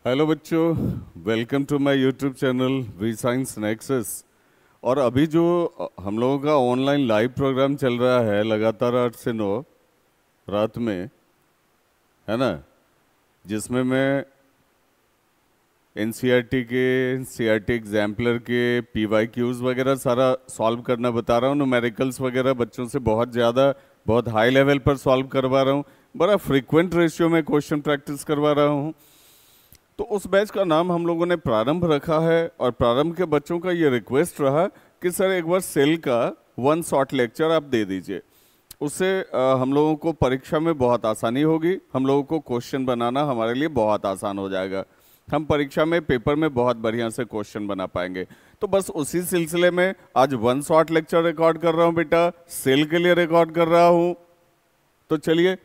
Hello बच्चों, welcome to my YouTube channel V Science Nexus. और अभी जो हम लोगों का ऑनलाइन लाइव प्रोग्राम चल रहा है लगातार 8 से 9 रात में, है ना, जिसमें मैं एनसीईआरटी के सीईआरटी एग्जाम्पलर के पीवाईक्यूज वगैरह सारा सॉल्व करना बता रहा हूँ। न्यूमेरिकल्स वगैरह बच्चों से बहुत हाई लेवल पर सॉल्व करवा रहा हूँ। बड़ा फ्रीक्वेंट रेशियो में क्वेश्चन प्रैक्टिस करवा रहा हूँ। तो उस बैच का नाम हम लोगों ने प्रारंभ रखा है और प्रारंभ के बच्चों का ये रिक्वेस्ट रहा कि सर एक बार सेल का 1 शॉर्ट लेक्चर आप दे दीजिए। उससे हम लोगों को परीक्षा में बहुत आसानी होगी, हम लोगों को क्वेश्चन बनाना हमारे लिए बहुत आसान हो जाएगा। हम परीक्षा में पेपर में बहुत बढ़िया से क्वेश्चन बना पाएंगे। तो बस उसी सिलसिले में आज 1 शॉर्ट लेक्चर रिकॉर्ड कर रहा हूँ बेटा, सेल के लिए रिकॉर्ड कर रहा हूँ। तो चलिए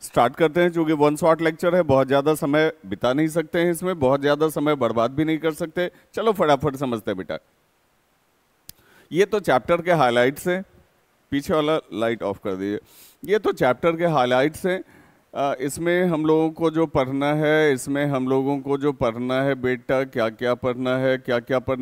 स्टार्ट करते हैं। चूंकि 1 शॉर्ट लेक्चर है, बहुत ज़्यादा समय बिता नहीं सकते हैं इसमें, बहुत ज़्यादा समय बर्बाद भी नहीं कर सकते। चलो फटाफट समझते हैं बेटा। ये तो चैप्टर के हाइलाइट्स हैं, पीछे वाला लाइट ऑफ कर दीजिए। ये तो चैप्टर के हाइलाइट्स हैं। इसमें हम लोगों को जो पढ़ना है बेटा, क्या क्या पढ़ना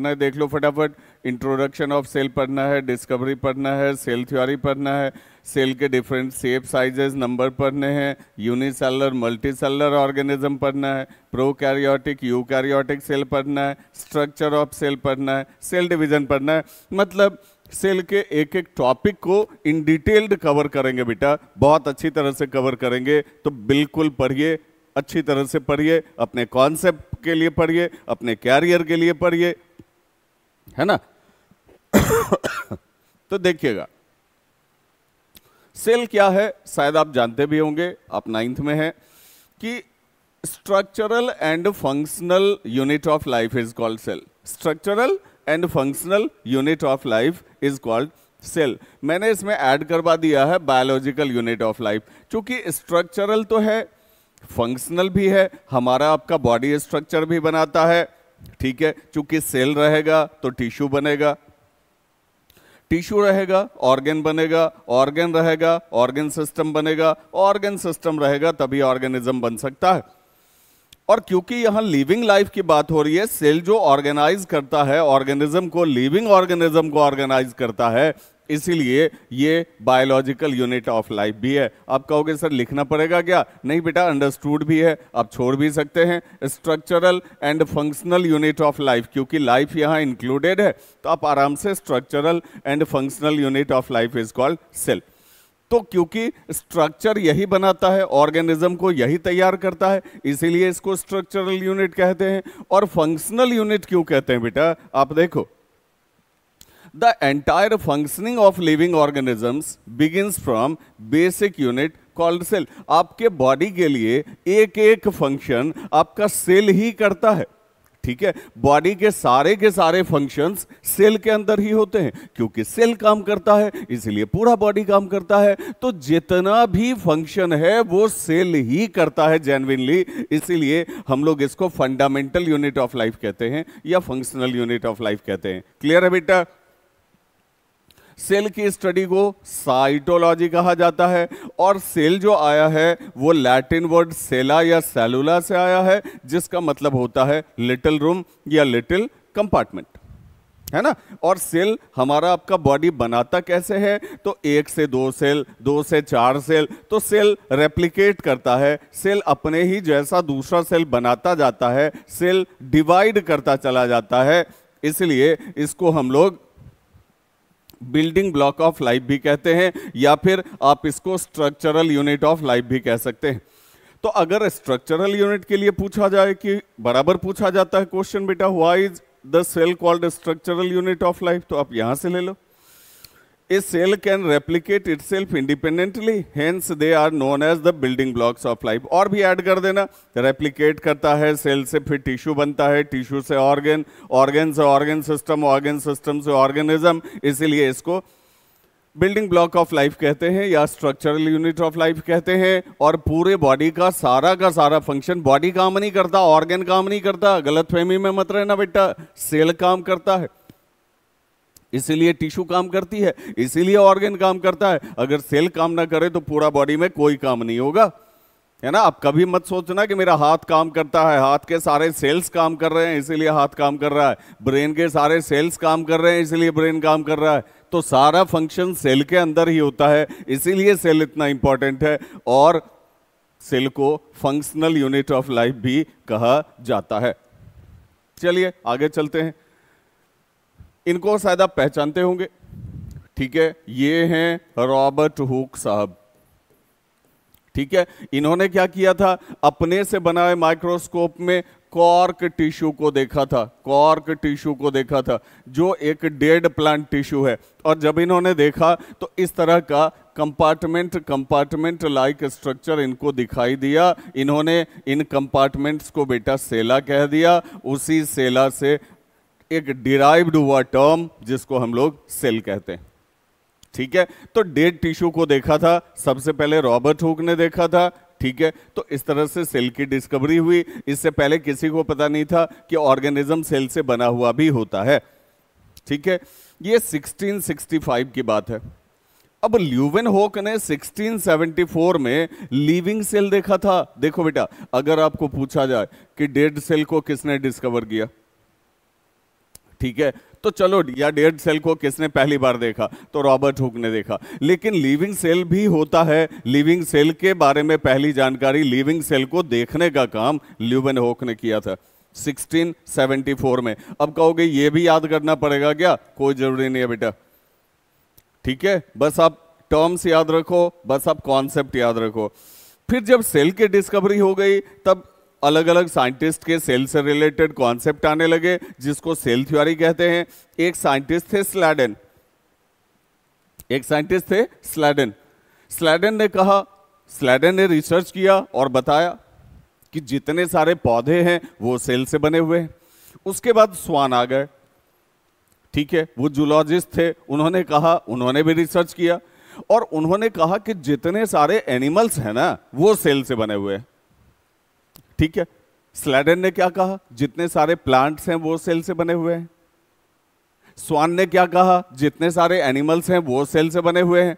है देख लो फटाफट। इंट्रोडक्शन ऑफ सेल पढ़ना है, डिस्कवरी पढ़ना है, सेल थ्योरी पढ़ना है, सेल के डिफरेंट शेप साइजेस नंबर पढ़ने हैं, यूनिसेलुलर मल्टीसेलुलर ऑर्गेनिज्म पढ़ना है, प्रोकैरियोटिक यूकैरियोटिक सेल पढ़ना है, स्ट्रक्चर ऑफ सेल पढ़ना है, सेल डिवीजन पढ़ना है। मतलब सेल के एक एक टॉपिक को इन डिटेल्ड कवर करेंगे बेटा, बहुत अच्छी तरह से कवर करेंगे। तो बिल्कुल पढ़िए, अच्छी तरह से पढ़िए, अपने कॉन्सेप्ट के लिए पढ़िए, अपने कैरियर के लिए पढ़िए, है ना। तो देखिएगा सेल क्या है, शायद आप जानते भी होंगे, आप 9th में हैं, कि structural and functional unit of life is called cell. Structural and functional unit of life is called cell. मैंने इसमें ऐड करवा दिया है बायोलॉजिकल यूनिट ऑफ लाइफ। चूंकि स्ट्रक्चरल तो है, फंक्शनल भी है, हमारा आपका बॉडी स्ट्रक्चर भी बनाता है, ठीक है। चूंकि सेल रहेगा तो टिश्यू बनेगा, टिश्यू रहेगा ऑर्गन बनेगा, ऑर्गन रहेगा ऑर्गन सिस्टम बनेगा, ऑर्गन सिस्टम रहेगा तभी ऑर्गेनिज्म बन सकता है। और क्योंकि यहां लिविंग लाइफ की बात हो रही है, सेल जो ऑर्गेनाइज करता है ऑर्गेनिज्म को, लिविंग ऑर्गेनिज्म को ऑर्गेनाइज करता है, इसीलिए ये बायोलॉजिकल यूनिट ऑफ लाइफ भी है। आप कहोगे सर लिखना पड़ेगा क्या? नहीं बेटा, अंडरस्टूड भी है, आप छोड़ भी सकते हैं। Structural and functional unit of life, क्योंकि लाइफ यहां इंक्लूडेड है, तो आप आराम से structural and functional unit of life is called cell. तो क्योंकि स्ट्रक्चर यही बनाता है, ऑर्गेनिज्म को यही तैयार करता है, इसीलिए इसको स्ट्रक्चरल यूनिट कहते हैं। और फंक्शनल यूनिट क्यों कहते हैं बेटा? आप देखो, the entire functioning of living organisms begins from basic unit called cell. आपके बॉडी के लिए एक एक फंक्शन आपका सेल ही करता है, ठीक है। बॉडी के सारे फंक्शंस सेल के अंदर ही होते हैं, क्योंकि सेल काम करता है इसलिए पूरा बॉडी काम करता है। तो जितना भी फंक्शन है वो सेल ही करता है जेन्युइनली, इसीलिए हम लोग इसको फंडामेंटल यूनिट ऑफ लाइफ कहते हैं या फंक्शनल यूनिट ऑफ लाइफ कहते हैं। क्लियर है बेटा? सेल की स्टडी को साइटोलॉजी कहा जाता है। और सेल जो आया है वो लैटिन वर्ड सेला या सेलुला से आया है, जिसका मतलब होता है लिटिल रूम या लिटिल कंपार्टमेंट, है ना। और सेल हमारा आपका बॉडी बनाता कैसे है? तो 1 से 2 सेल, 2 से 4 सेल। तो सेल रेप्लिकेट करता है, सेल अपने ही जैसा दूसरा सेल बनाता जाता है, सेल डिवाइड करता चला जाता है, इसलिए इसको हम लोग बिल्डिंग ब्लॉक ऑफ लाइफ भी कहते हैं, या फिर आप इसको स्ट्रक्चरल यूनिट ऑफ लाइफ भी कह सकते हैं। तो अगर स्ट्रक्चरल यूनिट के लिए पूछा जाए, कि बराबर पूछा जाता है क्वेश्चन बेटा, why is the cell called structural unit of life, तो आप यहां से ले लो। A cell can replicate itself independently, hence they are known as the building blocks of life। और भी ऐड कर देना, रेप्लिकेट करता है सेल से, फिर टिश्यू बनता है, टिश्यू से ऑर्गन, ऑर्गन से ऑर्गन सिस्टम, ऑर्गन सिस्टम से ऑर्गेनिज्म, इसीलिए इसको बिल्डिंग ब्लॉक ऑफ लाइफ कहते हैं या स्ट्रक्चरल यूनिट ऑफ लाइफ कहते हैं। और पूरे बॉडी का सारा फंक्शन, बॉडी काम नहीं करता, ऑर्गन काम नहीं करता, गलतफहमी में मत रहना बेटा, सेल काम करता है, इसीलिए टिश्यू काम करती है, इसीलिए ऑर्गन काम करता है। अगर सेल काम ना करे तो पूरा बॉडी में कोई काम नहीं होगा, है ना। आप कभी मत सोचना कि मेरा हाथ काम करता है, हाथ के सारे सेल्स काम कर रहे हैं इसीलिए हाथ काम कर रहा है, ब्रेन के सारे सेल्स काम कर रहे हैं इसीलिए ब्रेन काम कर रहा है। तो सारा फंक्शन सेल के अंदर ही होता है, इसीलिए सेल इतना इंपॉर्टेंट है और सेल को फंक्शनल यूनिट ऑफ लाइफ भी कहा जाता है। चलिए आगे चलते हैं। इनको शायद आप पहचानते होंगे, ठीक है, ये हैं रॉबर्ट हुक साहब। ठीक है, इन्होंने क्या किया था, अपने से बनाए माइक्रोस्कोप में कॉर्क टिश्यू को देखा था, कॉर्क टिश्यू को देखा था जो एक डेड प्लांट टिश्यू है। और जब इन्होंने देखा तो इस तरह का कंपार्टमेंट लाइक स्ट्रक्चर इनको दिखाई दिया। इन्होंने इन कंपार्टमेंट्स को बेटा सेला कह दिया। उसी सेला से एक डिराइव्ड हुआ टर्म जिसको हम लोग सेल कहते हैं। ठीक है, तो डेड टिश्यू को देखा था सबसे पहले रॉबर्ट हुक ने देखा था। ठीक है, तो इस तरह से सेल की डिस्कवरी हुई। इससे पहले किसी को पता नहीं था कि ऑर्गेनिज्म सेल से बना हुआ भी होता है। ठीक है, ये 1665 की बात है। अब ल्यूवेनहोक ने 1674 में लिविंग सेल देखा था। देखो बेटा, अगर आपको पूछा जाए कि डेड सेल को किसने डिस्कवर किया, ठीक है, तो चलो, या डेड सेल को किसने पहली बार देखा, तो रॉबर्ट हुक ने देखा। लेकिन लिविंग सेल भी होता है। लिविंग सेल के बारे में पहली जानकारी, लिविंग सेल को देखने का काम ल्यूवेनहोक ने किया था 1674 में। अब कहोगे ये भी याद करना पड़ेगा क्या? कोई जरूरी नहीं है बेटा। ठीक है, बस आप टर्म्स याद रखो, बस आप कॉन्सेप्ट याद रखो। फिर जब सेल की डिस्कवरी हो गई तब अलग अलग साइंटिस्ट के सेल से रिलेटेड कॉन्सेप्ट आने लगे जिसको सेल थ्योरी कहते हैं। एक साइंटिस्ट थे स्लैडन, स्लैडन ने कहा, स्लैडन ने रिसर्च किया और बताया कि जितने सारे पौधे हैं वो सेल से बने हुए हैं। उसके बाद स्वान आ गए। ठीक है, वो जूलॉजिस्ट थे, उन्होंने कहा, उन्होंने भी रिसर्च किया और उन्होंने कहा कि जितने सारे एनिमल्स हैं ना वो सेल से बने हुए हैं। ठीक है, स्लैडन ने क्या कहा, जितने सारे प्लांट्स हैं वो सेल से बने हुए हैं। स्वान ने क्या कहा, जितने सारे एनिमल्स हैं वो सेल से बने हुए हैं।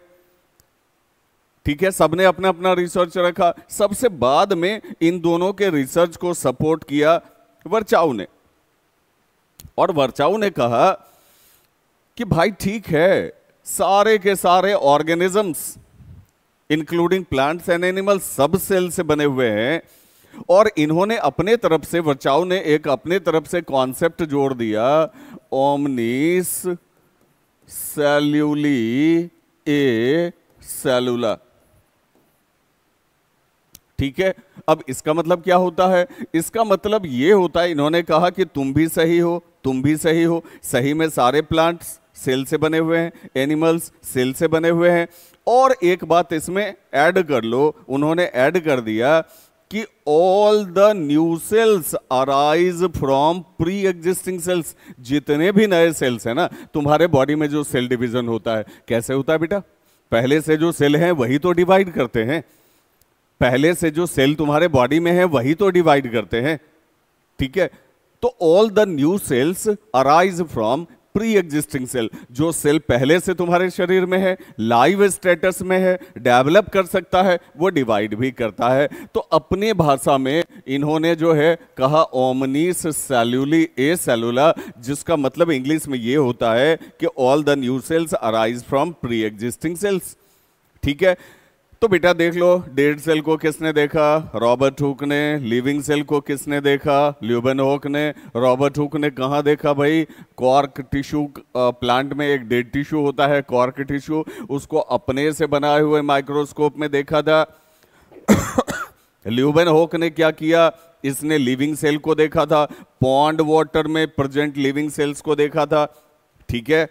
ठीक है, सबने अपना अपना रिसर्च रखा। सबसे बाद में इन दोनों के रिसर्च को सपोर्ट किया वर्चाउ ने, और वर्चाउ ने कहा कि भाई ठीक है, सारे के सारे organisms including plants and animals सब सेल से बने हुए हैं। और इन्होंने अपने तरफ से, वर्चाउ ने एक अपने तरफ से कॉन्सेप्ट जोड़ दिया, ओमनिस सेल्यूली ए सेलुला। ठीक है, अब इसका मतलब क्या होता है? इसका मतलब ये होता है, इन्होंने कहा कि तुम भी सही हो, तुम भी सही हो, सही में सारे प्लांट्स सेल से बने हुए हैं, एनिमल्स सेल से बने हुए हैं। और एक बात इसमें ऐड कर लो, उन्होंने ऐड कर दिया कि all the new cells arise from pre existing cells. जितने भी नए सेल्स हैं ना, तुम्हारे बॉडी में जो सेल डिवीजन होता है कैसे होता है बेटा? पहले से जो सेल हैं वही तो डिवाइड करते हैं, पहले से जो सेल तुम्हारे बॉडी में है वही तो डिवाइड करते हैं। ठीक है, तो all the new cells arise from pre existing cell. जो सेल पहले से तुम्हारे शरीर में है, लाइव स्टेटस में है, डेवलप कर सकता है, वो डिवाइड भी करता है। तो अपनी भाषा में इन्होंने जो है कहा ओमनिस सेल्यूली ए सेलुला, जिसका मतलब इंग्लिश में ये होता है कि all the new cells arise from pre existing cells. ठीक है, तो बेटा देख लो, डेड सेल को किसने देखा? रॉबर्ट हुक ने। लिविंग सेल को किसने देखा? ल्यूवेनहोक ने। रॉबर्ट हुक ने कहाँ देखा भाई? कॉर्क टिश्यू, प्लांट में एक डेड टिश्यू होता है कॉर्क टिश्यू, उसको अपने से बनाए हुए माइक्रोस्कोप में देखा था। ल्यूवेनहोक ने क्या किया? इसने लिविंग सेल को देखा था, पॉन्ड वाटर में प्रेजेंट लिविंग सेल्स को देखा था। ठीक है,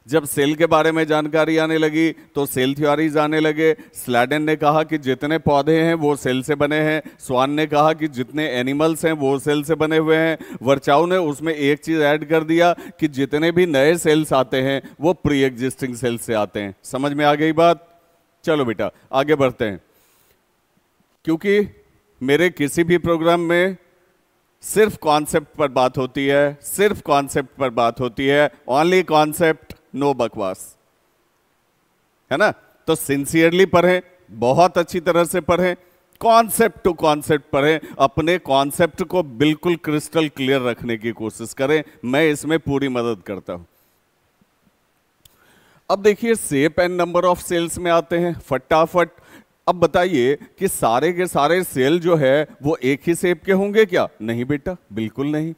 जब सेल के बारे में जानकारी आने लगी तो सेल थ्योरीज आने लगे। स्लैडन ने कहा कि जितने पौधे हैं वो सेल से बने हैं। स्वान ने कहा कि जितने एनिमल्स हैं वो सेल से बने हुए हैं। वर्चाउ ने उसमें एक चीज ऐड कर दिया कि जितने भी नए सेल्स आते हैं वो प्री एग्जिस्टिंग सेल से आते हैं। समझ में आ गई बात? चलो बेटा आगे बढ़ते हैं, क्योंकि मेरे किसी भी प्रोग्राम में सिर्फ कॉन्सेप्ट पर बात होती है, सिर्फ कॉन्सेप्ट पर बात होती है। ओनली कॉन्सेप्ट, नो बकवास, है ना? तो सिंसियरली पढ़ें, बहुत अच्छी तरह से पढ़ें कॉन्सेप्ट टू कॉन्सेप्ट पढ़ें, अपने कॉन्सेप्ट को बिल्कुल क्रिस्टल क्लियर रखने की कोशिश करें, मैं इसमें पूरी मदद करता हूं। अब देखिए shape and number of cells में आते हैं फटाफट। अब बताइए कि सारे के सारे सेल जो है वो एक ही शेप के होंगे क्या? नहीं बेटा, बिल्कुल नहीं।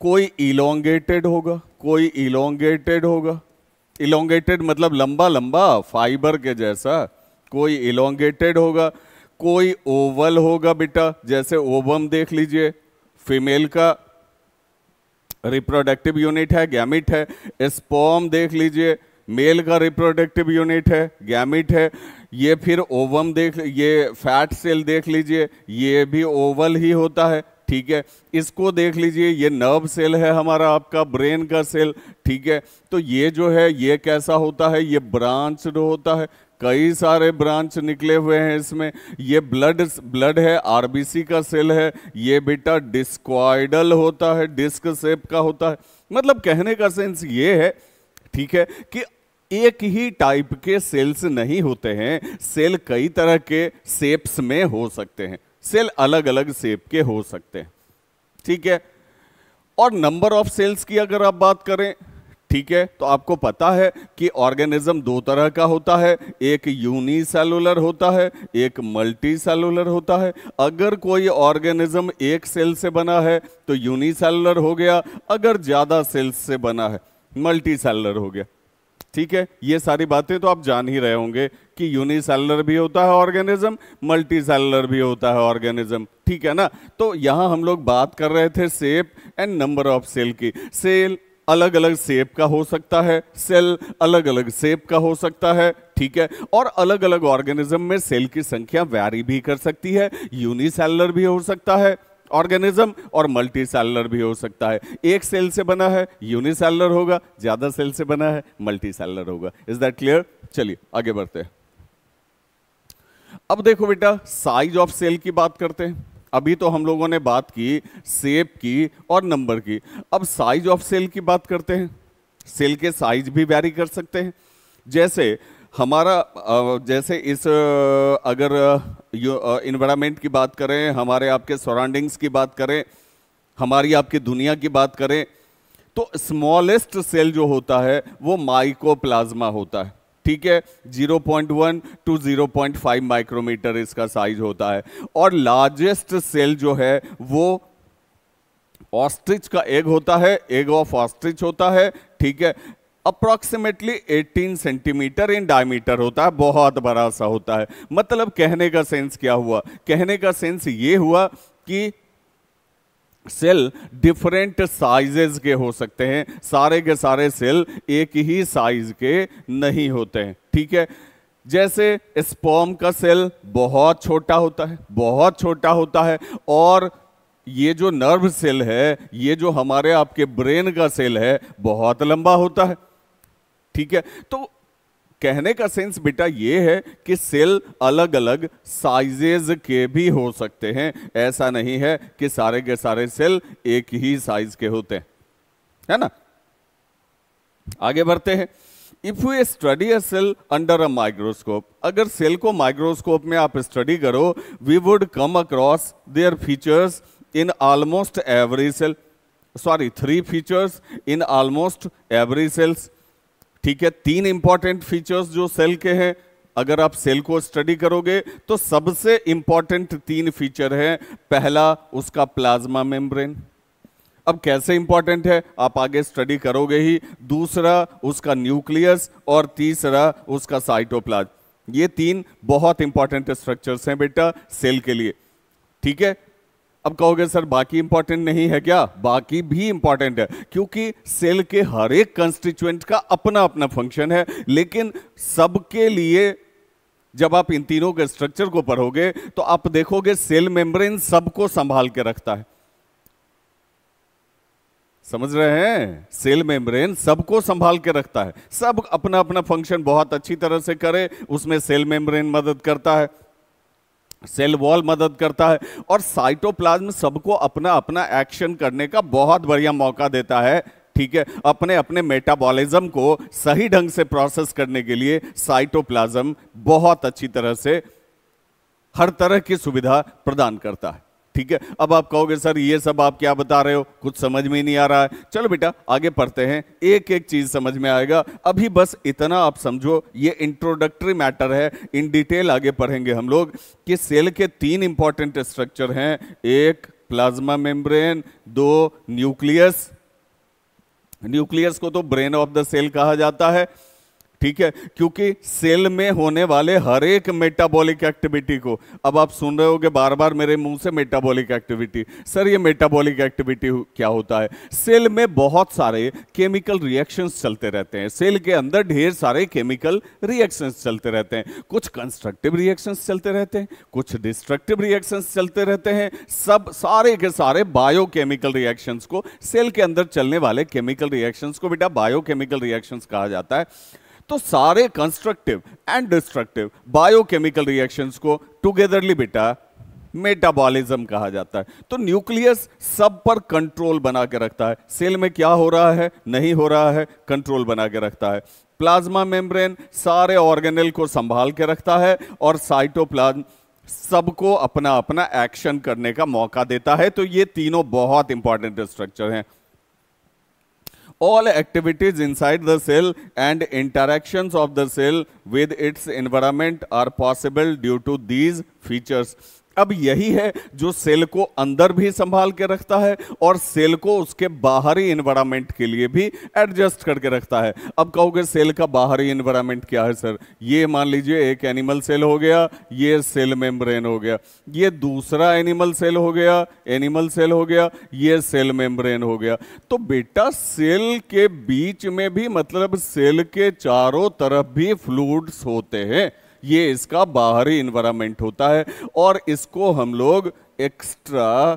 कोई इलोंगेटेड होगा, कोई इलोंगेटेड होगा, इलोंगेटेड मतलब लंबा लंबा फाइबर के जैसा, कोई इलोंगेटेड होगा, कोई ओवल होगा बेटा, जैसे ओवम देख लीजिए, फीमेल का रिप्रोडक्टिव यूनिट है, गैमिट है। स्पर्म देख लीजिए, मेल का रिप्रोडक्टिव यूनिट है, गैमिट है। ये फिर ओवम देख, ये फैट सेल देख लीजिए, ये भी ओवल ही होता है, ठीक है। इसको देख लीजिए, ये नर्व सेल है हमारा, आपका ब्रेन का सेल, ठीक है। तो ये जो है ये कैसा होता है? ये ब्रांच होता है, कई सारे ब्रांच निकले हुए हैं इसमें। ये ब्लड है, आरबीसी का सेल है, ये बेटा डिस्क्वाइडल होता है, डिस्क शेप का होता है। मतलब कहने का सेंस ये है, ठीक है, कि एक ही टाइप के सेल्स नहीं होते हैं, सेल कई तरह के शेप्स में हो सकते हैं, सेल अलग अलग शेप के हो सकते हैं, ठीक है। और नंबर ऑफ सेल्स की अगर आप बात करें, ठीक है, तो आपको पता है कि ऑर्गेनिज्म दो तरह का होता है, एक यूनिसेलुलर होता है, एक मल्टी सेलुलर होता है। अगर कोई ऑर्गेनिज्म एक सेल से बना है तो यूनिसेलुलर हो गया, अगर ज्यादा सेल्स से बना है मल्टी सेलुलर हो गया, ठीक है। ये सारी बातें तो आप जान ही रहे होंगे कि यूनिसेलुलर भी होता है ऑर्गेनिज्म, मल्टी सेलुलर भी होता है ऑर्गेनिज्म, ठीक है ना। तो यहां हम लोग बात कर रहे थे shape and number of cell की। सेल अलग अलग शेप का हो सकता है, सेल अलग अलग शेप का हो सकता है, ठीक है। और अलग अलग ऑर्गेनिज्म में सेल की संख्या वैरी भी कर सकती है, यूनिसेलुलर भी हो सकता है ऑर्गेनिज्म और मल्टी सेलुलर भी हो सकता है। एक सेल से बना है यूनिसेलुलर होगा, ज्यादा सेल से बना है मल्टी सेलुलर होगा। Is that clear? चलिए आगे बढ़ते हैं। अब देखो बेटा, साइज ऑफ सेल की बात करते हैं। अभी तो हम लोगों ने बात की शेप की और नंबर की, अब साइज ऑफ सेल की बात करते हैं। सेल के साइज भी वैरी कर सकते हैं। जैसे हमारा जैसे इस अगर इन्वायरमेंट की बात करें, हमारे आपके सराउंडिंग्स की बात करें, हमारी आपकी दुनिया की बात करें, तो स्मॉलेस्ट सेल जो होता है वो माइकोप्लाज्मा होता है, ठीक है। 0.1 टू 0.5 माइक्रोमीटर इसका साइज होता है। और लार्जेस्ट सेल जो है वो ऑस्ट्रिच का एग होता है, एग ऑफ ऑस्ट्रिच होता है, ठीक है। अप्रोक्सीमेटली 18 सेंटीमीटर इन डायमीटर होता है, बहुत बड़ा सा होता है। मतलब कहने का सेंस क्या हुआ? कहने का सेंस ये हुआ कि सेल डिफरेंट साइजेस के हो सकते हैं, सारे के सारे सेल एक ही साइज के नहीं होते हैं, ठीक है। जैसे स्पर्म का सेल बहुत छोटा होता है, बहुत छोटा होता है, और ये जो नर्व सेल है, ये जो हमारे आपके ब्रेन का सेल है, बहुत लंबा होता है, ठीक है। तो कहने का सेंस बेटा ये है कि सेल अलग अलग साइजेज के भी हो सकते हैं, ऐसा नहीं है कि सारे के सारे सेल एक ही साइज के होते हैं, है ना। आगे बढ़ते हैं। If we study a cell under a microscope, अगर सेल को माइक्रोस्कोप में आप स्टडी करो, we would come across their features in almost every cell, sorry 3 features in almost every cells, ठीक है। 3 इंपॉर्टेंट फीचर्स जो सेल के हैं, अगर आप सेल को स्टडी करोगे तो सबसे इंपॉर्टेंट 3 फीचर हैं। पहला उसका प्लाज्मा मेम्ब्रेन, अब कैसे इंपॉर्टेंट है आप आगे स्टडी करोगे ही। दूसरा उसका न्यूक्लियस, और तीसरा उसका साइटोप्लाज्म। ये 3 बहुत इंपॉर्टेंट स्ट्रक्चर्स हैं बेटा सेल के लिए, ठीक है। अब कहोगे सर बाकी इंपॉर्टेंट नहीं है क्या? बाकी भी इंपॉर्टेंट है, क्योंकि सेल के हर एक कंस्टिट्यूएंट का अपना अपना फंक्शन है, लेकिन सबके लिए जब आप इन तीनों के स्ट्रक्चर को पढ़ोगे तो आप देखोगे सेल मेम्ब्रेन सबको संभाल के रखता है। समझ रहे हैं? सेल मेम्ब्रेन सबको संभाल के रखता है, सब अपना अपना फंक्शन बहुत अच्छी तरह से करे, उसमें सेल मेम्ब्रेन मदद करता है, सेल वॉल मदद करता है, और साइटोप्लाज्म सबको अपना अपना एक्शन करने का बहुत बढ़िया मौका देता है, ठीक है। अपने अपने मेटाबॉलिज्म को सही ढंग से प्रोसेस करने के लिए साइटोप्लाज्म बहुत अच्छी तरह से हर तरह की सुविधा प्रदान करता है। ठीक है, अब आप कहोगे सर ये सब आप क्या बता रहे हो, कुछ समझ में ही नहीं आ रहा है। चलो बेटा आगे पढ़ते हैं, एक एक चीज समझ में आएगा। अभी बस इतना आप समझो, ये इंट्रोडक्टरी मैटर है, इन डिटेल आगे पढ़ेंगे हम लोग कि सेल के 3 इंपॉर्टेंट स्ट्रक्चर हैं, एक प्लाज्मा मेम्ब्रेन, 2 न्यूक्लियस। न्यूक्लियस को तो ब्रेन ऑफ द सेल कहा जाता है, ठीक है, क्योंकि सेल में होने वाले हर एक मेटाबॉलिक एक्टिविटी को, अब आप सुन रहे होगे बार बार मेरे मुंह से मेटाबॉलिक एक्टिविटी, सर ये मेटाबॉलिक एक्टिविटी क्या होता है? सेल में बहुत सारे केमिकल रिएक्शंस चलते रहते हैं, सेल के अंदर ढेर सारे केमिकल रिएक्शंस चलते रहते हैं, कुछ कंस्ट्रक्टिव रिएक्शंस चलते रहते हैं, कुछ डिस्ट्रक्टिव रिएक्शंस चलते रहते हैं, सब सारे के सारे बायोकेमिकल रिएक्शंस को, सेल के अंदर चलने वाले केमिकल रिएक्शंस को बेटा बायोकेमिकल रिएक्शंस कहा जाता है। तो सारे constructive and destructive biochemical reactions को टुगेदरली बेटा मेटाबॉलिज्म कहा जाता है। तो न्यूक्लियस सब पर कंट्रोल बना के रखता है, सेल में क्या हो रहा है नहीं हो रहा है कंट्रोल बना के रखता है। प्लाज्मा मेम्ब्रेन सारे ऑर्गेनेल को संभाल के रखता है और साइटोप्लाज्म सबको अपना अपना एक्शन करने का मौका देता है। तो ये तीनों बहुत इंपॉर्टेंट स्ट्रक्चर हैं। All activities inside the cell and interactions of the cell with its environment are possible due to these features. अब यही है जो सेल को अंदर भी संभाल के रखता है और सेल को उसके बाहरी एनवायरनमेंट के लिए भी एडजस्ट करके रखता है। अब कहोगे सेल का बाहरी एनवायरनमेंट क्या है सर? ये मान लीजिए एक एनिमल सेल हो गया, ये सेल मेम्ब्रेन हो गया, ये दूसरा एनिमल सेल हो गया, एनिमल सेल हो गया, ये सेल मेम्ब्रेन हो गया। तो बेटा सेल के बीच में भी, मतलब सेल के चारों तरफ भी फ्लूइड्स होते हैं, ये इसका बाहरी एनवायरनमेंट होता है और इसको हम लोग एक्स्ट्रा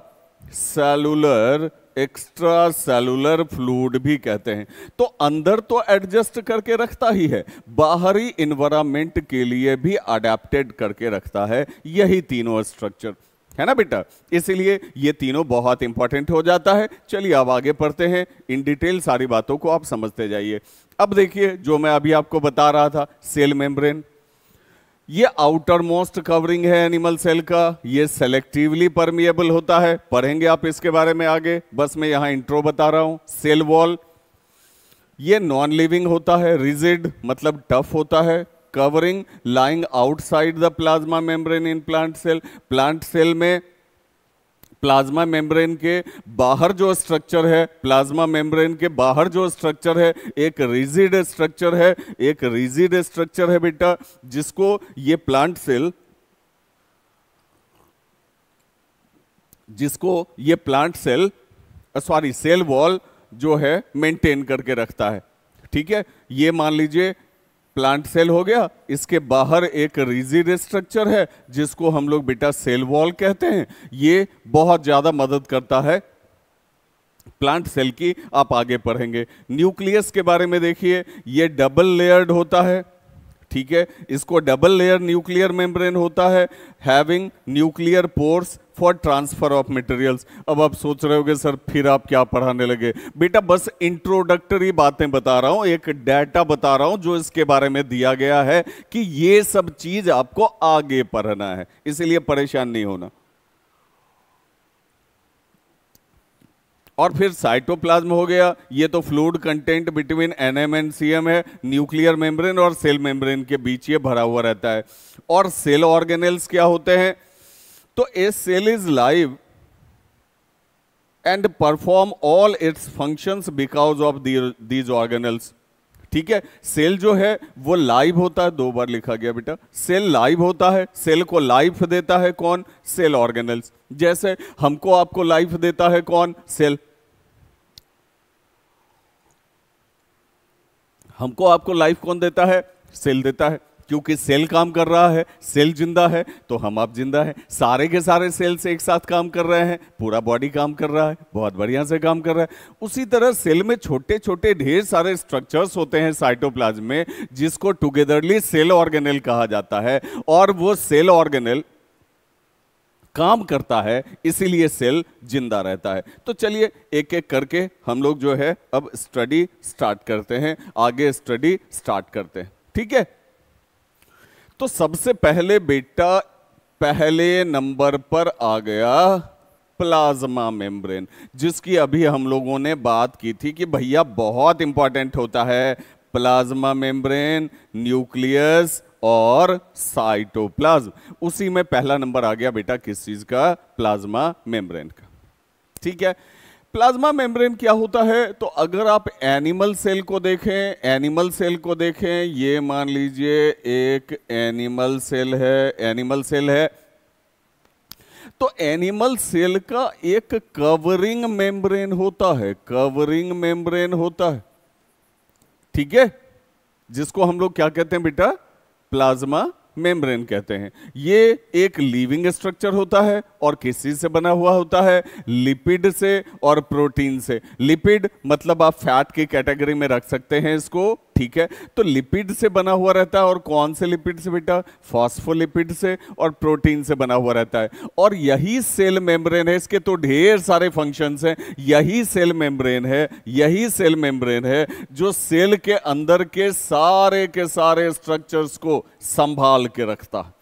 सेलुलर फ्लूइड भी कहते हैं। तो अंदर तो एडजस्ट करके रखता ही है, बाहरी एनवायरनमेंट के लिए भी अडेप्टेड करके रखता है। यही तीनों स्ट्रक्चर है ना बेटा, इसीलिए ये तीनों बहुत इंपॉर्टेंट हो जाता है। चलिए अब आगे पढ़ते हैं, इन डिटेल सारी बातों को आप समझते जाइए। अब देखिए जो मैं अभी आपको बता रहा था, सेल मेम्ब्रेन ये आउटर मोस्ट कवरिंग है एनिमल सेल का, ये सेलेक्टिवली परमिएबल होता है, पढ़ेंगे आप इसके बारे में आगे, बस मैं यहां इंट्रो बता रहा हूं। सेल वॉल ये नॉन लिविंग होता है, रिजिड मतलब टफ होता है, covering lying outside the plasma membrane in plant cell. Plant cell में प्लाज्मा मेम्ब्रेन के बाहर जो स्ट्रक्चर है, प्लाज्मा मेम्ब्रेन के बाहर जो स्ट्रक्चर है एक रिजिड स्ट्रक्चर है, एक रिजिड स्ट्रक्चर है बेटा, जिसको ये प्लांट सेल, सेल वॉल जो है मेंटेन करके रखता है। ठीक है, ये मान लीजिए प्लांट सेल हो गया, इसके बाहर एक रिजिड स्ट्रक्चर है जिसको हम लोग बेटा सेल वॉल कहते हैं। ये बहुत ज्यादा मदद करता है प्लांट सेल की, आप आगे पढ़ेंगे। न्यूक्लियस के बारे में देखिए, ये डबल लेयर्ड होता है, ठीक है, इसको डबल लेयर न्यूक्लियर मेम्ब्रेन होता है, having nuclear pores for transfer of materials. अब आप सोच रहे होगे सर फिर आप क्या पढ़ाने लगे? बेटा बस इंट्रोडक्टरी बातें बता रहा हूं, एक डाटा बता रहा हूं जो इसके बारे में दिया गया है कि ये सब चीज आपको आगे पढ़ना है, इसलिए परेशान नहीं होना। और फिर साइटोप्लाज्म हो गया, ये तो fluid content between NM and CM है, न्यूक्लियर मेम्ब्रेन और सेल मेम्ब्रेन के बीच ये भरा हुआ रहता है। और सेल ऑर्गेनेल्स क्या होते हैं? तो a cell is live and perform all its functions because of these organelles. ठीक है, सेल जो है वो लाइव होता है, 2 बार लिखा गया बेटा, सेल लाइव होता है, सेल को लाइफ देता है कौन? Cell organelles. जैसे हमको आपको लाइफ देता है कौन? सेल। हमको आपको लाइफ कौन देता है? सेल देता है, क्योंकि सेल काम कर रहा है, सेल जिंदा है तो हम आप जिंदा है। सारे के सारे सेल्स एक साथ काम कर रहे हैं, पूरा बॉडी काम कर रहा है, बहुत बढ़िया से काम कर रहा है। उसी तरह सेल में छोटे छोटे ढेर सारे स्ट्रक्चर्स होते हैं साइटोप्लाज्म में, जिसको टुगेदरली सेल ऑर्गेनेल कहा जाता है, और वो सेल ऑर्गेनेल काम करता है, इसीलिए सेल जिंदा रहता है। तो चलिए एक एक करके हम लोग जो है अब स्टडी स्टार्ट करते हैं, आगे स्टडी स्टार्ट करते हैं। ठीक है, तो सबसे पहले बेटा पहले नंबर पर आ गया प्लाज्मा मेम्ब्रेन, जिसकी अभी हम लोगों ने बात की थी कि भैया बहुत इंपॉर्टेंट होता है प्लाज्मा मेम्ब्रेन, न्यूक्लियस और साइटोप्लाज्म। उसी में पहला नंबर आ गया बेटा किस चीज का? प्लाज्मा मेम्ब्रेन का। ठीक है, प्लाज्मा मेम्ब्रेन क्या होता है? तो अगर आप एनिमल सेल को देखें, एनिमल सेल को देखें, ये मान लीजिए एक एनिमल सेल है, तो एनिमल सेल का एक कवरिंग मेम्ब्रेन होता है, कवरिंग मेम्ब्रेन होता है। ठीक है, जिसको हम लोग क्या कहते हैं बेटा? प्लाज्मा मेम्ब्रेन कहते हैं। ये एक लिविंग स्ट्रक्चर होता है और किस चीज से बना हुआ होता है? लिपिड से और प्रोटीन से। लिपिड मतलब आप फैट की कैटेगरी में रख सकते हैं इसको। ठीक है, तो लिपिड से बना हुआ रहता है। और कौन से लिपिड से बेटा? फॉस्फोलिपिड से और प्रोटीन से बना हुआ रहता है। और यही सेल मेम्ब्रेन है, इसके तो ढेर सारे फंक्शंस हैं। यही सेल मेम्ब्रेन है जो सेल के अंदर के सारे स्ट्रक्चर्स को संभाल के रखता।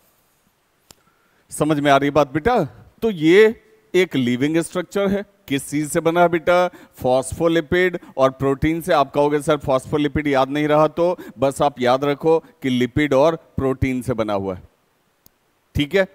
समझ में आ रही बात बेटा? तो ये एक लिविंग स्ट्रक्चर है। किस चीज से बना है बेटा? फॉस्फोलिपिड और प्रोटीन से। आप कहोगे सर फॉस्फोलिपिड याद नहीं रहा, तो बस आप याद रखो कि लिपिड और प्रोटीन से बना हुआ है। ठीक है,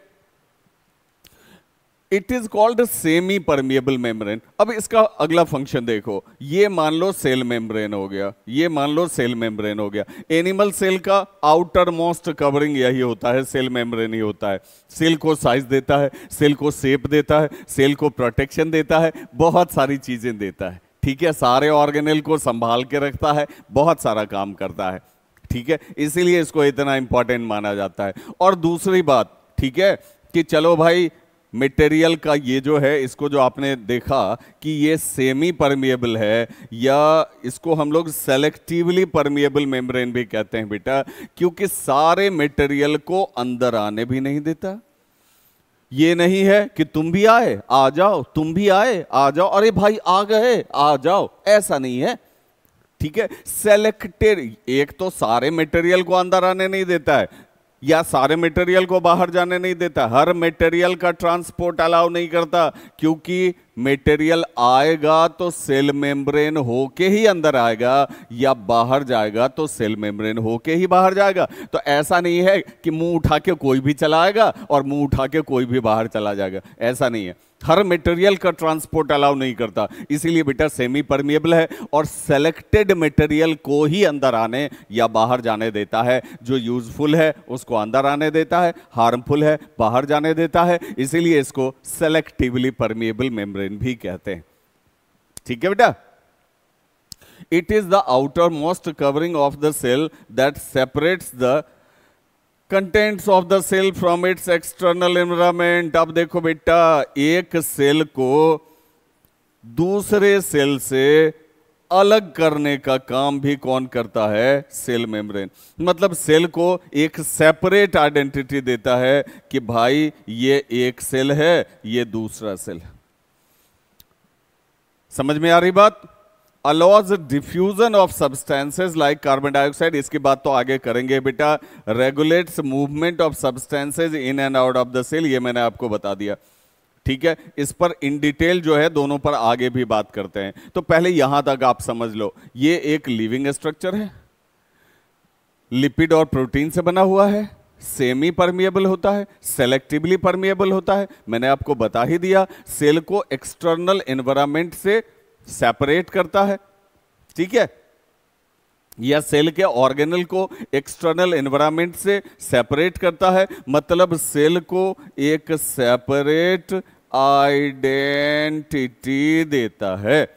it is called semi permeable membrane. अब इसका अगला फंक्शन देखो, ये मान लो सेल मेम्ब्रेन हो गया, ये मान लो सेल मेम्ब्रेन हो गया। एनिमल सेल का आउटर मोस्ट कवरिंग यही होता है, सेल मेम्ब्रेन ही होता है। सेल को साइज देता है, सेल को शेप देता है, सेल को प्रोटेक्शन देता है, बहुत सारी चीजें देता है। ठीक है, सारे ऑर्गेनेल को संभाल के रखता है, बहुत सारा काम करता है। ठीक है, इसीलिए इसको इतना इंपॉर्टेंट माना जाता है। और दूसरी बात, ठीक है, कि चलो भाई मटेरियल का ये जो है, इसको जो आपने देखा कि ये सेमी परमिएबल है, या इसको हम लोग सेलेक्टिवली परमिएबल मेम्ब्रेन भी कहते हैं बेटा, क्योंकि सारे मटेरियल को अंदर आने भी नहीं देता। ये नहीं है कि तुम भी आए आ जाओ, तुम भी आए आ जाओ, अरे भाई आ गए आ जाओ, ऐसा नहीं है। ठीक है, सेलेक्टेड, एक तो सारे मटेरियल को अंदर आने नहीं देता है, या सारे मटेरियल को बाहर जाने नहीं देता, हर मटेरियल का ट्रांसपोर्ट अलाउ नहीं करता, क्योंकि मटेरियल आएगा तो सेल मेम्ब्रेन होके ही अंदर आएगा, या बाहर जाएगा तो सेल मेम्ब्रेन होके ही बाहर जाएगा। तो ऐसा नहीं है कि मुंह उठा के कोई भी चला आएगा और मुंह उठा के कोई भी बाहर चला जाएगा, ऐसा नहीं है। हर मटेरियल का ट्रांसपोर्ट अलाउ नहीं करता, इसीलिए बेटा सेमी परमिएबल है और सेलेक्टेड मटेरियल को ही अंदर आने या बाहर जाने देता है। जो यूजफुल है उसको अंदर आने देता है, हार्मफुल है बाहर जाने देता है, इसीलिए इसको सेलेक्टिवली परमिएबल मेम्ब्रेन भी कहते हैं। ठीक है बेटा, it is the outermost covering of the cell that separates the contents of the cell from its external environment. अब देखो बेटा, एक सेल को दूसरे सेल से अलग करने का काम भी कौन करता है? Cell membrane. मतलब सेल को एक सेपरेट आइडेंटिटी देता है कि भाई ये एक सेल है, ये दूसरा सेल है। समझ में आ रही बात? allows diffusion of substances like carbon dioxide, इसकी बात तो आगे करेंगे बेटा। regulates movement of substances in and out of the cell, ये मैंने आपको बता दिया। ठीक है, इस पर इन डिटेल जो है दोनों पर आगे भी बात करते हैं। तो पहले यहां तक आप समझ लो, ये एक लिविंग स्ट्रक्चर है, लिपिड और प्रोटीन से बना हुआ है, सेमी परमिएबल होता है, सेलेक्टिवली परमिएबल होता है। मैंने आपको बता ही दिया, सेल को एक्सटर्नल एनवायरनमेंट से सेपरेट करता है। ठीक है, या सेल के ऑर्गेनल को एक्सटर्नल एनवायरनमेंट से सेपरेट करता है, मतलब सेल को एक सेपरेट आइडेंटिटी देता है।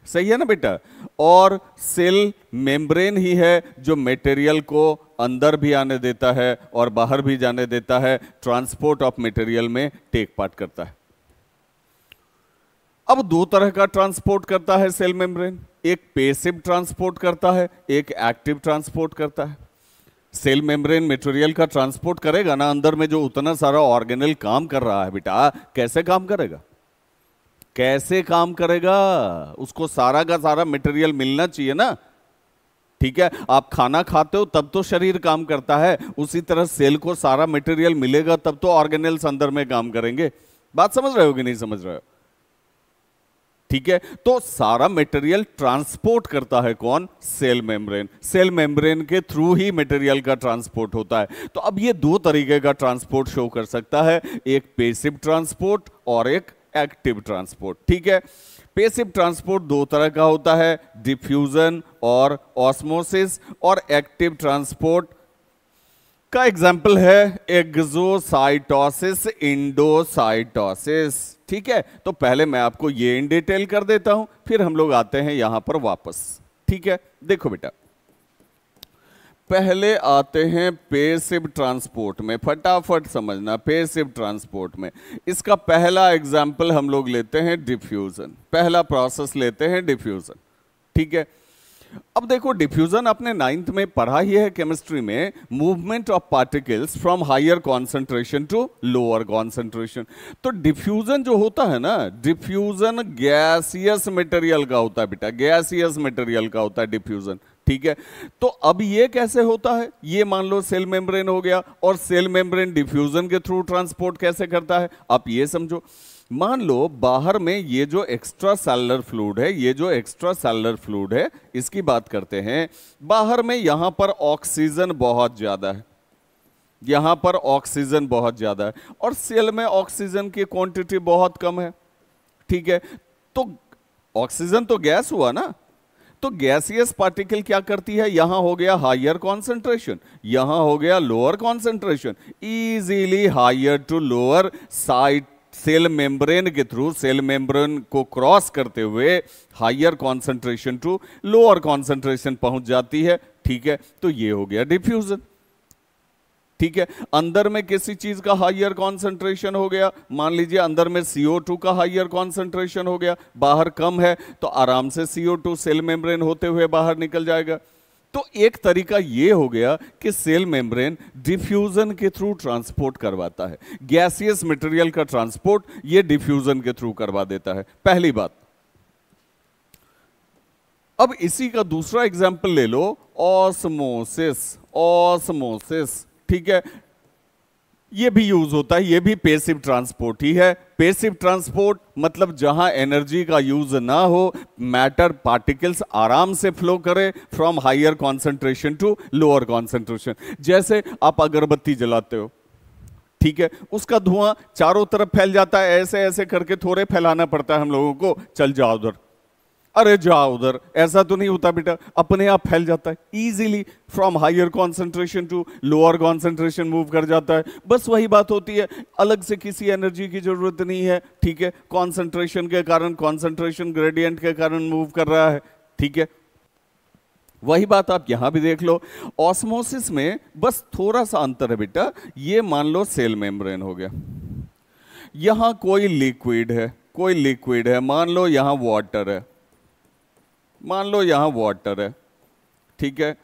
सही है ना बेटा? और सेल मेम्ब्रेन ही है जो मटेरियल को अंदर भी आने देता है और बाहर भी जाने देता है, ट्रांसपोर्ट ऑफ मटेरियल में टेक पार्ट करता है। अब दो तरह का ट्रांसपोर्ट करता है सेल मेम्ब्रेन, एक पैसिव ट्रांसपोर्ट करता है, एक एक्टिव ट्रांसपोर्ट करता है। सेल मेम्ब्रेन मटेरियल का ट्रांसपोर्ट करेगा ना, अंदर में जो उतना सारा ऑर्गेनल काम कर रहा है बेटा, कैसे काम करेगा? कैसे काम करेगा? उसको सारा का सारा मटेरियल मिलना चाहिए ना। ठीक है, आप खाना खाते हो तब तो शरीर काम करता है, उसी तरह सेल को सारा मटेरियल मिलेगा तब तो ऑर्गेनेल्स अंदर में काम करेंगे। बात समझ रहे हो कि नहीं समझ रहे हो? ठीक है, तो सारा मटेरियल ट्रांसपोर्ट करता है कौन? Cell membrane. सेल मेम्ब्रेन के थ्रू ही मटेरियल का ट्रांसपोर्ट होता है। तो अब ये दो तरीके का ट्रांसपोर्ट शो कर सकता है, एक पैसिव ट्रांसपोर्ट और एक एक्टिव ट्रांसपोर्ट। ठीक है, पैसिव ट्रांसपोर्ट दो तरह का होता है, डिफ्यूजन और ऑस्मोसिस। और एक्टिव ट्रांसपोर्ट का एग्जाम्पल है एक्सोसाइटोसिस, इंडोसाइटोसिस। ठीक है, तो पहले मैं आपको ये इन डिटेल कर देता हूं, फिर हम लोग आते हैं यहां पर वापस। ठीक है, देखो बेटा, पहले आते हैं पैसिव ट्रांसपोर्ट में, फटाफट समझना। पैसिव ट्रांसपोर्ट में इसका पहला एग्जाम्पल हम लोग लेते हैं डिफ्यूजन, पहला प्रोसेस लेते हैं डिफ्यूजन। ठीक है, अब देखो डिफ्यूजन आपने 9th में पढ़ा ही है केमिस्ट्री में, movement of particles from higher concentration to lower concentration. तो डिफ्यूजन जो होता है ना, डिफ्यूजन गैसियस मटेरियल का होता है बेटा, गैसियस मटेरियल का होता है डिफ्यूजन। ठीक है, तो अब ये कैसे होता है? ये मान लो सेल मेम्ब्रेन हो गया, और सेल मेम्ब्रेन डिफ्यूजन के थ्रू ट्रांसपोर्ट कैसे करता है आप ये समझो। मान लो बाहर में ये जो एक्स्ट्रा सेलुलर फ्लूइड है, ये जो एक्स्ट्रा सेलुलर फ्लूइड है, इसकी बात करते हैं। बाहर में यहां पर ऑक्सीजन बहुत ज्यादा है, यहां पर ऑक्सीजन बहुत ज्यादा है, और सेल में ऑक्सीजन की क्वांटिटी बहुत कम है। ठीक है, तो ऑक्सीजन तो गैस हुआ ना, तो गैसियस पार्टिकल क्या करती है? यहां हो गया हायर कॉन्सेंट्रेशन, यहां हो गया lower concentration, easily higher to lower side cell membrane के थ्रू, सेल मेम्ब्रेन को क्रॉस करते हुए higher concentration to lower concentration पहुंच जाती है। ठीक है, तो ये हो गया डिफ्यूजन। ठीक है, अंदर में किसी चीज का हायर कॉन्सेंट्रेशन हो गया, मान लीजिए अंदर में CO2 का हायर कॉन्सेंट्रेशन हो गया, बाहर कम है तो आराम से CO2 सेल मेम्ब्रेन होते हुए बाहर निकल जाएगा। तो एक तरीका ये हो गया कि सेल मेम्ब्रेन डिफ्यूजन के थ्रू ट्रांसपोर्ट करवाता है, गैसियस मटेरियल का ट्रांसपोर्ट ये डिफ्यूजन के थ्रू करवा देता है, पहली बात। अब इसी का दूसरा एग्जांपल ले लो, ऑस्मोसिस। ऑस्मोसिस, ठीक है, ये भी यूज होता है, ये भी पैसिव ट्रांसपोर्ट ही है। पैसिव ट्रांसपोर्ट मतलब जहां एनर्जी का यूज ना हो, मैटर पार्टिकल्स आराम से फ्लो करे from higher concentration to lower concentration. जैसे आप अगरबत्ती जलाते हो, ठीक है, उसका धुआं चारों तरफ फैल जाता है, ऐसे ऐसे करके थोड़े फैलाना पड़ता है हम लोगों को, चल जाओ उधर, अरे जाओ उधर, ऐसा तो नहीं होता बेटा, अपने आप फैल जाता है, easily from higher concentration to lower concentration move कर जाता है। बस वही बात होती है, अलग से किसी एनर्जी की जरूरत नहीं है। ठीक है, कॉन्सेंट्रेशन के कारण, कॉन्सेंट्रेशन ग्रेडियंट के कारण मूव कर रहा है। ठीक है, वही बात आप यहां भी देख लो। ऑस्मोसिस में बस थोड़ा सा अंतर है बेटा, ये मान लो सेल मेम्ब्रेन हो गया, यहां कोई लिक्विड है, कोई लिक्विड है, मान लो यहां वाटर है, मान लो यहां वाटर है। ठीक है,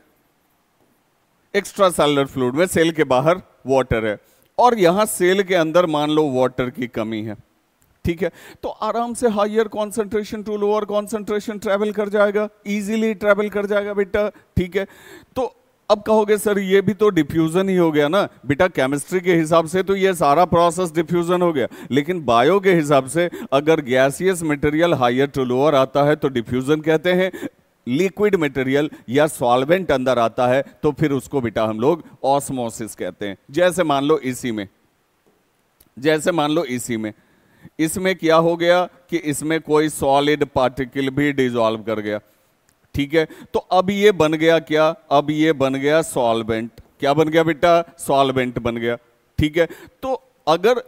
एक्स्ट्रा सेलुलर फ्लूइड में सेल के बाहर वाटर है, और यहां सेल के अंदर मान लो वाटर की कमी है। ठीक है, तो आराम से higher concentration to lower concentration travel कर जाएगा, इजीली ट्रेवल कर जाएगा बेटा। ठीक है, तो अब कहोगे सर ये भी तो डिफ्यूजन ही हो गया ना बेटा, केमिस्ट्री के हिसाब से तो ये सारा प्रोसेस डिफ्यूजन हो गया, लेकिन बायो के हिसाब से अगर gaseous material higher to lower आता है तो डिफ्यूजन कहते हैं, लिक्विड मटेरियल या सॉल्वेंट अंदर आता है तो फिर उसको बेटा हम लोग ऑस्मोसिस कहते हैं। जैसे मान लो इसी में, जैसे मान लो इसी में, इसमें क्या हो गया कि इसमें कोई सॉलिड पार्टिकल भी डिसॉल्व कर गया। ठीक है, तो अब ये बन गया क्या? अब ये बन गया सॉल्वेंट। क्या बन गया बेटा? सॉल्वेंट बन गया। ठीक है, तो अगर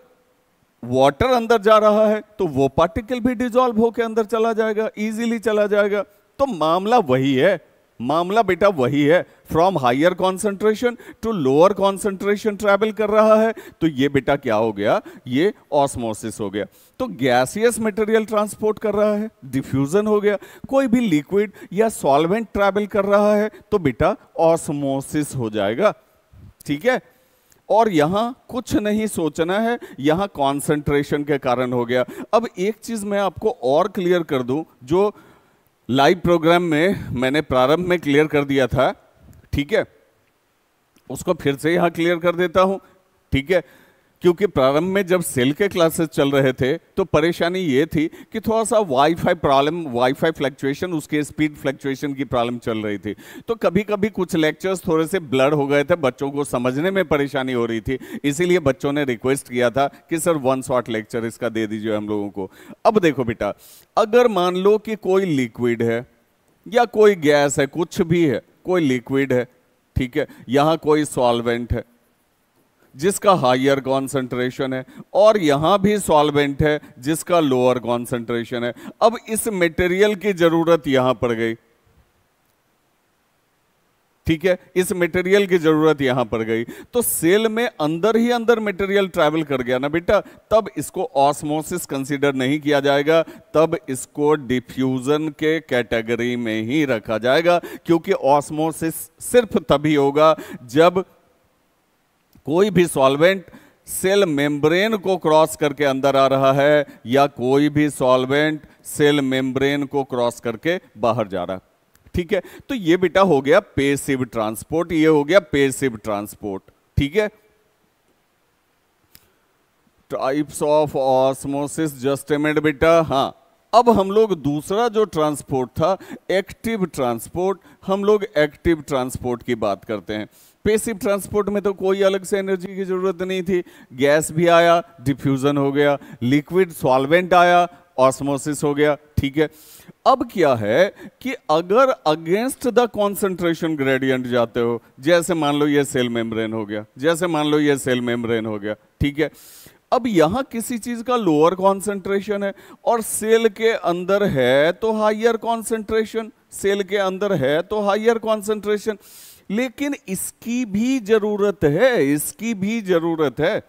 वाटर अंदर जा रहा है तो वो पार्टिकल भी डिसॉल्व होकर अंदर चला जाएगा, इजीली चला जाएगा। तो मामला वही है, मामला बेटा वही है, from higher concentration to lower concentration travel कर रहा है। तो ये बेटा क्या हो गया? ये ऑस्मोसिस हो गया। तो गैसियस मटेरियल ट्रांसपोर्ट कर रहा है, डिफ्यूजन हो गया। कोई भी लिक्विड या सॉल्वेंट ट्रैवल कर रहा है तो बेटा ऑस्मोसिस हो जाएगा। ठीक है, और यहां कुछ नहीं सोचना है, यहां कॉन्सेंट्रेशन के कारण हो गया। अब एक चीज मैं आपको और क्लियर कर दूं, जो लाइव प्रोग्राम में मैंने प्रारंभ में क्लियर कर दिया था, ठीक है, उसको फिर से यहां क्लियर कर देता हूं, ठीक है, क्योंकि प्रारंभ में जब सेल के क्लासेस चल रहे थे तो परेशानी ये थी कि थोड़ा सा वाईफाई प्रॉब्लम, वाईफाई फ्लक्चुएशन, उसके स्पीड फ्लक्चुएशन की प्रॉब्लम चल रही थी, तो कभी कभी कुछ लेक्चर्स थोड़े से ब्लर हो गए थे, बच्चों को समझने में परेशानी हो रही थी, इसीलिए बच्चों ने रिक्वेस्ट किया था कि सर 1 शॉर्ट लेक्चर इसका दे दीजिए हम लोगों को। अब देखो बेटा, अगर मान लो कि कोई लिक्विड है या कोई गैस है, कुछ भी है, कोई लिक्विड है, ठीक है, यहां कोई सॉल्वेंट है जिसका हायर कॉन्सेंट्रेशन है और यहां भी सॉल्वेंट है जिसका लोअर कॉन्सेंट्रेशन है। अब इस मटेरियल की जरूरत यहां पड़ गई, ठीक है, इस मटेरियल की जरूरत यहां पड़ गई, तो सेल में अंदर ही अंदर मटेरियल ट्रैवल कर गया ना बेटा, तब इसको ऑस्मोसिस कंसीडर नहीं किया जाएगा, तब इसको डिफ्यूजन के कैटेगरी में ही रखा जाएगा, क्योंकि ऑस्मोसिस सिर्फ तभी होगा जब कोई भी सॉल्वेंट सेल मेम्ब्रेन को क्रॉस करके अंदर आ रहा है या कोई भी सॉल्वेंट सेल मेम्ब्रेन को क्रॉस करके बाहर जा रहा है, ठीक है। तो ये बेटा हो गया पैसिव ट्रांसपोर्ट, ये हो गया पैसिव ट्रांसपोर्ट, ठीक है। Types of osmosis, just a minute बेटा, हाँ, अब हम लोग दूसरा जो ट्रांसपोर्ट था एक्टिव ट्रांसपोर्ट, हम लोग एक्टिव ट्रांसपोर्ट की बात करते हैं। पैसिव ट्रांसपोर्ट में तो कोई अलग से एनर्जी की जरूरत नहीं थी, गैस भी आया डिफ्यूजन हो गया, लिक्विड सॉल्वेंट आया ऑस्मोसिस हो गया, ठीक है। अब क्या है कि अगर अगेंस्ट द कॉन्सेंट्रेशन ग्रेडियंट जाते हो, जैसे मान लो ये सेल मेम्ब्रेन हो गया, जैसे मान लो ये सेल मेम्ब्रेन हो गया, ठीक है, अब यहां किसी चीज का लोअर कॉन्सेंट्रेशन है और सेल के अंदर है तो हायर कॉन्सेंट्रेशन, सेल के अंदर है तो हायर कॉन्सेंट्रेशन, लेकिन इसकी भी जरूरत है, इसकी भी जरूरत है,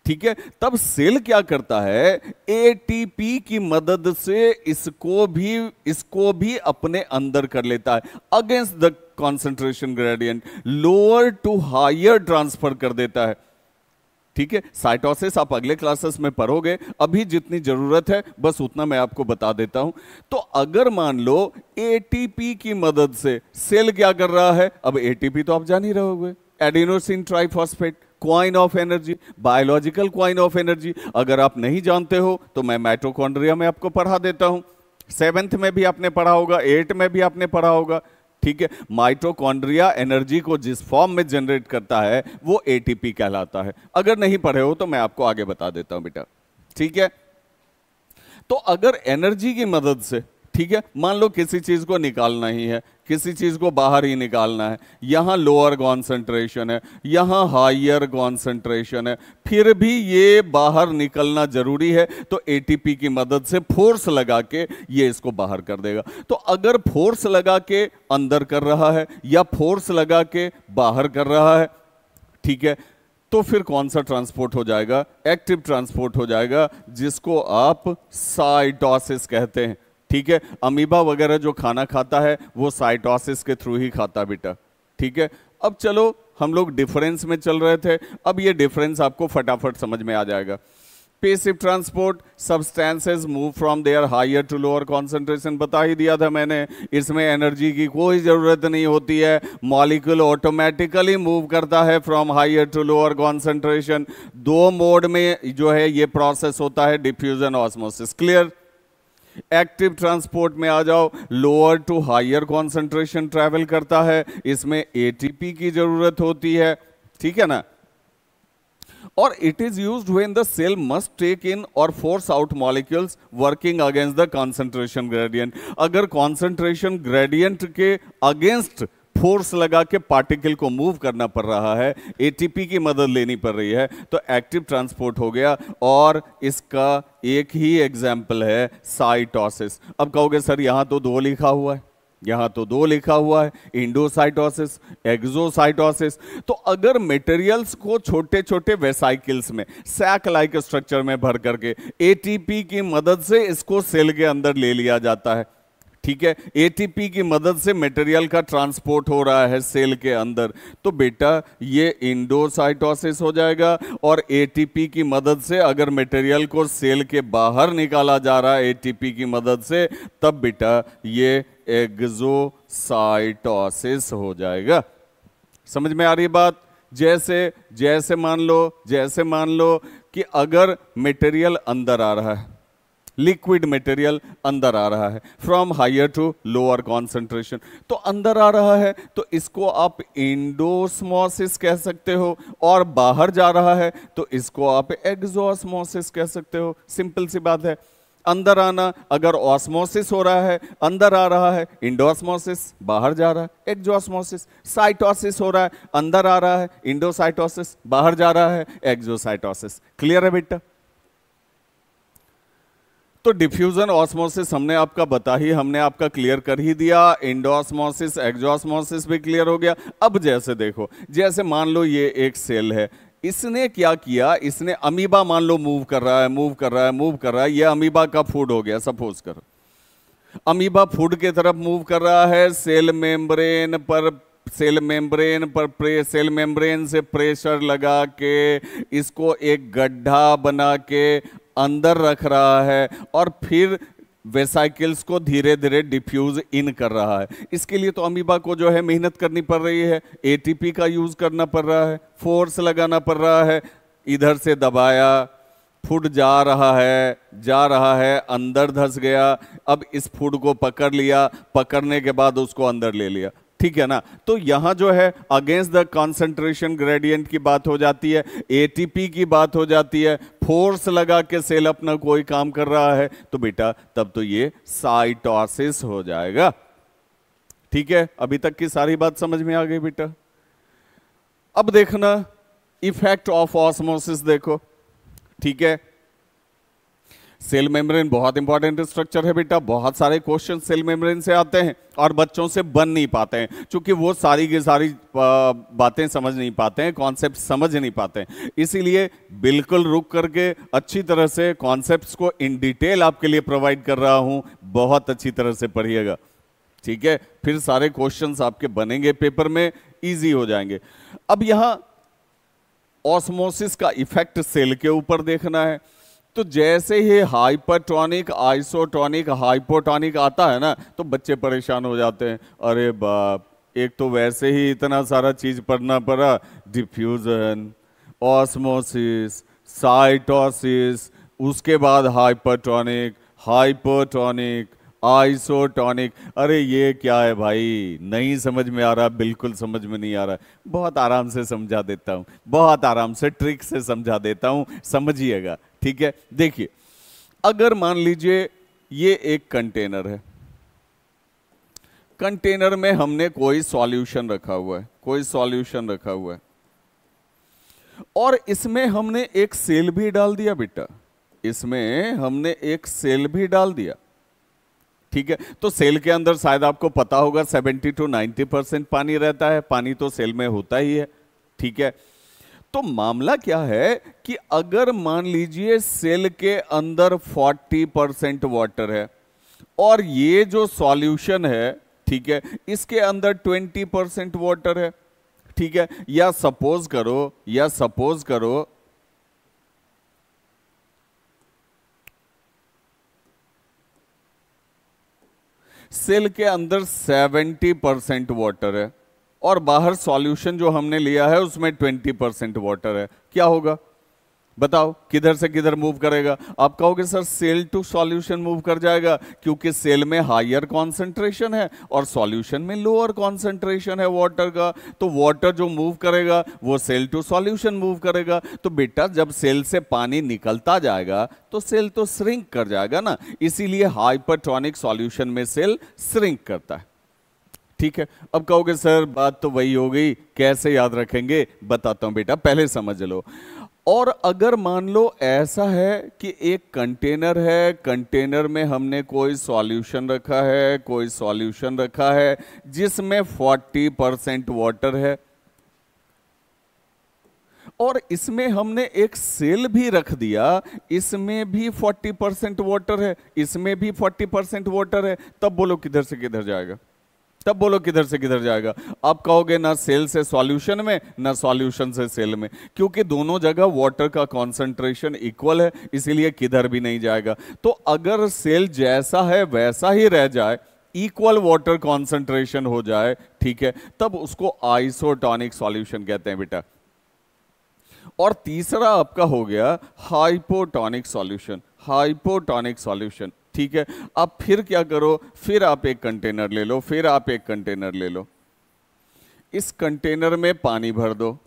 ठीक है। तब सेल क्या करता है, एटीपी की मदद से इसको भी अपने अंदर कर लेता है, against the concentration gradient lower to higher transfer कर देता है, ठीक है। साइटोसिस आप अगले क्लासेस में पढ़ोगे, अभी जितनी जरूरत है बस उतना मैं आपको बता देता हूं। तो अगर मान लो एटीपी की मदद से सेल क्या कर रहा है, अब एटीपी तो आप जान ही रहोगे, adenosine triphosphate, coin of energy, biological coin of energy. अगर आप नहीं जानते हो तो मैं माइटोकॉन्ड्रिया में आपको पढ़ा देता हूं, 7th में भी आपने पढ़ा होगा, 8 में भी आपने पढ़ा होगा, ठीक है। माइटोकॉन्ड्रिया एनर्जी को जिस फॉर्म में जनरेट करता है वो एटीपी कहलाता है। अगर नहीं पढ़े हो तो मैं आपको आगे बता देता हूं बेटा, ठीक है। तो अगर एनर्जी की मदद से, ठीक है, मान लो किसी चीज को निकालना ही है, किसी चीज को बाहर ही निकालना है, यहां लोअर कॉन्सेंट्रेशन है, यहां हायर कॉन्सेंट्रेशन है, फिर भी ये बाहर निकलना जरूरी है, तो एटीपी की मदद से फोर्स लगा के ये इसको बाहर कर देगा। तो अगर फोर्स लगा के अंदर कर रहा है या फोर्स लगा के बाहर कर रहा है, ठीक है, तो फिर कौन सा ट्रांसपोर्ट हो जाएगा, एक्टिव ट्रांसपोर्ट हो जाएगा, जिसको आप साइटोसिस कहते हैं, ठीक है। अमीबा वगैरह जो खाना खाता है वो साइटोसिस के थ्रू ही खाता बेटा, ठीक है। अब चलो हम लोग डिफरेंस में चल रहे थे, अब ये डिफरेंस आपको फटाफट समझ में आ जाएगा। Passive transport, substances move from there higher to lower concentration, बता ही दिया था मैंने, इसमें एनर्जी की कोई जरूरत नहीं होती है, मॉलिक्यूल ऑटोमेटिकली मूव करता है from higher to lower concentration. 2 mode में जो है ये प्रोसेस होता है, diffusion, osmosis, clear. Active transport में आ जाओ, lower to higher concentration travel करता है, इसमें एटीपी की जरूरत होती है, ठीक है ना। और it is used when the cell must take in or force out molecules working against the concentration gradient. अगर कॉन्सेंट्रेशन ग्रेडियंट के अगेंस्ट फोर्स लगा के पार्टिकल को मूव करना पड़ रहा है, एटीपी की मदद लेनी पड़ रही है, तो एक्टिव ट्रांसपोर्ट हो गया। और इसका एक ही एग्जाम्पल है साइटोसिस। अब कहोगे सर यहां तो 2 लिखा हुआ है, यहां तो 2 लिखा हुआ है, इंडोसाइटोसिस, एक्सोसाइटोसिस। तो अगर मटेरियल्स को छोटे छोटे वेसाइकिल्स में सैक लाइक स्ट्रक्चर में भर करके एटीपी की मदद से इसको सेल के अंदर ले लिया जाता है, ठीक है, एटीपी की मदद से मटेरियल का ट्रांसपोर्ट हो रहा है सेल के अंदर, तो बेटा ये इंडोसाइटोसिस हो जाएगा। और एटीपी की मदद से अगर मटेरियल को सेल के बाहर निकाला जा रहा है एटीपी की मदद से, तब बेटा ये एक्सोसाइटोसिस हो जाएगा। समझ में आ रही बात? जैसे जैसे मान लो कि अगर मटेरियल अंदर आ रहा है, लिक्विड मटेरियल अंदर आ रहा है from higher to lower concentration, तो अंदर आ रहा है तो इसको आप इंडोस्मोसिस कह सकते हो, और बाहर जा रहा है तो इसको आप एक्सोस्मोसिस कह सकते हो। सिंपल सी बात है। अंदर आना, अगर ऑस्मोसिस हो रहा है, अंदर आ रहा है इंडोस्मोसिस, बाहर जा रहा है एक्सोस्मोसिस। साइटोसिस हो रहा है, अंदर आ रहा है इंडोसाइटोसिस, बाहर जा रहा है एक्सोसाइटोसिस। क्लियर है बेटा? तो डिफ्यूजन ऑस्मोसिस हमने आपका क्लियर कर ही दिया, इंडोस्मोसिस एक्सोस्मोसिस भी क्लियर हो गया। अब जैसे देखो, जैसे मान लो ये एक सेल है, इसने क्या किया, इसने अमीबा मान लो मूव कर रहा है, ये अमीबा का फूड हो गया। सपोज करो अमीबा फूड के तरफ मूव कर रहा है, सेल मेम्ब्रेन से प्रेशर लगा के इसको एक गड्ढा बना के अंदर रख रहा है, और फिर वेसाइकिल्स को धीरे धीरे डिफ्यूज इन कर रहा है। इसके लिए तो अमीबा को जो है मेहनत करनी पड़ रही है, एटीपी का यूज करना पड़ रहा है, फोर्स लगाना पड़ रहा है। इधर से दबाया, फूड जा रहा है, अंदर धंस गया। अब इस फूड को पकड़ लिया, पकड़ने के बाद उसको अंदर ले लिया। ठीक है ना? तो यहां जो है अगेंस्ट द कंसंट्रेशन ग्रेडियंट की बात हो जाती है, एटीपी की बात हो जाती है, फोर्स लगा के सेल अपना कोई काम कर रहा है, तो बेटा तब तो ये साइटोसिस हो जाएगा। ठीक है, अभी तक की सारी बात समझ में आ गई बेटा? अब देखना इफेक्ट ऑफ ऑस्मोसिस देखो। ठीक है, सेल मेम्ब्रेन बहुत इंपॉर्टेंट स्ट्रक्चर है बेटा। बहुत सारे क्वेश्चन सेल मेम्ब्रेन से आते हैं और बच्चों से बन नहीं पाते हैं, क्योंकि वो सारी की सारी बातें समझ नहीं पाते हैं, कॉन्सेप्ट समझ नहीं पाते हैं। इसीलिए बिल्कुल रुक करके अच्छी तरह से कॉन्सेप्ट्स को इन डिटेल आपके लिए प्रोवाइड कर रहा हूं, बहुत अच्छी तरह से पढ़िएगा। ठीक है, फिर सारे क्वेश्चंस आपके बनेंगे पेपर में, इजी हो जाएंगे। अब यहां ऑस्मोसिस का इफेक्ट सेल के ऊपर देखना है। तो जैसे ही हाइपरटोनिक, आइसोटोनिक, हाइपोटोनिक आता है ना, तो बच्चे परेशान हो जाते हैं। अरे बाप, एक तो वैसे ही इतना सारा चीज पढ़ना पड़ा, डिफ्यूजन, ऑस्मोसिस, साइटोसिस, उसके बाद हाइपरटोनिक, हाइपोटोनिक, आइसोटोनिक। अरे ये क्या है भाई, नहीं समझ में आ रहा, बिल्कुल समझ में नहीं आ रहा। बहुत आराम से समझा देता हूं, बहुत आराम से ट्रिक से समझा देता हूं, समझिएगा। ठीक है, देखिए अगर मान लीजिए ये एक कंटेनर है, कंटेनर में हमने कोई सॉल्यूशन रखा हुआ है, और इसमें हमने एक सेल भी डाल दिया बेटा, इसमें हमने एक सेल भी डाल दिया। ठीक है, तो सेल के अंदर शायद आपको पता होगा 70 to 90% पानी रहता है, पानी तो सेल में होता ही है। ठीक है, तो मामला क्या है कि अगर मान लीजिए सेल के अंदर 40% वाटर है, और ये जो सॉल्यूशन है, ठीक है, इसके अंदर 20% वाटर है। ठीक है, या सपोज करो सेल के अंदर 70% वाटर है, और बाहर सॉल्यूशन जो हमने लिया है उसमें 20% वाटर है। क्या होगा बताओ, किधर से किधर मूव करेगा? आप कहोगे sir cell to solution move कर जाएगा, क्योंकि सेल में हायर कॉन्सेंट्रेशन है और सॉल्यूशन में लोअर कॉन्सेंट्रेशन है वाटर का। तो वाटर जो मूव करेगा वो सेल टू सॉल्यूशन मूव करेगा। तो बेटा जब सेल से पानी निकलता जाएगा तो सेल तो श्रिंक कर जाएगा ना, इसीलिए हाइपरटोनिक सॉल्यूशन में सेल श्रिंक करता है। ठीक है, अब कहोगे सर बात तो वही हो गई, कैसे याद रखेंगे? बताता हूं बेटा, पहले समझ लो। और अगर मान लो ऐसा है कि एक कंटेनर है, कंटेनर में हमने कोई सॉल्यूशन रखा है जिसमें 40% वाटर है, और इसमें हमने एक सेल भी रख दिया, इसमें भी 40% वाटर है, इसमें भी 40% वाटर है, तब बोलो किधर से किधर जाएगा? तब बोलो किधर से किधर जाएगा? आप कहोगे ना सेल से सॉल्यूशन में, ना सॉल्यूशन से सेल में, क्योंकि दोनों जगह वाटर का कॉन्सेंट्रेशन इक्वल है, इसीलिए किधर भी नहीं जाएगा। तो अगर सेल जैसा है वैसा ही रह जाए, इक्वल वाटर कॉन्सेंट्रेशन हो जाए, ठीक है, तब उसको आइसोटोनिक सॉल्यूशन कहते हैं बेटा। और तीसरा आपका हो गया हाइपोटोनिक सॉल्यूशन, हाइपोटोनिक सॉल्यूशन, ठीक है। अब फिर क्या करो, फिर आप एक कंटेनर ले लो, फिर आप एक कंटेनर ले लो, इस कंटेनर में पानी भर दो,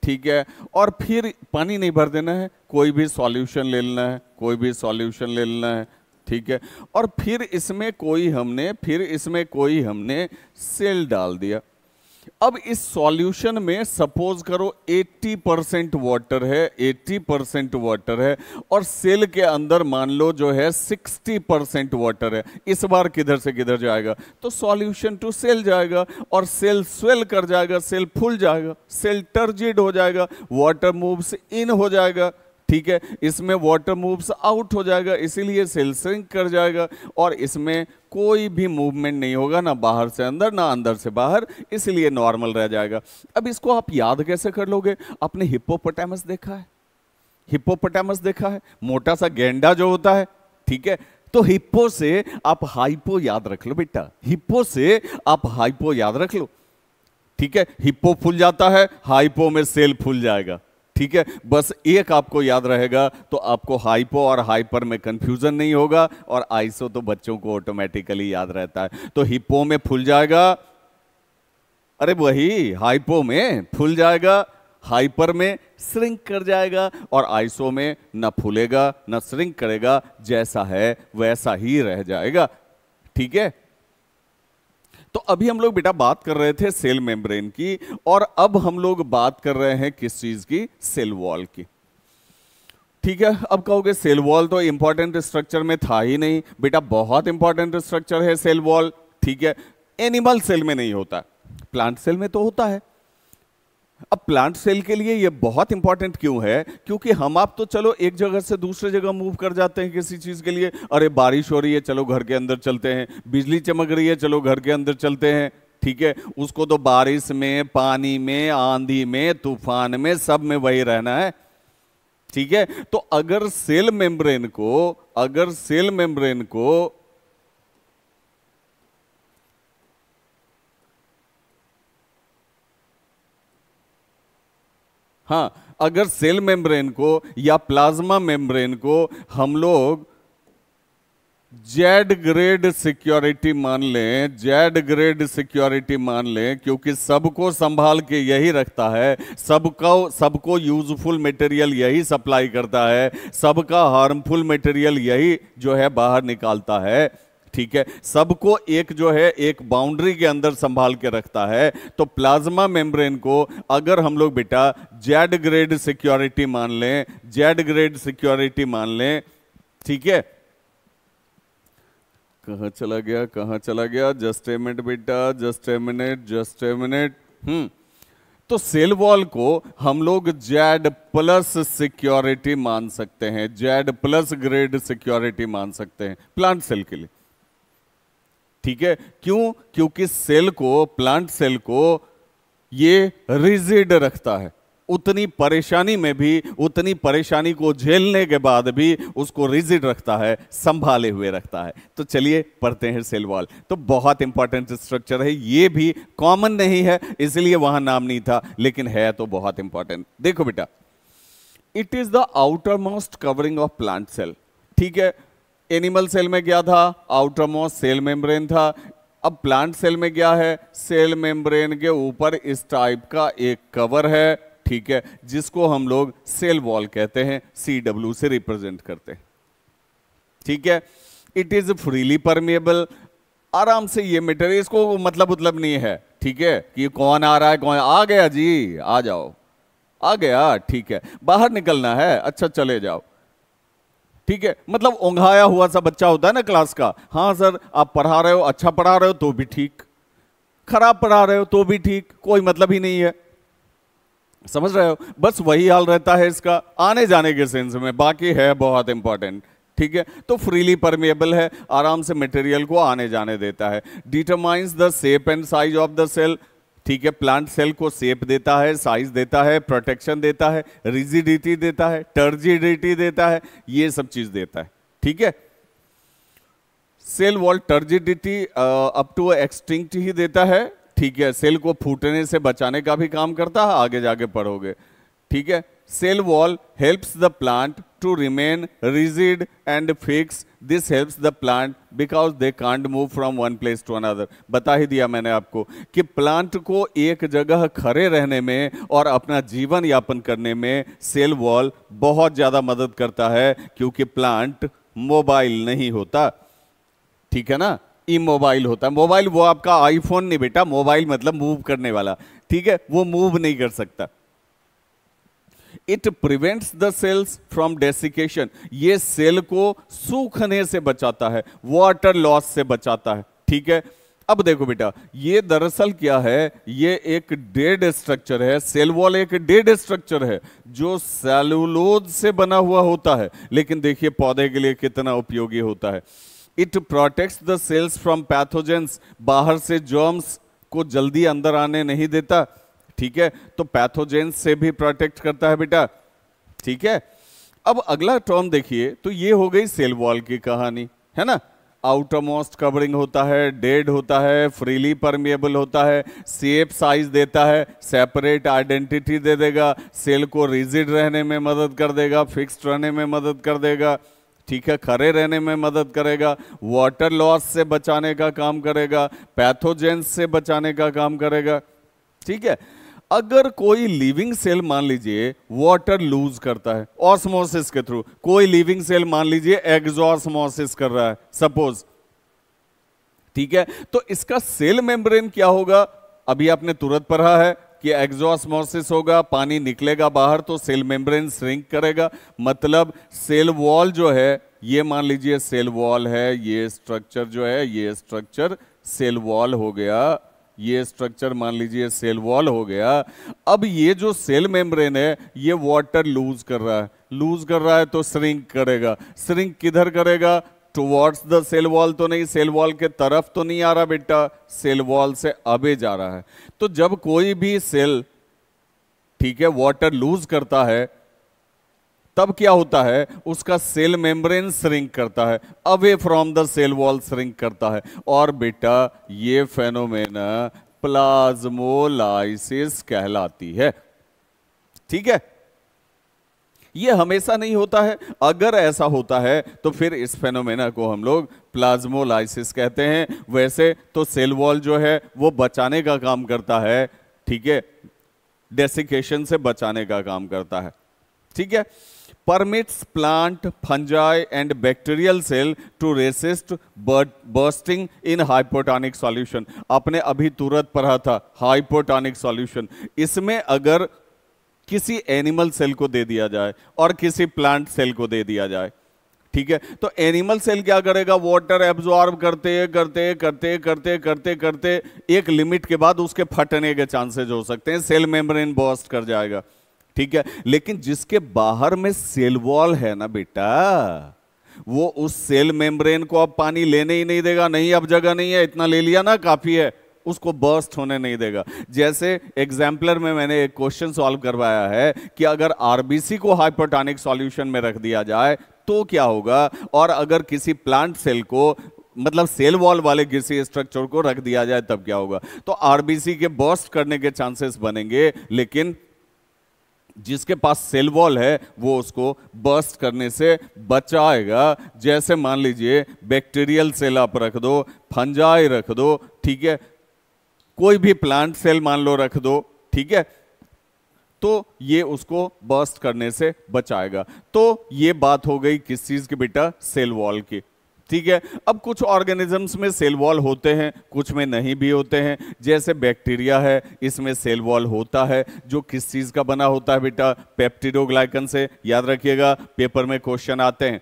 ठीक है, और फिर पानी नहीं भर देना है, कोई भी सॉल्यूशन ले लेना है, कोई भी सॉल्यूशन ले लेना है, ठीक है, और फिर इसमें कोई हमने सेल डाल दिया। अब इस सॉल्यूशन में सपोज करो 80% वाटर है, 80% वाटर है, और सेल के अंदर मान लो जो है 60% वाटर है। इस बार किधर से किधर जाएगा? तो सॉल्यूशन टू सेल जाएगा, और सेल स्वेल कर जाएगा, सेल फूल जाएगा, सेल टर्जिड हो जाएगा, वाटर मूव्स इन हो जाएगा, ठीक है, इसमें वाटर मूव्स आउट हो जाएगा, इसीलिए सेल श्रिंक कर जाएगा, और इसमें कोई भी मूवमेंट नहीं होगा, ना बाहर से अंदर ना अंदर से बाहर, इसलिए नॉर्मल रह जाएगा। अब इसको आप याद कैसे कर लोगे? आपने हिप्पोपोटामस देखा है? हिप्पोपोटामस देखा है? मोटा सा गेंडा जो होता है, ठीक है, तो हिप्पो से आप हाइपो याद रख लो बेटा, हिप्पो से आप हाइपो याद रख लो, ठीक है, हिप्पो फूल जाता है, हाइपो में सेल फूल जाएगा, ठीक है, बस एक आपको याद रहेगा, तो आपको हाइपो और हाइपर में कंफ्यूजन नहीं होगा, और आइसो तो बच्चों को ऑटोमेटिकली याद रहता है। तो हिप्पो में फूल जाएगा, अरे वही हाइपो में फूल जाएगा, हाइपर में श्रिंक कर जाएगा, और आइसो में ना फूलेगा ना श्रिंक करेगा, जैसा है वैसा ही रह जाएगा, ठीक है। तो अभी हम लोग बेटा बात कर रहे थे सेल मेम्ब्रेन की, और अब हम लोग बात कर रहे हैं किस चीज की? सेल वॉल की, ठीक है। अब कहोगे सेल वॉल तो इंपॉर्टेंट स्ट्रक्चर में था ही नहीं बेटा, बहुत इंपॉर्टेंट स्ट्रक्चर है सेल वॉल, ठीक है। एनिमल सेल में नहीं होता, प्लांट सेल में तो होता है। अब प्लांट सेल के लिए ये बहुत इंपॉर्टेंट क्यों है? क्योंकि हम आप तो चलो एक जगह से दूसरे जगह मूव कर जाते हैं किसी चीज के लिए, अरे बारिश हो रही है चलो घर के अंदर चलते हैं, बिजली चमक रही है चलो घर के अंदर चलते हैं, ठीक है, उसको तो बारिश में, पानी में, आंधी में, तूफान में, सब में वही रहना है, ठीक है। तो अगर सेल मेम्ब्रेन को हाँ, अगर सेल मेम्ब्रेन को या प्लाज्मा मेम्ब्रेन को हम लोग जेड ग्रेड सिक्योरिटी मान लें, जेड ग्रेड सिक्योरिटी मान लें, क्योंकि सबको संभाल के यही रखता है, सबको यूजफुल मटेरियल यही सप्लाई करता है, सबका हार्मफुल मटेरियल यही जो है बाहर निकालता है, ठीक है, सबको एक जो है एक बाउंड्री के अंदर संभाल के रखता है। तो प्लाज्मा मेम्ब्रेन को अगर हम लोग बेटा जेड ग्रेड सिक्योरिटी मान लें, जेड ग्रेड सिक्योरिटी मान लें, ठीक है, कहां चला गया, जस्ट ए मिनट बेटा, जस्ट ए मिनट, तो सेल वॉल को हम लोग जेड प्लस सिक्योरिटी मान सकते हैं, जेड प्लस ग्रेड सिक्योरिटी मान सकते हैं प्लांट सेल के लिए, ठीक है। क्यों? क्योंकि सेल को, प्लांट सेल को ये रिजिड रखता है, उतनी परेशानी में भी, उतनी परेशानी को झेलने के बाद भी उसको रिजिड रखता है, संभाले हुए रखता है। तो चलिए पढ़ते हैं सेल वॉल। तो बहुत इंपॉर्टेंट स्ट्रक्चर है, ये भी कॉमन नहीं है इसलिए वहां नाम नहीं था, लेकिन है तो बहुत इंपॉर्टेंट। देखो बेटा, it is the outermost covering of plant cell, ठीक है। एनिमल सेल में क्या था? आउटर मोस्ट सेल मेम्ब्रेन था। अब प्लांट सेल में क्या है? सेल मेम्ब्रेन के ऊपर इस टाइप का एक कवर है, ठीक है, जिसको हम लोग सेल वॉल कहते हैं, CW से रिप्रेजेंट करते हैं, ठीक है। इट इज फ्रीली परमेबल, आराम से ये मटेरियल, इसको मतलब नहीं है, ठीक है, कि कौन आ रहा है, कौन आ गया जी, आ जाओ, आ गया, ठीक है, बाहर निकलना है, अच्छा चले जाओ, ठीक है। मतलब ओंघाया हुआ सा बच्चा होता है ना क्लास का, हाँ सर आप पढ़ा रहे हो, अच्छा पढ़ा रहे हो तो भी ठीक, खराब पढ़ा रहे हो तो भी ठीक, कोई मतलब ही नहीं है, समझ रहे हो? बस वही हाल रहता है इसका आने जाने के सेंस में, बाकी है बहुत इंपॉर्टेंट। ठीक है, तो फ्रीली परमेएबल है, आराम से मटेरियल को आने जाने देता है। Determines the shape and size of the cell. ठीक है, प्लांट सेल को शेप देता है, साइज देता है, प्रोटेक्शन देता है, रिजिडिटी देता है, टर्जिडिटी देता है, ये सब चीज देता है। ठीक है, cell wall turgidity up to extent ही देता है। ठीक है, सेल को फूटने से बचाने का भी काम करता है, आगे जाके पढ़ोगे। ठीक है, cell wall helps the plant to remain rigid and fix. This helps the plant because they can't move from one place to another. बता ही दिया मैंने आपको कि प्लांट को एक जगह खड़े रहने में और अपना जीवन यापन करने में सेल वॉल बहुत ज्यादा मदद करता है, क्योंकि प्लांट मोबाइल नहीं होता। ठीक है ना, इमोबाइल होता है। मोबाइल वो आपका आईफोन नहीं बेटा, मोबाइल मतलब मूव करने वाला। ठीक है, वो मूव नहीं कर सकता। It prevents the cells from desiccation. ये सेल को सूखने से बचाता है, वाटर लॉस से बचाता है। ठीक है, अब देखो बेटा, ये दरअसल क्या है, ये एक डेड स्ट्रक्चर है। सेल वॉल एक डेड स्ट्रक्चर है जो सेलुलोज से बना हुआ होता है, लेकिन देखिए पौधे के लिए कितना उपयोगी होता है। It protects the cells from pathogens. बाहर से जर्म्स को जल्दी अंदर आने नहीं देता। ठीक है, तो पैथोजेंस से भी प्रोटेक्ट करता है बेटा। ठीक है, अब अगला टर्म देखिए, तो ये हो गई सेल वॉल की कहानी, है ना। आउटर मोस्ट कवरिंग होता है, डेड होता है, फ्रीली परमेएबल होता है, शेप साइज देता है, सेपरेट आइडेंटिटी दे देगा, सेल को रिजिड रहने में मदद कर देगा, फिक्स्ड रहने में मदद कर देगा। ठीक है, खड़े रहने में मदद करेगा, वाटर लॉस से बचाने का काम करेगा, पैथोजेंस से बचाने का काम करेगा। ठीक है, अगर कोई लिविंग सेल मान लीजिए वाटर लूज करता है ऑस्मोसिस के थ्रू, कोई लिविंग सेल मान लीजिए एक्सोस्मोसिस कर रहा है सपोज। ठीक है, तो इसका सेल मेम्ब्रेन क्या होगा? अभी आपने तुरंत पढ़ा है कि एक्सोस्मोसिस होगा, पानी निकलेगा बाहर, तो सेल मेम्ब्रेन श्रिंक करेगा। मतलब सेल वॉल जो है, ये मान लीजिए सेल वॉल है, ये स्ट्रक्चर जो है, ये स्ट्रक्चर सेल वॉल हो गया, ये स्ट्रक्चर मान लीजिए सेल वॉल हो गया। अब ये जो सेल मेम्ब्रेन है, ये वाटर लूज कर रहा है, लूज कर रहा है तो श्रिंक करेगा। श्रिंक किधर करेगा? टुवर्ड्स द सेल वॉल तो नहीं, सेल वॉल के तरफ तो नहीं आ रहा बेटा, सेल वॉल से अबे जा रहा है। तो जब कोई भी सेल, ठीक है, वाटर लूज करता है, तब क्या होता है? उसका सेल मेम्ब्रेन श्रिंक करता है, away from the cell wall shrink करता है। और बेटा ये फेनोमेना प्लाज्मोलाइसिस कहलाती है। ठीक है, ये हमेशा नहीं होता है। अगर ऐसा होता है तो फिर इस फेनोमेना को हम लोग प्लाज्मोलाइसिस कहते हैं। वैसे तो सेल वॉल जो है वो बचाने का काम करता है। ठीक है, डेसिकेशन से बचाने का काम करता है। ठीक है, permits plant, fungi and bacterial cell to resist bursting in hypotonic solution। आपने अभी तुरंत पढ़ा था हाइपोटोनिक सॉल्यूशन। इसमें अगर किसी एनिमल सेल को दे दिया जाए और किसी प्लांट सेल को दे दिया जाए, ठीक है, तो एनिमल सेल क्या करेगा? वाटर एब्जॉर्ब करते करते करते करते करते करते एक लिमिट के बाद उसके फटने के चांसेस हो सकते हैं, सेल मेम्ब्रेन बर्स्ट कर जाएगा। ठीक है, लेकिन जिसके बाहर में सेल वॉल है ना बेटा, वो उस सेल मेम्ब्रेन को अब पानी लेने ही नहीं देगा। नहीं, अब जगह नहीं है, इतना ले लिया ना काफी है, उसको बर्स्ट होने नहीं देगा। जैसे एग्जाम्पलर में मैंने एक क्वेश्चन सॉल्व करवाया है कि अगर आरबीसी को हाइपोटोनिक सॉल्यूशन में रख दिया जाए तो क्या होगा, और अगर किसी प्लांट सेल को, मतलब सेल वॉल वाले किसी स्ट्रक्चर को रख दिया जाए तब क्या होगा। तो आरबीसी के बर्स्ट करने के चांसेस बनेंगे, लेकिन जिसके पास सेल वॉल है वो उसको बर्स्ट करने से बचाएगा। जैसे मान लीजिए बैक्टीरियल सेल आप रख दो, फंजाई रख दो, ठीक है, कोई भी प्लांट सेल मान लो रख दो, ठीक है, तो ये उसको बर्स्ट करने से बचाएगा। तो ये बात हो गई किस चीज की बेटा? सेल वॉल की। ठीक है, अब कुछ ऑर्गेनिजम्स में सेल वॉल होते हैं, कुछ में नहीं भी होते हैं। जैसे बैक्टीरिया है, इसमें सेल वॉल होता है, जो किस चीज का बना होता है बेटा? पेप्टिडोग्लाइकन से। याद रखिएगा, पेपर में क्वेश्चन आते हैं।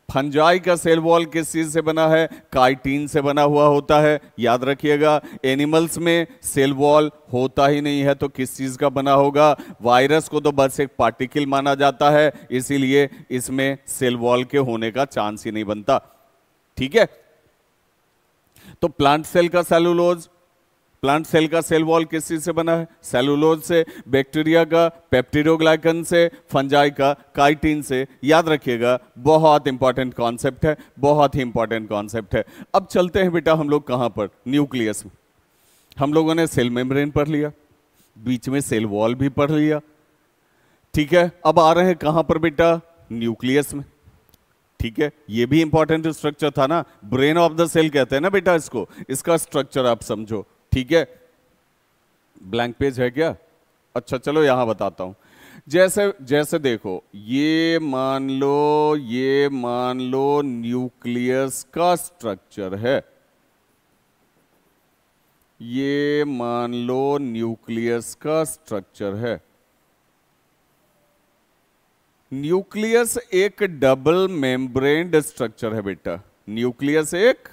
फंजाई का सेल वॉल किस चीज से बना है? काइटिन से बना हुआ होता है, याद रखिएगा। एनिमल्स में सेल वॉल होता ही नहीं है तो किस चीज का बना होगा? वायरस को तो बस एक पार्टिकल माना जाता है, इसीलिए इसमें सेल वॉल के होने का चांस ही नहीं बनता। ठीक है, तो प्लांट सेल का सेलुलोज, प्लांट सेल का सेल वॉल किस चीज से बना है? सेलुलोज से। बैक्टीरिया का पेप्टिडोग्लाइकन से, फंजाई का काइटिन से। याद रखिएगा, बहुत इंपॉर्टेंट कॉन्सेप्ट है, बहुत ही इंपॉर्टेंट कॉन्सेप्ट है। अब चलते हैं बेटा हम लोग कहां पर? न्यूक्लियस में। हम लोगों ने सेल मेम्ब्रेन पढ़ लिया, बीच में सेल वॉल भी पढ़ लिया, ठीक है। अब आ रहे हैं कहां पर बेटा? न्यूक्लियस में। ठीक है, ये भी इंपॉर्टेंट स्ट्रक्चर था ना, ब्रेन ऑफ द सेल कहते हैं ना बेटा इसको, इसका स्ट्रक्चर आप समझो। ठीक है, ब्लैंक पेज है क्या? अच्छा चलो यहां बताता हूं। जैसे जैसे देखो, ये मान लो न्यूक्लियस का स्ट्रक्चर है, ये मान लो न्यूक्लियस का स्ट्रक्चर है। न्यूक्लियस एक डबल मेम्ब्रेन्ड स्ट्रक्चर है बेटा, न्यूक्लियस एक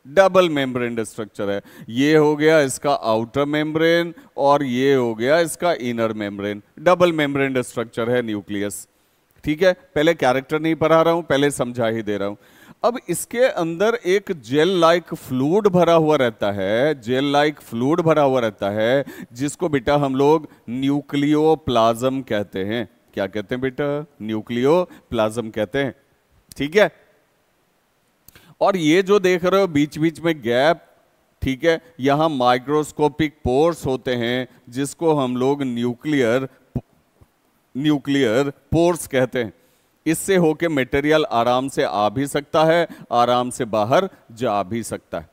डबल मेम्ब्रेन्ड स्ट्रक्चर है। ये हो गया इसका आउटर मेम्ब्रेन और ये हो गया इसका इनर मेम्ब्रेन, डबल मेम्ब्रेन्ड स्ट्रक्चर है न्यूक्लियस। ठीक है, पहले कैरेक्टर नहीं पढ़ा रहा हूं, पहले समझा ही दे रहा हूं। अब इसके अंदर एक जेल लाइक फ्लूइड भरा हुआ रहता है, जेल लाइक फ्लूइड भरा हुआ रहता है, जिसको बेटा हम लोग न्यूक्लियोप्लाज्म कहते हैं। क्या कहते हैं बेटा? न्यूक्लियोप्लाज्म कहते हैं। ठीक है, और ये जो देख रहे हो बीच बीच में गैप, ठीक है, यहां माइक्रोस्कोपिक पोर्स होते हैं जिसको हम लोग न्यूक्लियर पोर्स कहते हैं। इससे होके मटेरियल आराम से आ भी सकता है, आराम से बाहर जा भी सकता है।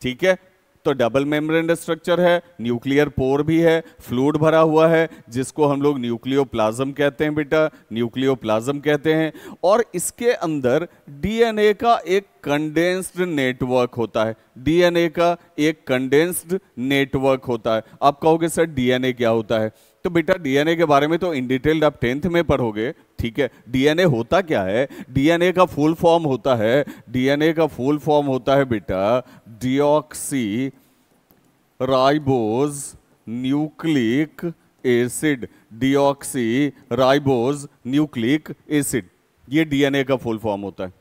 ठीक है, तो डबल मेम्ब्रेन स्ट्रक्चर है, न्यूक्लियर पोर भी है, फ्लूइड भरा हुआ है जिसको हम लोग न्यूक्लियोप्लाज्म कहते हैं बेटा, न्यूक्लियोप्लाज्म कहते हैं। और इसके अंदर डीएनए का एक कंडेंस्ड नेटवर्क होता है, डीएनए का एक कंडेंस्ड नेटवर्क होता है। आप कहोगे सर डीएनए क्या होता है? तो बेटा डीएनए के बारे में तो इन डिटेल आप 10th में पढ़ोगे। ठीक है, डीएनए होता क्या है? डीएनए का फुल फॉर्म होता है, डीएनए का फुल फॉर्म होता है बेटा deoxy ribose nucleic acid, deoxy ribose nucleic acid, ये डीएनए का फुल फॉर्म होता है।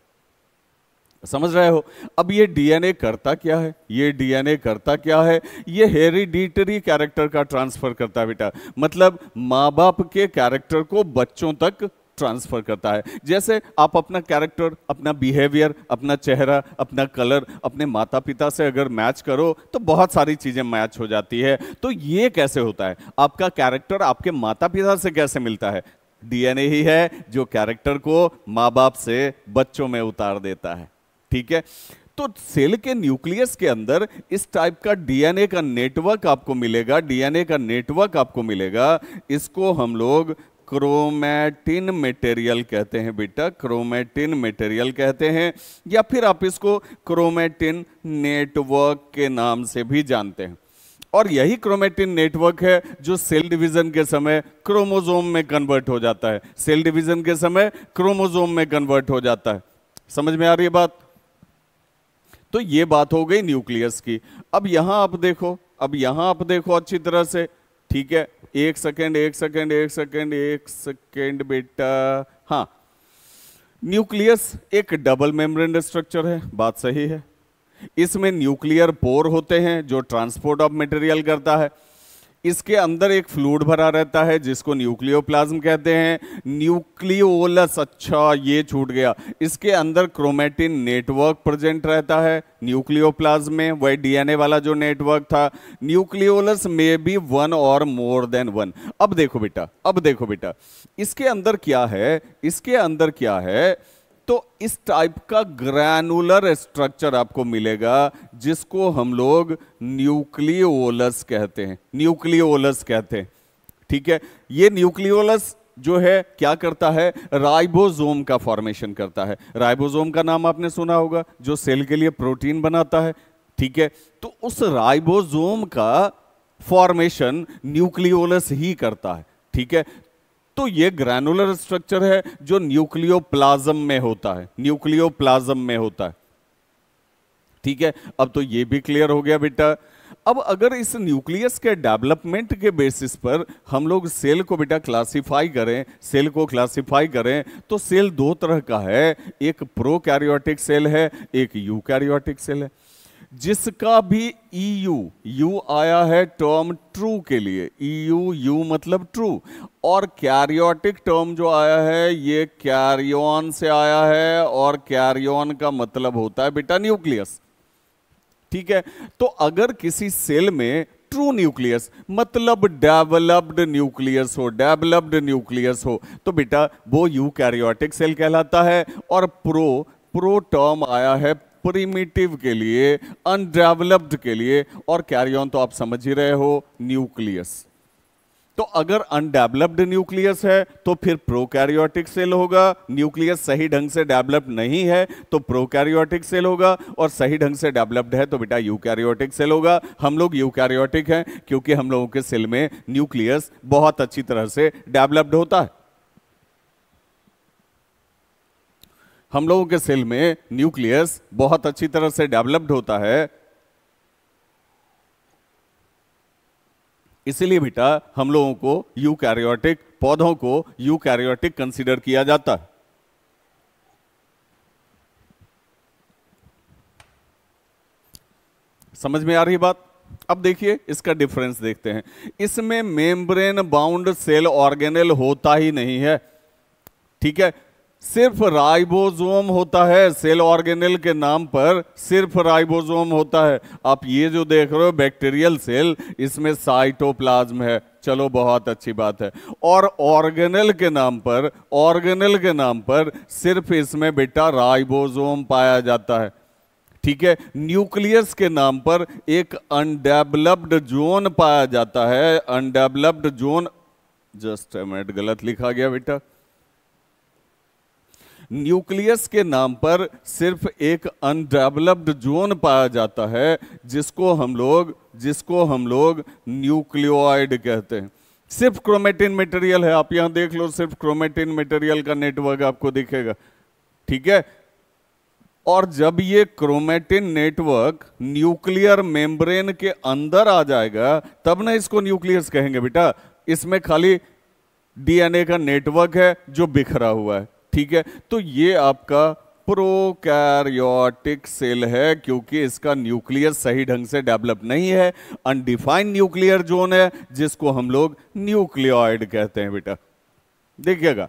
समझ रहे हो? अब ये डीएनए करता क्या है? ये डीएनए करता क्या है? ये हेरिडिटरी कैरेक्टर का ट्रांसफर करता है बेटा, मतलब माँ बाप के कैरेक्टर को बच्चों तक ट्रांसफर करता है। जैसे आप अपना कैरेक्टर, अपना बिहेवियर, अपना चेहरा, अपना कलर अपने माता पिता से अगर मैच करो तो बहुत सारी चीजें मैच हो जाती है। तो ये कैसे होता है? आपका कैरेक्टर आपके माता पिता से कैसे मिलता है? डीएनए ही है जो कैरेक्टर को माँ बाप से बच्चों में उतार देता है। ठीक है, तो सेल के न्यूक्लियस के अंदर इस टाइप का डीएनए का नेटवर्क आपको मिलेगा, डीएनए का नेटवर्क आपको मिलेगा। इसको हम लोग क्रोमैटिन मटेरियल कहते हैं बेटा, क्रोमैटिन मटेरियल कहते हैं, या फिर आप इसको क्रोमैटिन नेटवर्क के नाम से भी जानते हैं। और यही क्रोमैटिन नेटवर्क है जो सेल डिवीजन के समय क्रोमोसोम में कन्वर्ट हो जाता है, सेल डिवीजन के समय क्रोमोसोम में कन्वर्ट हो जाता है। समझ में आ रही है बात? तो ये बात हो गई न्यूक्लियस की। अब यहां आप देखो, अब यहां आप देखो अच्छी तरह से। ठीक है, एक सेकेंड बेटा। हाँ, न्यूक्लियस एक डबल मेम्ब्रेन स्ट्रक्चर है, बात सही है। इसमें न्यूक्लियर पोर होते हैं जो ट्रांसपोर्ट ऑफ मटेरियल करता है। इसके अंदर एक फ्लूइड भरा रहता है जिसको न्यूक्लियोप्लाज्म कहते हैं। न्यूक्लियोलस, अच्छा ये छूट गया, इसके अंदर क्रोमैटिन नेटवर्क प्रेजेंट रहता है न्यूक्लियोप्लाज्म में, वही डीएनए वाला जो नेटवर्क था। न्यूक्लियोलस में बी वन और मोर देन वन। अब देखो बेटा, अब देखो बेटा, इसके अंदर क्या है? इसके अंदर क्या है? तो इस टाइप का ग्रैनुलर स्ट्रक्चर आपको मिलेगा जिसको हम लोग न्यूक्लियोलस कहते हैं, न्यूक्लियोलस कहते हैं। ठीक है, ये न्यूक्लियोलस जो है क्या करता है? राइबोसोम का फॉर्मेशन करता है। राइबोसोम का नाम आपने सुना होगा, जो सेल के लिए प्रोटीन बनाता है। ठीक है, तो उस राइबोसोम का फॉर्मेशन न्यूक्लियोलस ही करता है। ठीक है, तो ये ग्रैनुलर स्ट्रक्चर है जो न्यूक्लियोप्लाज्म में होता है, न्यूक्लियोप्लाज्म में होता है। ठीक है, अब तो ये भी क्लियर हो गया बेटा। अब अगर इस न्यूक्लियस के डेवलपमेंट के बेसिस पर हम लोग सेल को बेटा क्लासिफाई करें, सेल को क्लासिफाई करें, तो सेल दो तरह का है, एक प्रोकैरियोटिक सेल है, एक यूकैरियोटिक सेल है। जिसका भी यू आया है टर्म ट्रू के लिए, यू मतलब ट्रू, और कैरियोटिक टर्म जो आया है ये कैरियन से आया है, और कैरियन का मतलब होता है बेटा न्यूक्लियस। ठीक है, तो अगर किसी सेल में ट्रू न्यूक्लियस मतलब डेवलप्ड न्यूक्लियस हो, डेवलप्ड न्यूक्लियस हो, तो बेटा वो यूकैरियोटिक सेल कहलाता है। और प्रो टर्म आया है प्रिमिटिव के लिए, अनडेवलप्ड के लिए, और कैरियन तो आप समझ ही रहे हो, न्यूक्लियस। तो अगर अनडेवलप्ड न्यूक्लियस है तो फिर प्रोकैरियोटिक सेल होगा, न्यूक्लियस सही ढंग से डेवलप नहीं है तो प्रोकैरियोटिक सेल होगा, और सही ढंग से डेवलप्ड है तो बेटा यूकैरियोटिक सेल होगा। हम लोग यूकैरियोटिक हैं क्योंकि हम लोगों के सेल में न्यूक्लियस बहुत अच्छी तरह से डेवलप्ड होता है। हम लोगों के सेल में न्यूक्लियस बहुत अच्छी तरह से डेवलप्ड होता है, इसीलिए बेटा हम लोगों को यूकैरियोटिक, पौधों को यूकैरियोटिक कंसीडर किया जाता है। समझ में आ रही बात? अब देखिए इसका डिफरेंस देखते हैं। इसमें मेम्ब्रेन बाउंड सेल ऑर्गेनेल होता ही नहीं है। ठीक है, सिर्फ राइबोसोम होता है, सेल ऑर्गेनेल के नाम पर सिर्फ राइबोसोम होता है। आप ये जो देख रहे हो बैक्टीरियल सेल, इसमें साइटोप्लाज्म है, चलो बहुत अच्छी बात है। और ऑर्गेनेल के नाम पर, ऑर्गेनेल के नाम पर सिर्फ इसमें बेटा राइबोसोम पाया जाता है। ठीक है, न्यूक्लियस के नाम पर एक अनडेवलप्ड जोन पाया जाता है, undeveloped zone, just a minute गलत लिखा गया बेटा। न्यूक्लियस के नाम पर सिर्फ एक अनडेवलप्ड जोन पाया जाता है, जिसको हम लोग न्यूक्लियोइड कहते हैं। सिर्फ क्रोमेटिन मटेरियल है, आप यहां देख लो, सिर्फ क्रोमेटिन मटेरियल का नेटवर्क आपको दिखेगा। ठीक है, और जब ये क्रोमेटिन नेटवर्क न्यूक्लियर मेम्ब्रेन के अंदर आ जाएगा तब ना इसको न्यूक्लियस कहेंगे बेटा। इसमें खाली डीएनए का नेटवर्क है जो बिखरा हुआ है। ठीक है, तो ये आपका प्रोकैरियोटिक सेल है क्योंकि इसका न्यूक्लियस सही ढंग से डेवलप नहीं है, अनडिफाइंड न्यूक्लियर जोन है जिसको हम लोग न्यूक्लियोइड कहते हैं बेटा। देखिएगा,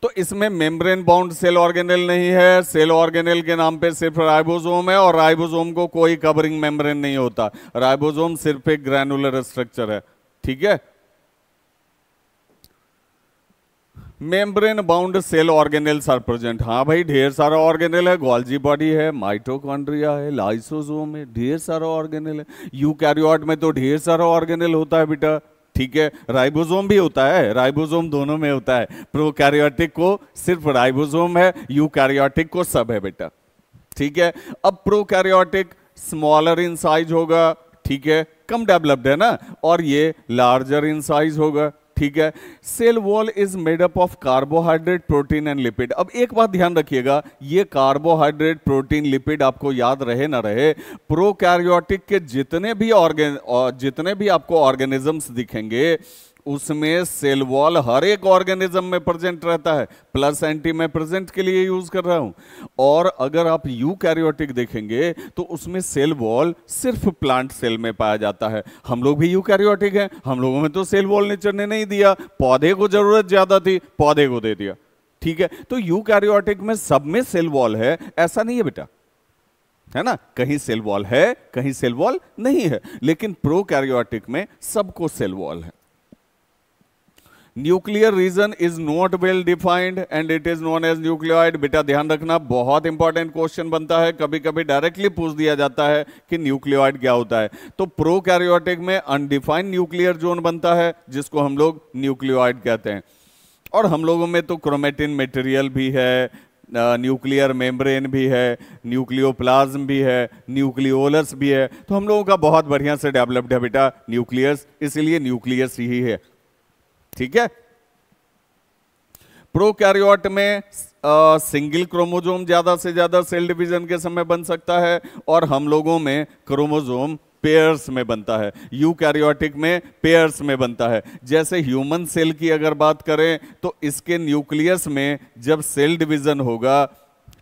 तो इसमें मेम्ब्रेन बाउंड सेल ऑर्गेनेल नहीं है, सेल ऑर्गेनेल के नाम पे सिर्फ राइबोसोम है, और राइबोसोम को कोई कवरिंग मेम्ब्रेन नहीं होता। राइबोसोम सिर्फ एक ग्रैनुलर स्ट्रक्चर है। ठीक है, membrane bound cell organelles are present. हाँ भाई, ढेर सारा ऑर्गेनेल है, गोल्जी बॉडी है, माइटोकॉन्ड्रिया है, लाइसोसोम है, ढेर सारा ऑर्गेनेल है। यूकैरियोट में तो ढेर सारा ऑर्गेनेल होता है बेटा। ठीक है, राइबोसोम भी होता है, राइबोसोम दोनों में होता है। प्रोकैरियोटिक को सिर्फ राइबोसोम है, यूकैरियोटिक को सब है बेटा। ठीक है, अब प्रोकैरियोटिक स्मॉलर इन साइज होगा, ठीक है, कम डेवलप्ड है ना, और ये लार्जर इन साइज होगा। ठीक है, cell wall is made up of carbohydrate, protein and lipid. अब एक बात ध्यान रखिएगा, ये कार्बोहाइड्रेट, प्रोटीन, लिपिड आपको याद रहे ना रहे, प्रोकैरियोटिक के जितने भी आपको ऑर्गेनिजम्स दिखेंगे उसमें सेल वॉल हर एक ऑर्गेनिज्म में प्रेजेंट रहता है। प्लस एंटी मैं प्रेजेंट के लिए यूज कर रहा हूं। और अगर आप यूकैरियोटिक देखेंगे तो उसमें सेल वॉल सिर्फ प्लांट सेल में पाया जाता है। हम लोग भी यूकैरियोटिक हैं, हम लोगों में तो सेल वॉल नेचर ने नहीं दिया, पौधे को जरूरत ज्यादा थी, पौधे को दे दिया। ठीक है, तो यूकैरियोटिक में सब में सेल वॉल है, ऐसा नहीं है बेटा, है ना, कहीं सेल वॉल है, कहीं सेल वॉल नहीं है, लेकिन प्रोकैरियोटिक में सबको सेल वॉल है। Nuclear region is not well defined and it is known as nucleoid. बेटा ध्यान रखना, बहुत इंपॉर्टेंट क्वेश्चन बनता है, कभी कभी डायरेक्टली पूछ दिया जाता है कि न्यूक्लियोइड क्या होता है। तो प्रोकैरियोटिक में अनडिफाइंड न्यूक्लियर जोन बनता है जिसको हम लोग न्यूक्लियोइड कहते हैं। और हम लोगों में तो क्रोमेटिन मटेरियल भी है, न्यूक्लियर मेम्ब्रेन भी है, न्यूक्लियोप्लाज्म भी है, न्यूक्लियोलस भी है। तो हम लोगों का बहुत बढ़िया से डेवलप्ड है बेटा न्यूक्लियस, इसीलिए न्यूक्लियस ही है। ठीक है। प्रोकैरियोट में सिंगल क्रोमोसोम ज्यादा से ज्यादा सेल डिवीजन के समय बन सकता है, और हम लोगों में क्रोमोसोम पेयर्स में बनता है, यूकैरियोटिक में पेयर्स में बनता है। जैसे ह्यूमन सेल की अगर बात करें तो इसके न्यूक्लियस में जब सेल डिवीजन होगा,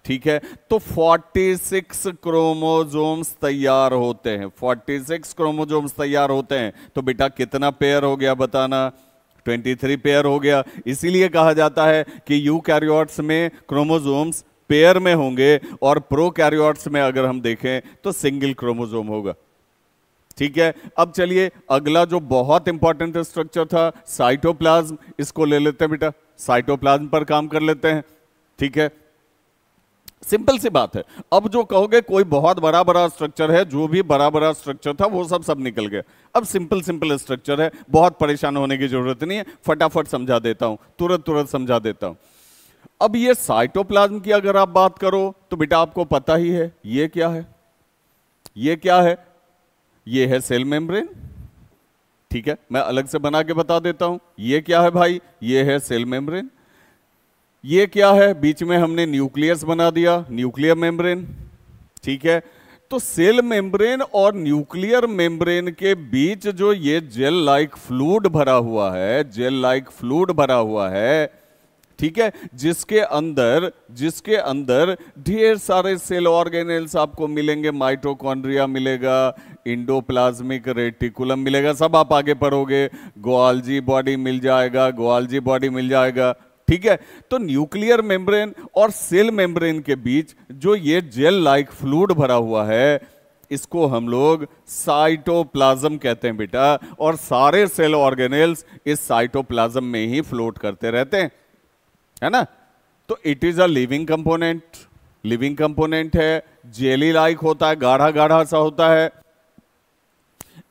ठीक है, तो 46 क्रोमोसोम्स तैयार होते हैं, 46 क्रोमोसोम्स तैयार होते हैं। तो बेटा कितना पेयर हो गया बताना? 23 पेयर हो गया। इसीलिए कहा जाता है कि यूकैरियोट्स में क्रोमोसोम्स पेयर में होंगे और प्रोकैरियोट्स में अगर हम देखें तो सिंगल क्रोमोसोम होगा। ठीक है। अब चलिए अगला जो बहुत इंपॉर्टेंट स्ट्रक्चर था, साइटोप्लाज्म, इसको ले लेते हैं बेटा, साइटोप्लाज्म पर काम कर लेते हैं। ठीक है, सिंपल सी बात है। अब जो कहोगे कोई बहुत बड़ा बड़ा स्ट्रक्चर है, जो भी बड़ा बड़ा स्ट्रक्चर था वो सब निकल गया। अब सिंपल सिंपल स्ट्रक्चर है, बहुत परेशान होने की जरूरत नहीं है, फटाफट समझा देता हूं, तुरंत समझा देता हूं। अब ये साइटोप्लाज्म की अगर आप बात करो तो बेटा आपको पता ही है ये क्या है, ये क्या है, ये है सेल मेम्ब्रेन। ठीक है, मैं अलग से बना के बता देता हूं, ये क्या है भाई, ये है सेल मेम्ब्रेन। ये क्या है, बीच में हमने न्यूक्लियस बना दिया, न्यूक्लियर मेम्ब्रेन। ठीक है, तो सेल मेम्ब्रेन और न्यूक्लियर मेम्ब्रेन के बीच जो ये जेल लाइक फ्लूइड भरा हुआ है, जेल लाइक फ्लूइड भरा हुआ है, ठीक है, जिसके अंदर ढेर सारे सेल ऑर्गेनेल्स आपको मिलेंगे, माइटोकॉन्ड्रिया मिलेगा, इंडोप्लाज्मिक रेटिकुलम मिलेगा, सब आप आगे पढ़ोगे, गोल्जी बॉडी मिल जाएगा, गोल्जी बॉडी मिल जाएगा। ठीक है, तो न्यूक्लियर मेम्ब्रेन और सेल मेम्ब्रेन के बीच जो ये जेल लाइक फ्लूइड भरा हुआ है, इसको हम लोग साइटोप्लाज्म कहते हैं बेटा, और सारे सेल ऑर्गेनेल्स इस साइटोप्लाज्म में ही फ्लोट करते रहते हैं, है ना। तो it is a living component है, जेली लाइक होता है, गाढ़ा गाढ़ा सा होता है।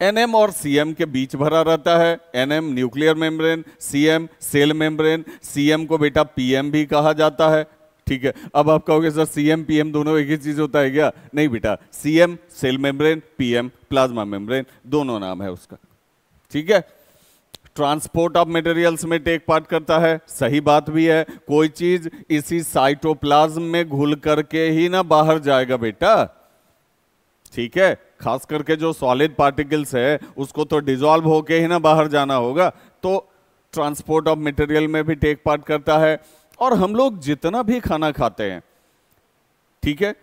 एनएम और सीएम के बीच भरा रहता है, NM nuclear membrane, CM cell membrane. CM को बेटा पीएम भी कहा जाता है। ठीक है, अब आप कहोगे सर सीएम पीएम दोनों एक ही चीज होता है क्या? नहीं बेटा, CM cell membrane, PM plasma membrane, दोनों नाम है उसका। ठीक है, ट्रांसपोर्ट ऑफ मटेरियल्स में टेक पार्ट करता है, सही बात भी है। कोई चीज इसी साइटोप्लाज्म में घुल करके ही ना बाहर जाएगा बेटा। ठीक है, खास करके जो सॉलिड पार्टिकल्स है उसको तो डिसॉल्व होके ही ना बाहर जाना होगा, तो ट्रांसपोर्ट ऑफ मटेरियल में भी टेक पार्ट करता है। और हम लोग जितना भी खाना खाते हैं, ठीक है,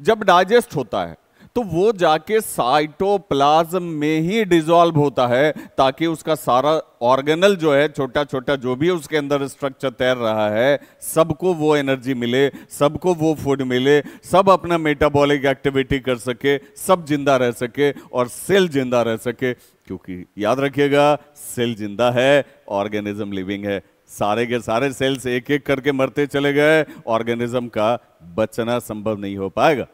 जब डाइजेस्ट होता है तो वो जाके साइटोप्लाज्म में ही डिसॉल्व होता है, ताकि उसका सारा ऑर्गेनल जो है, छोटा छोटा जो भी उसके अंदर स्ट्रक्चर तैर रहा है, सबको वो एनर्जी मिले, सबको वो फूड मिले, सब अपना मेटाबॉलिक एक्टिविटी कर सके, सब जिंदा रह सके और सेल जिंदा रह सके। क्योंकि याद रखिएगा, सेल जिंदा है, ऑर्गेनिज्म लिविंग है। सारे के सारे सेल्स एक एक करके मरते चले गए, ऑर्गेनिज्म का बचना संभव नहीं हो पाएगा।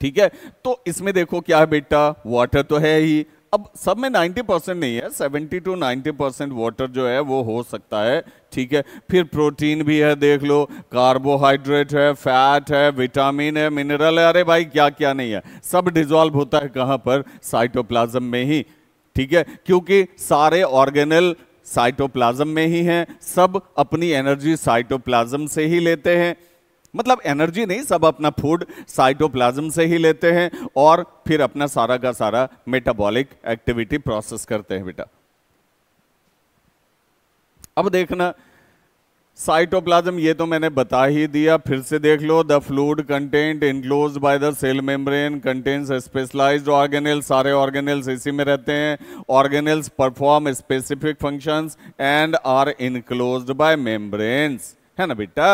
ठीक है, तो इसमें देखो क्या है बेटा, वाटर तो है ही। अब सब में 90% नहीं है, 70 to 90% वाटर जो है वो हो सकता है। ठीक है, फिर प्रोटीन भी है, देख लो, कार्बोहाइड्रेट है, फैट है, विटामिन है, मिनरल है, अरे भाई क्या क्या नहीं है, सब डिसॉल्व होता है कहां पर? साइटोप्लाज्म में ही। ठीक है, क्योंकि सारे ऑर्गेनल साइटोप्लाज्म में ही हैं, सब अपनी एनर्जी साइटोप्लाज्म से ही लेते हैं, मतलब एनर्जी नहीं, सब अपना फूड साइटोप्लाज्म से ही लेते हैं और फिर अपना सारा का सारा मेटाबॉलिक एक्टिविटी प्रोसेस करते हैं बेटा। अब देखना, साइटोप्लाज्म ये तो मैंने बता ही दिया, फिर से देख लो। The fluid content enclosed by the cell membrane contains specialised organelles, सारे ऑर्गेनेल्स इसी में रहते हैं। Organelles perform specific functions and are enclosed by membranes, है ना बेटा,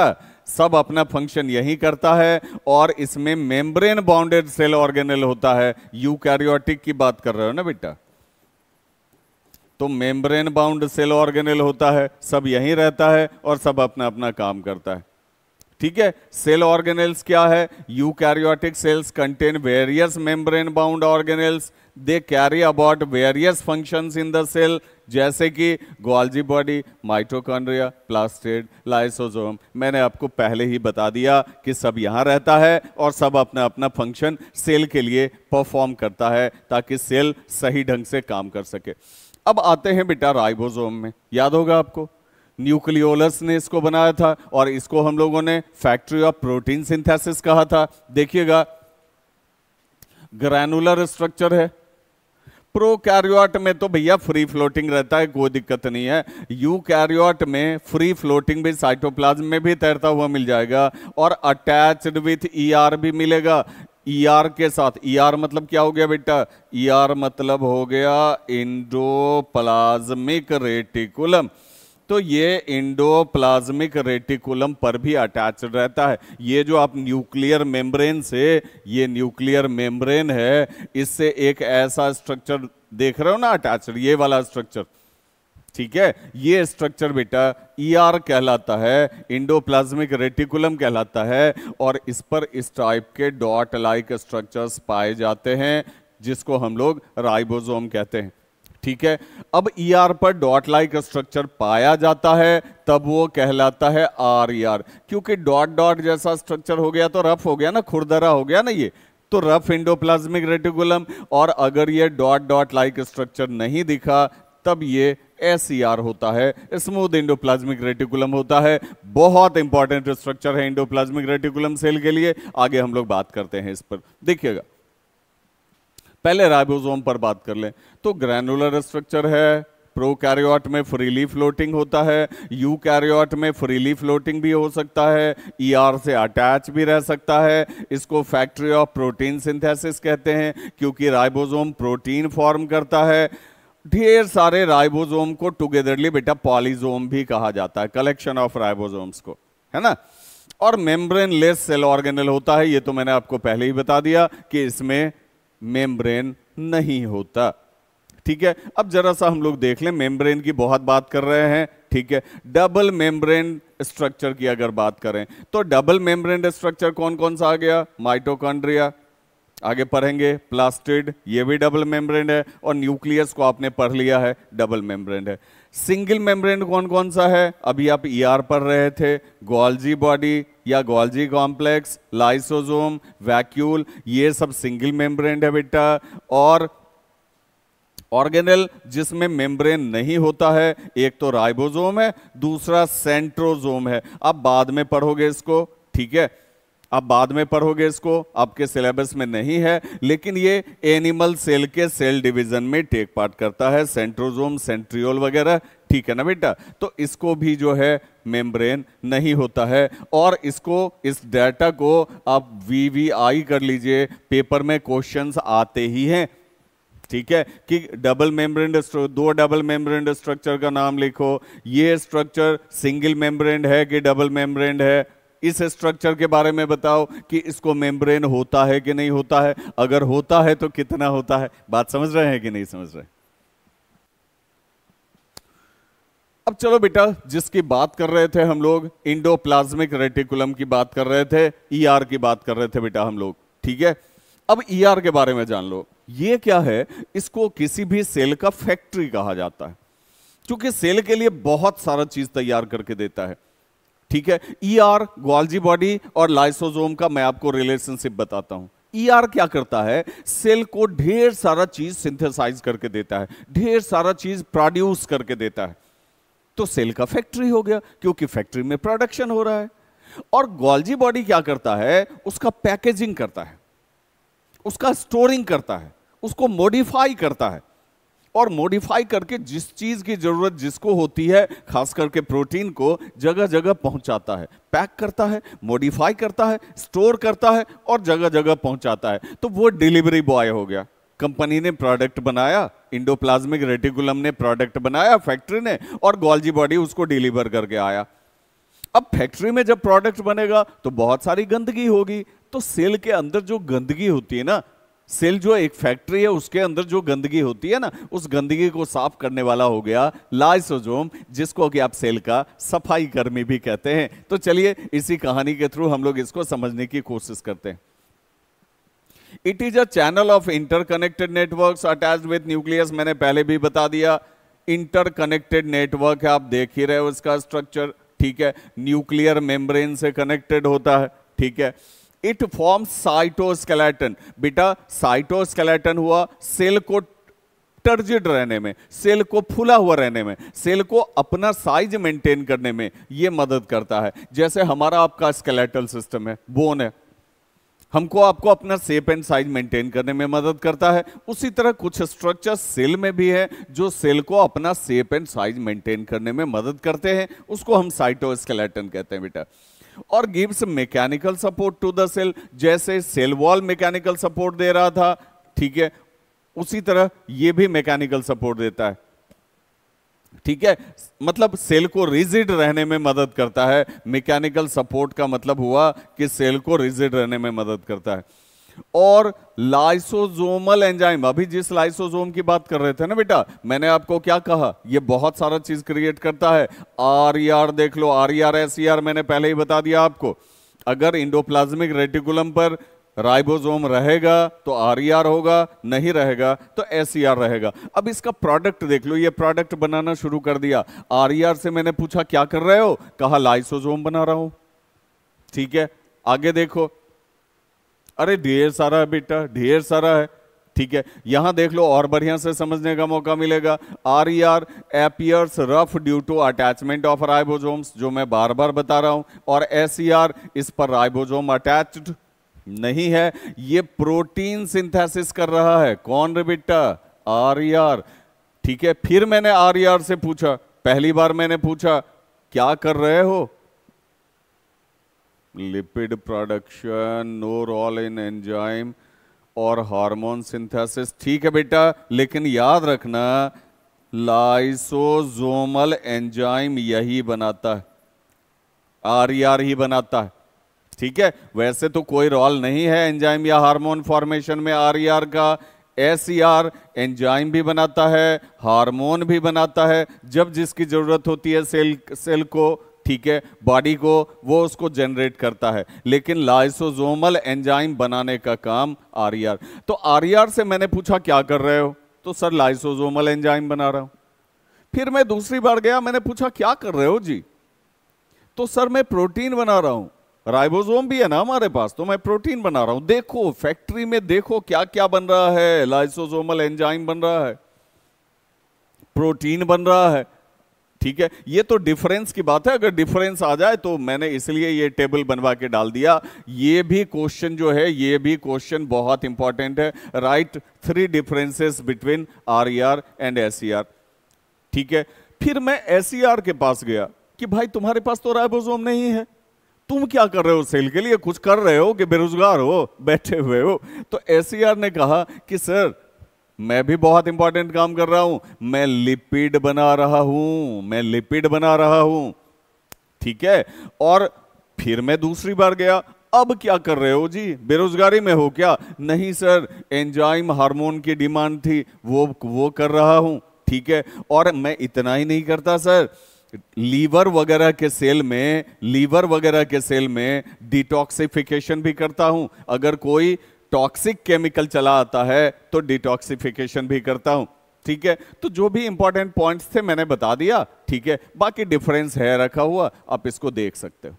सब अपना फंक्शन यही करता है। और इसमें मेम्ब्रेन बाउंडेड सेल ऑर्गेनेल होता है। यूकैरियोटिक की बात कर रहे हो ना बेटा, तो मेम्ब्रेन बाउंड सेल ऑर्गेनेल होता है, सब यहीं रहता है और सब अपना अपना काम करता है। ठीक है, सेल ऑर्गेनेल्स क्या है? Eukaryotic cells contain various membrane bound organelles, they carry about various functions in the cell, जैसे कि Golgi body, mitochondria, plastid, lysosome. मैंने आपको पहले ही बता दिया कि सब यहां रहता है और सब अपना अपना फंक्शन सेल के लिए परफॉर्म करता है, ताकि सेल सही ढंग से काम कर सके। अब आते हैं बेटा राइबोसोम में, याद होगा आपको न्यूक्लियोलस ने इसको बनाया था और इसको हम लोगों ने फैक्ट्री ऑफ प्रोटीन सिंथेसिस कहा था। देखिएगा ग्रैनुलर स्ट्रक्चर है। प्रोकैरियोट में तो भैया फ्री फ्लोटिंग रहता है, कोई दिक्कत नहीं है। यूकैरियोट में फ्री फ्लोटिंग भी साइटोप्लाज्म में भी तैरता हुआ मिल जाएगा और अटैच्ड विथ ईआर भी मिलेगा। ईआर के साथ, ईआर मतलब क्या हो गया बेटा? ईआर मतलब हो गया इंडोप्लाज्मिक रेटिकुलम। तो ये इंडोप्लाज्मिक रेटिकुलम पर भी अटैच्ड रहता है। ये जो आप न्यूक्लियर मेम्ब्रेन से, ये न्यूक्लियर मेम्ब्रेन है, इससे एक ऐसा स्ट्रक्चर देख रहे हो ना अटैच्ड, ये वाला स्ट्रक्चर, ठीक है, ये स्ट्रक्चर बेटा ईआर कहलाता है, इंडोप्लाज्मिक रेटिकुलम कहलाता है और इस पर इस टाइप के डॉट लाइक स्ट्रक्चर्स पाए जाते हैं जिसको हम लोग राइबोसोम कहते हैं। ठीक है, अब ईआर पर डॉट लाइक स्ट्रक्चर पाया जाता है तब वो कहलाता है आरईआर। क्योंकि डॉट डॉट जैसा स्ट्रक्चर हो गया तो रफ हो गया ना, खुरदरा हो गया ना, ये तो रफ इंडोप्लाज्मिक रेटिकुलम। और अगर ये डॉट डॉट लाइक स्ट्रक्चर नहीं दिखा तब ये एसईआर होता है, स्मूथ इंडोप्लाज्मिक रेटिकुलम होता है। बहुत इंपॉर्टेंट स्ट्रक्चर है इंडोप्लाज्मिक रेटिकुलम सेल के लिए, आगे हम लोग बात करते हैं इस पर। देखिएगा पहले राइबोसोम पर बात कर लें तो ग्रैनुलर स्ट्रक्चर है, प्रोकैरियोट में फ्रीली फ्लोटिंग होता है, यूकैरियोट में फ्रीली फ्लोटिंग भी हो सकता है, ईआर से अटैच भी रह सकता है। इसको फैक्ट्री ऑफ प्रोटीन सिंथेसिस कहते हैं क्योंकि राइबोसोम प्रोटीन फॉर्म करता है। ढेर सारे राइबोसोम को टुगेदरली बेटा पॉलीजोम भी कहा जाता है, कलेक्शन ऑफ राइबोसोम्स को, है ना। और मेम्ब्रेन लेस सेल ऑर्गेनेल होता है, ये तो मैंने आपको पहले ही बता दिया कि इसमें मेम्ब्रेन नहीं होता। ठीक है, अब जरा सा हम लोग देख लें, मेम्ब्रेन की बहुत बात कर रहे हैं, ठीक है। डबल मेम्ब्रेन स्ट्रक्चर की अगर बात करें तो डबल मेम्ब्रेन स्ट्रक्चर कौन कौन सा आ गया? माइटोकॉन्ड्रिया, आगे पढ़ेंगे प्लास्टिड, ये भी डबल मेम्ब्रेन है, और न्यूक्लियस को आपने पढ़ लिया है, डबल मेम्ब्रेन है। सिंगल मेम्ब्रेन कौन कौन सा है? अभी आप ईआर पढ़ रहे थे, गोल्जी बॉडी या गोल्जी कॉम्प्लेक्स, लाइसोसोम, वैक्यूल, ये सब सिंगल मेम्ब्रेन है बेटा। और ऑर्गेनेल जिसमें मेम्ब्रेन नहीं होता है, एक तो राइबोसोम है, दूसरा सेंट्रोसोम है। आप बाद में पढ़ोगे इसको, ठीक है, आप बाद में पढ़ोगे इसको, आपके सिलेबस में नहीं है, लेकिन ये एनिमल सेल के सेल डिवीजन में टेक पार्ट करता है, सेंट्रोसोम, सेंट्रियोल वगैरह, ठीक है ना बेटा। तो इसको भी जो है मेम्ब्रेन नहीं होता है। और इसको, इस डाटा को आप वीवीआई कर लीजिए, पेपर में क्वेश्चंस आते ही हैं, ठीक है, कि डबल मेम्ब्रेन, दो डबल मेम्ब्रेन स्ट्रक्चर का नाम लिखो, ये स्ट्रक्चर सिंगल मेम्ब्रेन है कि डबल मेम्ब्रेन है, इस स्ट्रक्चर के बारे में बताओ कि इसको मेम्ब्रेन होता है कि नहीं होता है, अगर होता है तो कितना होता है। बात समझ रहे हैं कि नहीं समझ रहे? अब चलो बेटा, जिसकी बात कर रहे थे हम लोग, इंडोप्लाज्मिक रेटिकुलम की बात कर रहे थे, ईआर की बात कर रहे थे बेटा हम लोग, ठीक है। अब ईआर के बारे में जान लो, ये क्या है? इसको किसी भी सेल का फैक्ट्री कहा जाता है, क्योंकि सेल के लिए बहुत सारा चीज तैयार करके देता है, ठीक है। ईआर, गोल्जी बॉडी और लाइसोसोम का मैं आपको रिलेशनशिप बताता हूं। ईआर क्या करता है? सेल को ढेर सारा चीज सिंथेसाइज करके देता है, ढेर सारा चीज प्रोड्यूस करके देता है, तो सेल का फैक्ट्री हो गया, क्योंकि फैक्ट्री में प्रोडक्शन हो रहा है। और गोल्जी बॉडी क्या करता है? उसका पैकेजिंग करता है, उसका स्टोरिंग करता है, उसको मॉडिफाई करता है, और मॉडिफाई करके जिस चीज की जरूरत जिसको होती है, खास करके प्रोटीन को, जगह जगह पहुंचाता है, पैक करता है, मॉडिफाई करता है, स्टोर करता है और जगह जगह पहुंचाता है। तो वो डिलीवरी बॉय हो गया। कंपनी ने प्रोडक्ट बनाया, इंडोप्लाज्मिक रेटिकुलम ने प्रोडक्ट बनाया फैक्ट्री ने, और गोल्जी बॉडी उसको डिलीवर करके आया। अब फैक्ट्री में जब प्रोडक्ट बनेगा तो बहुत सारी गंदगी होगी, तो सेल के अंदर जो गंदगी होती है ना, सेल जो एक फैक्ट्री है उसके अंदर जो गंदगी होती है ना, उस गंदगी को साफ करने वाला हो गया लाइसोसोम, जिसको कि आप सेल का सफाई कर्मी भी कहते हैं। तो चलिए इसी कहानी के थ्रू हम लोग इसको समझने की कोशिश करते हैं। It is a channel of interconnected networks attached with nucleus, मैंने पहले भी बता दिया, इंटरकनेक्टेड नेटवर्क है, आप देख ही रहे हो इसका स्ट्रक्चर, ठीक है, न्यूक्लियर मेम्ब्रेन से कनेक्टेड होता है, ठीक है। इट फॉर्म साइटोस्केलेटन, बेटा साइटोस्केलेटन हुआ, सेल को टर्जिड रहने में, सेल को फूला हुआ रहने में, सेल को अपना साइज मेंटेन करने में ये मदद करता है। जैसे हमारा आपका स्केलेटल सिस्टम है, बोन है, हमको आपको अपना शेप एंड साइज मेंटेन करने में मदद करता है। उसी तरह कुछ स्ट्रक्चर सेल में भी है जो सेल को अपना शेप एंड साइज मेंटेन करने में मदद करते हैं, उसको हम साइटोस्केलेटन कहते हैं बेटा। और gives mechanical support to the cell, जैसे सेल वॉल मैकेनिकल सपोर्ट दे रहा था, ठीक है, उसी तरह ये भी मैकेनिकल सपोर्ट देता है, ठीक है, मतलब सेल को रिजिड रहने में मदद करता है। मैकेनिकल सपोर्ट का मतलब हुआ कि सेल को रिजिड रहने में मदद करता है। और लाइसोसोमल एंजाइम, अभी जिस लाइसोसोम की बात कर रहे थे ना बेटा, मैंने आपको क्या कहा, ये बहुत सारा चीज क्रिएट करता है। RER देख लो, RER SER मैंने पहले ही बता दिया आपको। अगर इंडोप्लाज्मिक रेटिकुलम पर राइबोसोम रहेगा तो RER होगा, नहीं रहेगा तो SER रहेगा। अब इसका प्रोडक्ट देख लो, ये प्रोडक्ट बनाना शुरू कर दिया। RER से मैंने पूछा क्या कर रहे हो, कहा लाइसोसोम बना रहा हूं, ठीक है। आगे देखो, अरे ढेर सारा है बेटा, ढेर सारा है, ठीक है। यहां देख लो और बढ़िया से समझने का मौका मिलेगा। RER appears rough due to attachment of ribosomes, जो मैं बार बार बता रहा हूं, और SER इस पर राइबोसोम अटैच्ड नहीं है, ये प्रोटीन सिंथेसिस कर रहा है। कौन रे बेटा, RER, ठीक है। फिर मैंने RER से पूछा, पहली बार मैंने पूछा क्या कर रहे हो, lipid production, no role in enzyme और हार्मोन सिंथेसिस, ठीक है बेटा, लेकिन याद रखना लाइसोसोमल एंजाइम यही बनाता है, RER ही बनाता है, ठीक है। वैसे तो कोई रोल नहीं है एंजाइम या हार्मोन फॉर्मेशन में RER का। SER एंजाइम भी बनाता है, हार्मोन भी बनाता है, जब जिसकी जरूरत होती है सेल को, ठीक है, बॉडी को, वो उसको जनरेट करता है। लेकिन लाइसोसोमल एंजाइम बनाने का काम RER। तो RER से मैंने पूछा क्या कर रहे हो, तो सर लाइसोसोमल एंजाइम बना रहा हूं। फिर मैं दूसरी बार गया, मैंने पूछा क्या कर रहे हो जी, तो सर मैं प्रोटीन बना रहा हूं, राइबोसोम भी है ना हमारे पास, तो मैं प्रोटीन बना रहा हूं। देखो फैक्ट्री में देखो क्या क्या बन रहा है, लाइसोसोमल एंजाइम बन रहा है, प्रोटीन बन रहा है, ठीक है। ये तो डिफरेंस की बात है, अगर डिफरेंस आ जाए तो मैंने इसलिए ये टेबल बनवा के डाल दिया। ये भी क्वेश्चन जो है, ये भी क्वेश्चन बहुत इंपॉर्टेंट है। Right 3 differences between RER and SER, ठीक है। फिर मैं SER के पास गया कि भाई तुम्हारे पास तो राइबोसोम नहीं है, तुम क्या कर रहे हो, सेल के लिए कुछ कर रहे हो कि बेरोजगार हो, बैठे हुए हो। तो SER ने कहा कि सर मैं भी बहुत इंपॉर्टेंट काम कर रहा हूं, मैं लिपिड बना रहा हूं, मैं लिपिड बना रहा हूं, ठीक है। और फिर मैं दूसरी बार गया, अब क्या कर रहे हो जी, बेरोजगारी में हो क्या, नहीं सर एंजाइम हार्मोन की डिमांड थी, वो कर रहा हूं, ठीक है। और मैं इतना ही नहीं करता सर, लीवर वगैरह के सेल में डिटॉक्सिफिकेशन भी करता हूं। अगर कोई टॉक्सिक केमिकल चला आता है तो डिटॉक्सिफिकेशन भी करता हूं, ठीक है। तो जो भी इंपॉर्टेंट पॉइंट्स थे मैंने बता दिया, ठीक है। बाकी डिफरेंस है रखा हुआ, आप इसको देख सकते हो।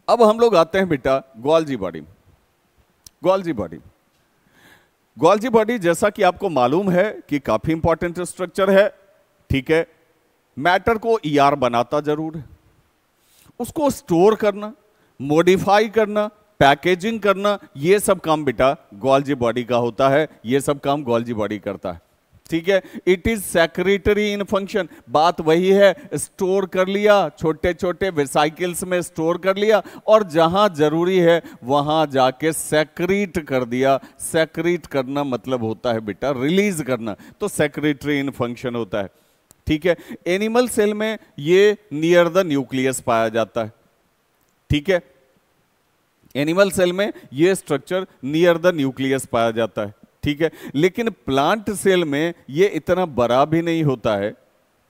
अब हम लोग आते हैं बेटा गोल्जी बॉडी। गोल्जी बॉडी जैसा कि आपको मालूम है कि काफी इंपॉर्टेंट स्ट्रक्चर है, ठीक है। मैटर को ER बनाता जरूर है, उसको स्टोर करना, मॉडिफाई करना, पैकेजिंग करना, ये सब काम बेटा गोल्जी बॉडी का होता है, ये सब काम गोल्जी बॉडी करता है, ठीक है। It is secretary in function, बात वही है, स्टोर कर लिया, छोटे छोटे वेसाइकल्स में स्टोर कर लिया, और जहां जरूरी है वहां जाके सेक्रीट कर दिया। सेक्रीट करना मतलब होता है बेटा रिलीज करना, तो सेक्रेटरी इन फंक्शन होता है, ठीक है। एनिमल सेल में ये नियर द न्यूक्लियस पाया जाता है, ठीक है। एनिमल सेल में ये स्ट्रक्चर नियर द न्यूक्लियस पाया जाता है, ठीक है। लेकिन प्लांट सेल में ये इतना बड़ा भी नहीं होता है,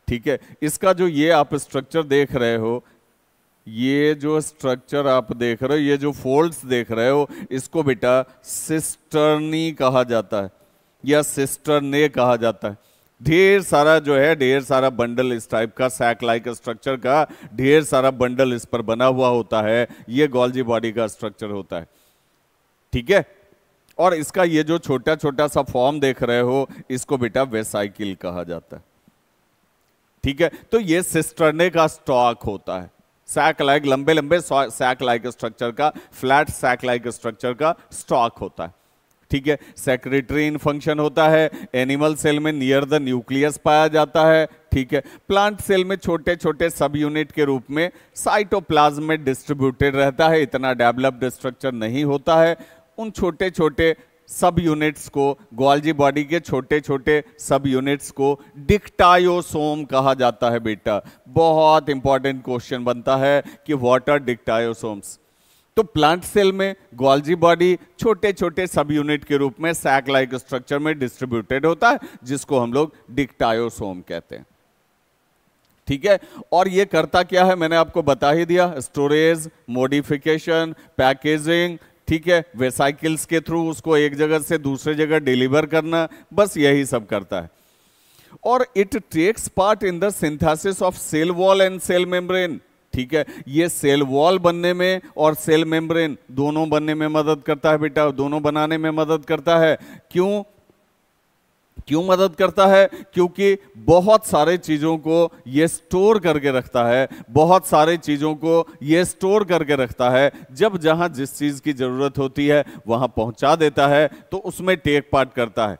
ठीक है। इसका जो ये आप स्ट्रक्चर देख रहे हो, ये जो स्ट्रक्चर आप देख रहे हो, ये जो फोल्ड्स देख रहे हो, इसको बेटा सिस्टर्नी कहा जाता है या सिस्टर्ने कहा जाता है। ढेर सारा जो है, ढेर सारा बंडल इस टाइप का सैक लाइक स्ट्रक्चर का ढेर सारा बंडल इस पर बना हुआ होता है, ये गोल्जी बॉडी का स्ट्रक्चर होता है, ठीक है। और इसका ये जो छोटा छोटा सा फॉर्म देख रहे हो, इसको बेटा वेसाइकिल कहा जाता है। ठीक है, तो ये सिस्टर्ने का स्टॉक होता है, सैक लाइक, लंबे लंबे सैक लाइक स्ट्रक्चर का, फ्लैट सैक लाइक स्ट्रक्चर का स्टॉक होता है। ठीक है, सेक्रेटरी इन फंक्शन होता है, एनिमल सेल में नियर द न्यूक्लियस पाया जाता है। ठीक है, प्लांट सेल में छोटे छोटे सब यूनिट के रूप में साइटोप्लाज्म में डिस्ट्रीब्यूटेड रहता है, इतना डेवलप्ड स्ट्रक्चर नहीं होता है। उन छोटे छोटे सब यूनिट्स को, गोल्जी बॉडी के छोटे छोटे सब यूनिट्स को डिक्टायोसोम कहा जाता है बेटा। बहुत इंपॉर्टेंट क्वेश्चन बनता है कि व्हाट आर डिक्टायोसोम्स। तो प्लांट सेल में गोल्जी बॉडी छोटे छोटे सब यूनिट के रूप में सैक लाइक स्ट्रक्चर में डिस्ट्रीब्यूटेड होता है, जिसको हम लोग डिक्टायोसोम कहते हैं। ठीक है, और ये करता क्या है मैंने आपको बता ही दिया, स्टोरेज, मॉडिफिकेशन, पैकेजिंग। ठीक है, वेसाइकिल्स के थ्रू उसको एक जगह से दूसरे जगह डिलीवर करना, बस यही सब करता है। और it takes part in the synthesis of cell wall and cell membrane. ठीक है, ये सेल वॉल बनने में और सेल मेम्ब्रेन दोनों बनने में मदद करता है बेटा, दोनों बनाने में मदद करता है। क्यों क्यों मदद करता है? क्योंकि बहुत सारे चीजों को ये स्टोर करके रखता है, बहुत सारे चीजों को ये स्टोर करके रखता है। जब जहां जिस चीज की जरूरत होती है वहां पहुंचा देता है, तो उसमें टेक पार्ट करता है।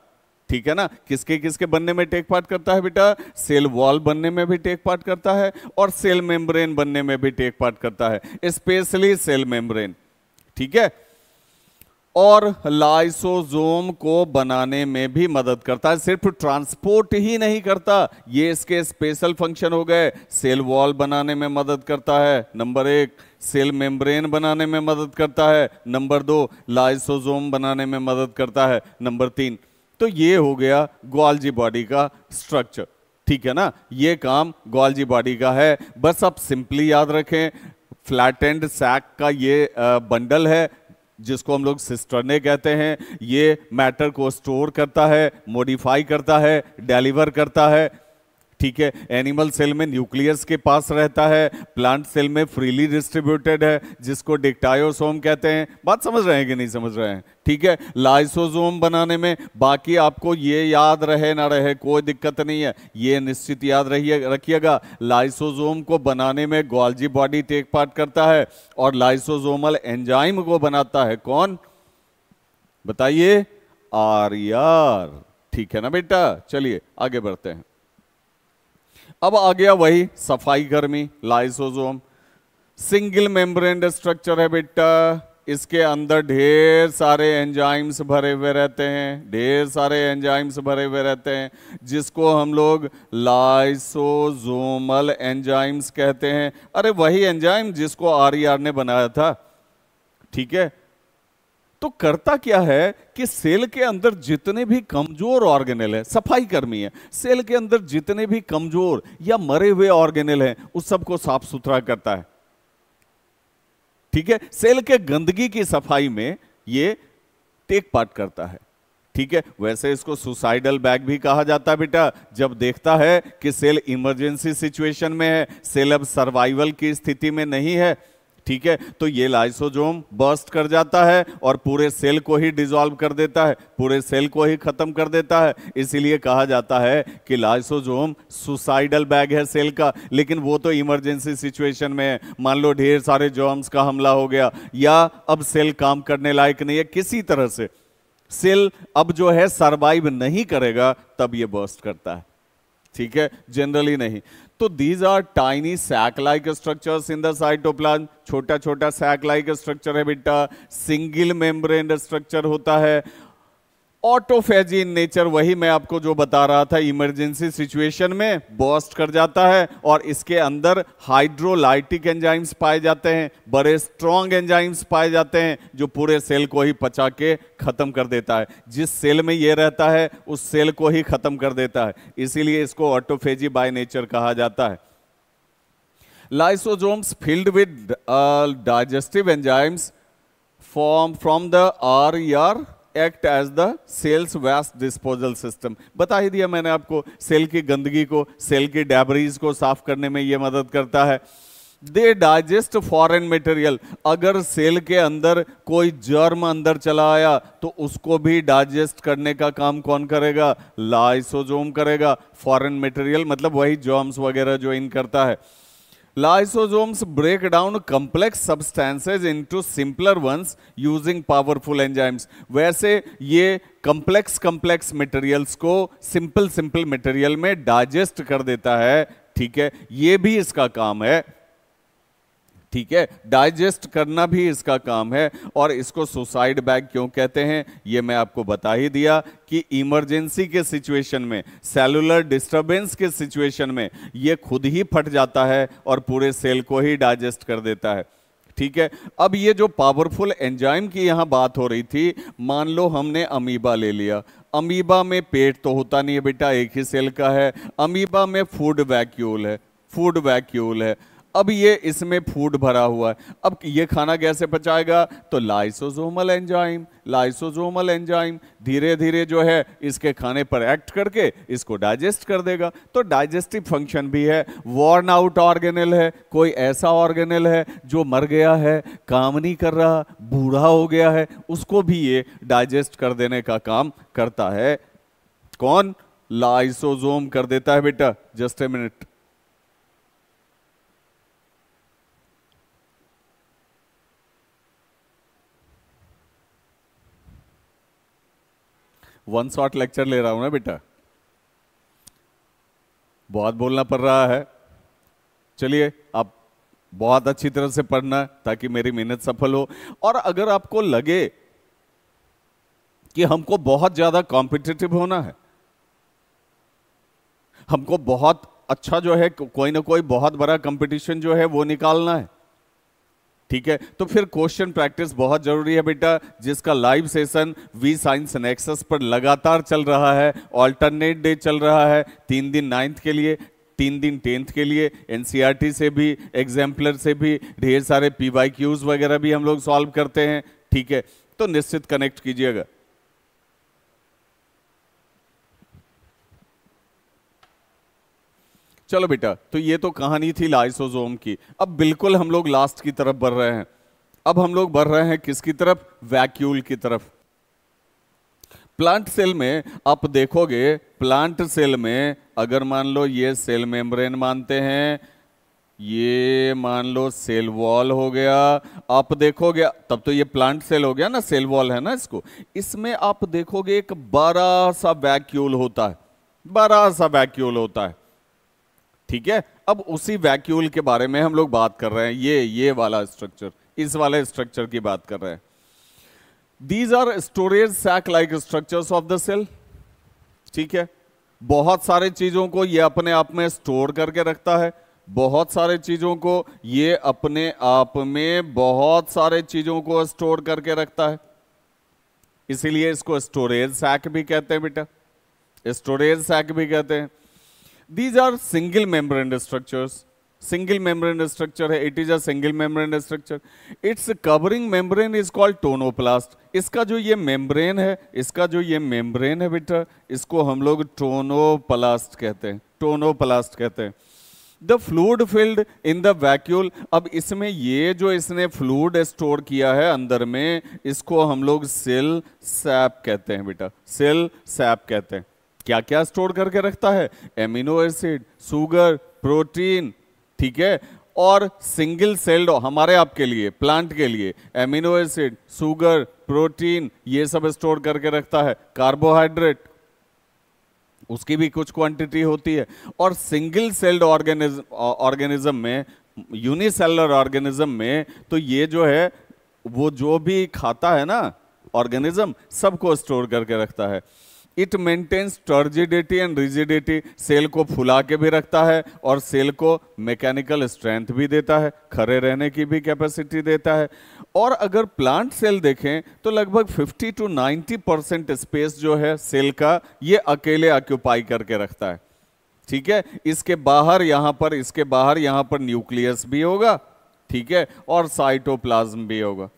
ठीक है ना, किसके किसके बनने में टेक पार्ट करता है बेटा? सेल वॉल बनने में भी टेक पार्ट करता है और सेल मेम्ब्रेन बनने में भी टेक पार्ट करता है, स्पेशली सेल मेम्ब्रेन। ठीक है, और लाइसोसोम को बनाने में भी मदद करता है, सिर्फ ट्रांसपोर्ट ही नहीं करता, ये इसके स्पेशल फंक्शन हो गए। सेल वॉल बनाने में मदद करता है, नंबर 1, सेल मेम्ब्रेन बनाने में मदद करता है, नंबर 2, लाइसोसोम बनाने में मदद करता है, नंबर 3। तो ये हो गया गोल्जी बॉडी का स्ट्रक्चर। ठीक है ना, ये काम गोल्जी बॉडी का है। बस आप सिंपली याद रखें, फ्लैट एंड सैक का ये बंडल है जिसको हम लोग सिस्टर्ने कहते हैं। ये मैटर को स्टोर करता है, मॉडिफाई करता है, डिलीवर करता है। ठीक है, एनिमल सेल में न्यूक्लियस के पास रहता है, प्लांट सेल में फ्रीली डिस्ट्रीब्यूटेड है, जिसको डिक्टायोसोम कहते हैं। बात समझ रहे हैं कि नहीं समझ रहे हैं? ठीक है, लाइसोसोम बनाने में, बाकी आपको ये याद रहे ना रहे कोई दिक्कत नहीं है, ये निश्चित याद रखिएगा, लाइसोसोम को बनाने में गोल्जी बॉडी टेक पार्ट करता है और लाइसोसोमल एंजाइम को बनाता है कौन? बताइए, आरईआर। ठीक है ना बेटा, चलिए आगे बढ़ते हैं। अब आ गया वही सफाई कर्मी लाइसोसोम। सिंगल मेम्ब्रेन स्ट्रक्चर है बेटा, इसके अंदर ढेर सारे एंजाइम्स भरे हुए रहते हैं, ढेर सारे एंजाइम्स भरे हुए रहते हैं, जिसको हम लोग लाइसोसोमल एंजाइम्स कहते हैं। अरे वही एंजाइम जिसको आरईआर ने बनाया था। ठीक है, तो करता क्या है कि सेल के अंदर जितने भी कमजोर ऑर्गेनेल है, सफाई कर्मी है, सेल के अंदर जितने भी कमजोर या मरे हुए ऑर्गेनेल हैं उस सबको साफ सुथरा करता है। ठीक है, सेल के गंदगी की सफाई में ये टेक पार्ट करता है। ठीक है, वैसे इसको सुसाइडल बैग भी कहा जाता है बेटा, जब देखता है कि सेल इमरजेंसी सिचुएशन में है, सेल अब सर्वाइवल की स्थिति में नहीं है। ठीक है, तो ये लाइसोसोम बर्स्ट कर जाता है और पूरे सेल को ही डिसॉल्व कर देता है, पूरे सेल को ही खत्म कर देता है। इसीलिए कहा जाता है कि लाइसोसोम सुसाइडल बैग है सेल का। लेकिन वो तो इमरजेंसी सिचुएशन में है, मान लो ढेर सारे जर्म्स का हमला हो गया या अब सेल काम करने लायक नहीं है, किसी तरह से सेल अब जो है सर्वाइव नहीं करेगा, तब ये बर्स्ट करता है। ठीक है, जनरली नहीं। तो these are tiny sac like structures in the cytoplasm. छोटा छोटा सैक लाइक स्ट्रक्चर है बेटा, सिंगल मेम्ब्रेन स्ट्रक्चर होता है, ऑटोफेजी इन नेचर। वही मैं आपको जो बता रहा था, इमरजेंसी सिचुएशन में बर्स्ट कर जाता है और इसके अंदर हाइड्रोलाइटिक एंजाइम्स पाए जाते हैं, बड़े स्ट्रॉन्ग एंजाइम्स पाए जाते हैं जो पूरे सेल को ही पचा के खत्म कर देता है। जिस सेल में ये रहता है उस सेल को ही खत्म कर देता है, इसीलिए इसको ऑटोफेजी बाय नेचर कहा जाता है। Lysosomes filled with digestive enzymes form from the RER act as the cell's waste disposal system. बता ही दिया मैंने आपको, सेल की गंदगी को, सेल की डैबरीज को साफ करने में यह मदद करता है। दे डाइजेस्ट फॉरेन मटेरियल। अगर सेल के अंदर कोई जर्म अंदर चला आया तो उसको भी डाइजेस्ट करने का काम कौन करेगा? लाइसोसोम करेगा। फॉरेन मटेरियल मतलब वही जर्म्स वगैरह जो इन करता है। Lysosomes break down complex substances into simpler ones using powerful enzymes। वैसे ये complex मटेरियल्स को सिंपल मटेरियल में डाइजेस्ट कर देता है। ठीक है, ये भी इसका काम है। ठीक है, डाइजेस्ट करना भी इसका काम है। और इसको सुसाइड बैग क्यों कहते हैं ये मैं आपको बता ही दिया कि इमरजेंसी के सिचुएशन में, सेलुलर डिस्टरबेंस के सिचुएशन में ये खुद ही फट जाता है और पूरे सेल को ही डाइजेस्ट कर देता है। ठीक है, अब ये जो पावरफुल एंजाइम की यहां बात हो रही थी, मान लो हमने अमीबा ले लिया। अमीबा में पेट तो होता नहीं है बेटा, एक ही सेल का है। अमीबा में फूड वैक्यूल है। अब ये इसमें फूड भरा हुआ है। अब ये खाना कैसे पचाएगा? तो लाइसोसोमल एंजाइम धीरे धीरे जो है इसके खाने पर एक्ट करके इसको डाइजेस्ट कर देगा। तो डाइजेस्टिव फंक्शन भी है। वॉर्न आउट ऑर्गेनेल है, कोई ऐसा ऑर्गेनेल है जो मर गया है, काम नहीं कर रहा, बूढ़ा हो गया है, उसको भी ये डाइजेस्ट कर देने का काम करता है। कौन? लाइसोसोम कर देता है बेटा। Just a minute. One shot lecture ले रहा हूं ना बेटा, बहुत बोलना पड़ रहा है। चलिए, आप बहुत अच्छी तरह से पढ़ना ताकि मेरी मेहनत सफल हो। और अगर आपको लगे कि हमको बहुत ज्यादा कॉम्पिटिटिव होना है, हमको बहुत अच्छा जो है कोई ना कोई बहुत बड़ा कंपटीशन जो है वो निकालना है, ठीक है, तो फिर क्वेश्चन प्रैक्टिस बहुत जरूरी है बेटा, जिसका live session V Science Nexus पर लगातार चल रहा है। ऑल्टरनेट डे चल रहा है, 3 दिन 9th के लिए, 3 दिन 10th के लिए। एनसीईआरटी से भी, एग्जाम्पलर से भी ढेर सारे पीवाईक्यूज वगैरह भी हम लोग सॉल्व करते हैं। ठीक है, तो निश्चित कनेक्ट कीजिएगा। चलो बेटा, तो ये तो कहानी थी लाइसोसोम की। अब बिल्कुल हम लोग लास्ट की तरफ बढ़ रहे हैं। अब हम लोग बढ़ रहे हैं किसकी तरफ? वैक्यूल की तरफ। प्लांट सेल में आप देखोगे, प्लांट सेल में अगर मान लो ये सेल मेम्ब्रेन मानते हैं, ये मान लो सेल वॉल हो गया, आप देखोगे तब तो ये प्लांट सेल हो गया ना, सेल वॉल है ना इसको। इसमें आप देखोगे एक बड़ा सा वैक्यूल होता है, बड़ा सा वैक्यूल होता है। ठीक है, अब उसी वैक्यूल के बारे में हम लोग बात कर रहे हैं। ये वाला स्ट्रक्चर, इस वाले स्ट्रक्चर की बात कर रहे हैं। These are storage sac like structures of the cell. ठीक है, बहुत सारे चीजों को ये अपने आप में स्टोर करके रखता है, बहुत सारे चीजों को ये अपने आप में बहुत सारे चीजों को स्टोर करके रखता है, इसीलिए इसको स्टोरेज सैक भी कहते हैं बेटा, स्टोरेज सैक भी कहते हैं। These are single membrane structures. Single membrane structure है, it is a single membrane structure. Its covering membrane is called tonoplast. इसका जो ये membrane है, इसका जो ये membrane है बेटा, इसको हम लोग tonoplast कहते हैं, tonoplast कहते हैं। The fluid filled in the vacuole, अब इसमें ये जो इसने फ्लूड स्टोर किया है अंदर में, इसको हम लोग सेल सैप कहते हैं बेटा, सेल सैप कहते हैं। क्या क्या स्टोर करके रखता है? एमिनो एसिड, शुगर, प्रोटीन, ठीक है, और सिंगल सेल्ड, हमारे आपके लिए, प्लांट के लिए एमिनो एसिड, शुगर, प्रोटीन, ये सब स्टोर करके रखता है। कार्बोहाइड्रेट, उसकी भी कुछ क्वांटिटी होती है। और सिंगल सेल्ड ऑर्गेनिज्म में, यूनिसेलुलर ऑर्गेनिज्म में, तो ये जो है वो जो भी खाता है ना ऑर्गेनिज्म, सबको स्टोर करके रखता है। It maintains turgidity and rigidity, cell को फुला के भी रखता है और सेल को मैकेनिकल स्ट्रेंथ भी देता है, खड़े रहने की भी कैपेसिटी देता है। और अगर प्लांट सेल देखें तो लगभग 50 to 90% स्पेस जो है सेल का, ये अकेले ऑक्यूपाई करके रखता है। ठीक है, इसके बाहर यहाँ पर, इसके बाहर यहाँ पर न्यूक्लियस भी होगा, ठीक है, और साइटोप्लाज्म भी होगा।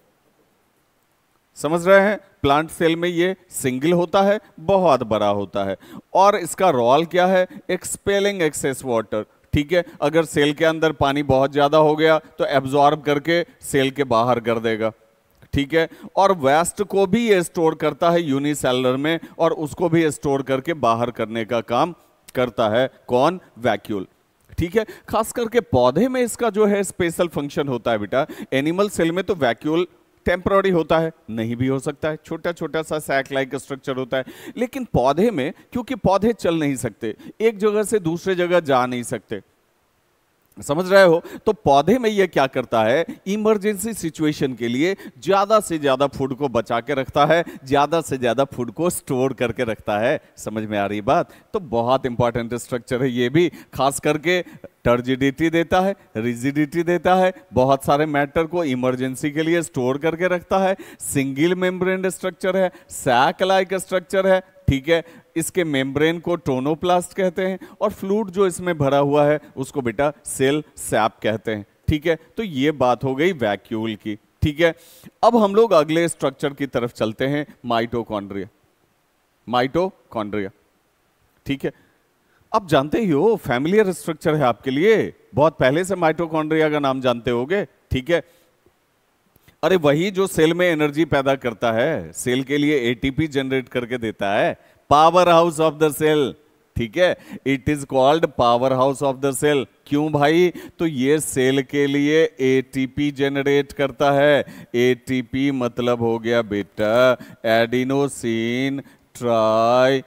समझ रहे हैं? प्लांट सेल में ये सिंगल होता है, बहुत बड़ा होता है। और इसका रोल क्या है? Expelling excess water. ठीक है, अगर सेल के अंदर पानी बहुत ज्यादा हो गया तो एब्जॉर्ब करके सेल के बाहर कर देगा, ठीक है। और वेस्ट को भी ये स्टोर करता है यूनिसेलुलर में, और उसको भी स्टोर करके बाहर करने का काम करता है कौन? वैक्यूल, ठीक है। खास करके पौधे में इसका जो है स्पेशल फंक्शन होता है बेटा। एनिमल सेल में तो वैक्यूल टेम्पररी होता है, नहीं भी हो सकता है, छोटा छोटा सा सैक लाइक स्ट्रक्चर होता है। लेकिन पौधे में, क्योंकि पौधे चल नहीं सकते, एक जगह से दूसरे जगह जा नहीं सकते, समझ रहे हो, तो पौधे में ये क्या करता है? इमरजेंसी सिचुएशन के लिए ज्यादा से ज्यादा फूड को बचा के रखता है, ज्यादा से ज्यादा फूड को स्टोर करके रखता है। समझ में आ रही बात? तो बहुत इंपॉर्टेंट स्ट्रक्चर है ये भी, खास करके टर्जिडिटी देता है, रिजिडिटी देता है, बहुत सारे मैटर को इमरजेंसी के लिए स्टोर करके रखता है। सिंगल मेम्ब्रेन स्ट्रक्चर है, सैक लाइक स्ट्रक्चर है, ठीक है। इसके मेम्ब्रेन को टोनोप्लास्ट कहते हैं, और फ्लूइड जो इसमें भरा हुआ है उसको बेटा सेल सैप कहते हैं, ठीक है। तो ये बात हो गई वैक्यूल की, ठीक है। अब हम लोग अगले स्ट्रक्चर की तरफ चलते हैं, माइटोकॉन्ड्रिया। माइटोकॉन्ड्रिया, ठीक है। आप जानते ही हो, फैमिलियर स्ट्रक्चर है आपके लिए, बहुत पहले से माइटोकॉन्ड्रिया का नाम जानते होगे, ठीक है। अरे वही जो सेल में एनर्जी पैदा करता है, सेल के लिए एटीपी जनरेट करके देता है, powerhouse of the cell, ठीक है। It is called powerhouse of the cell. क्यों भाई? तो ये सेल के लिए एटीपी जनरेट करता है। एटीपी मतलब हो गया बेटा एडिनोसिन ट्राइफॉस्फेट,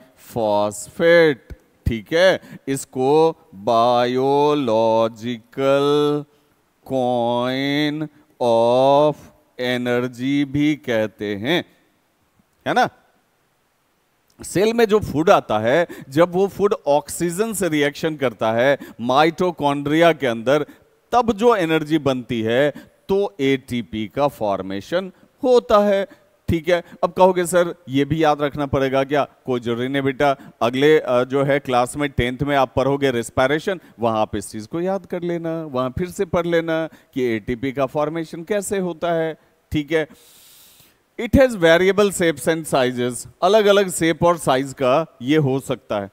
ठीक है। इसको बायोलॉजिकल कॉइन ऑफ एनर्जी भी कहते हैं, है ना। सेल में जो फूड आता है, जब वो फूड ऑक्सीजन से रिएक्शन करता है माइटोकॉन्ड्रिया के अंदर, तब जो एनर्जी बनती है तो एटीपी का फॉर्मेशन होता है, ठीक है। अब कहोगे सर ये भी याद रखना पड़ेगा क्या? कोई जरूरी नहीं बेटा, अगले जो है क्लास में 10th में आप पढ़ोगे रेस्पिरेशन, वहां आप इस चीज को याद कर लेना, वहां फिर से पढ़ लेना कि एटीपी का फॉर्मेशन कैसे होता है, ठीक है। It has variable shapes and sizes, अलग अलग शेप और साइज का ये हो सकता है।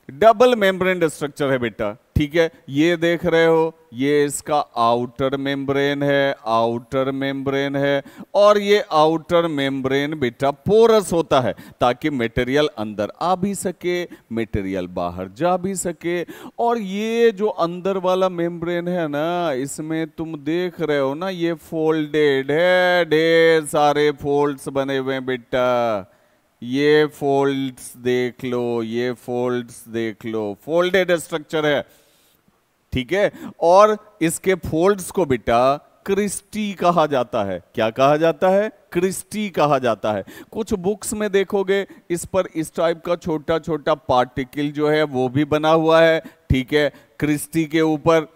डबल मेम्ब्रेन स्ट्रक्चर है बेटा, ठीक है। ये देख रहे हो, ये इसका आउटर मेम्ब्रेन है, आउटर मेम्ब्रेन है, और ये आउटर मेम्ब्रेन बेटा पोरस होता है ताकि मटेरियल अंदर आ भी सके, मटेरियल बाहर जा भी सके। और ये जो अंदर वाला मेम्ब्रेन है ना, इसमें तुम देख रहे हो ना, ये फोल्डेड है, ढेर सारे फोल्ड्स बने हुए हैं बेटा। ये फोल्ड्स देख लो, ये फोल्ड्स देख लो, फोल्डेड स्ट्रक्चर है, ठीक है। और इसके फोल्ड्स को बेटा क्रिस्टी कहा जाता है। क्या कहा जाता है? क्रिस्टी कहा जाता है। कुछ बुक्स में देखोगे इस पर इस टाइप का छोटा छोटा पार्टिकल जो है वो भी बना हुआ है, ठीक है, क्रिस्टी के ऊपर,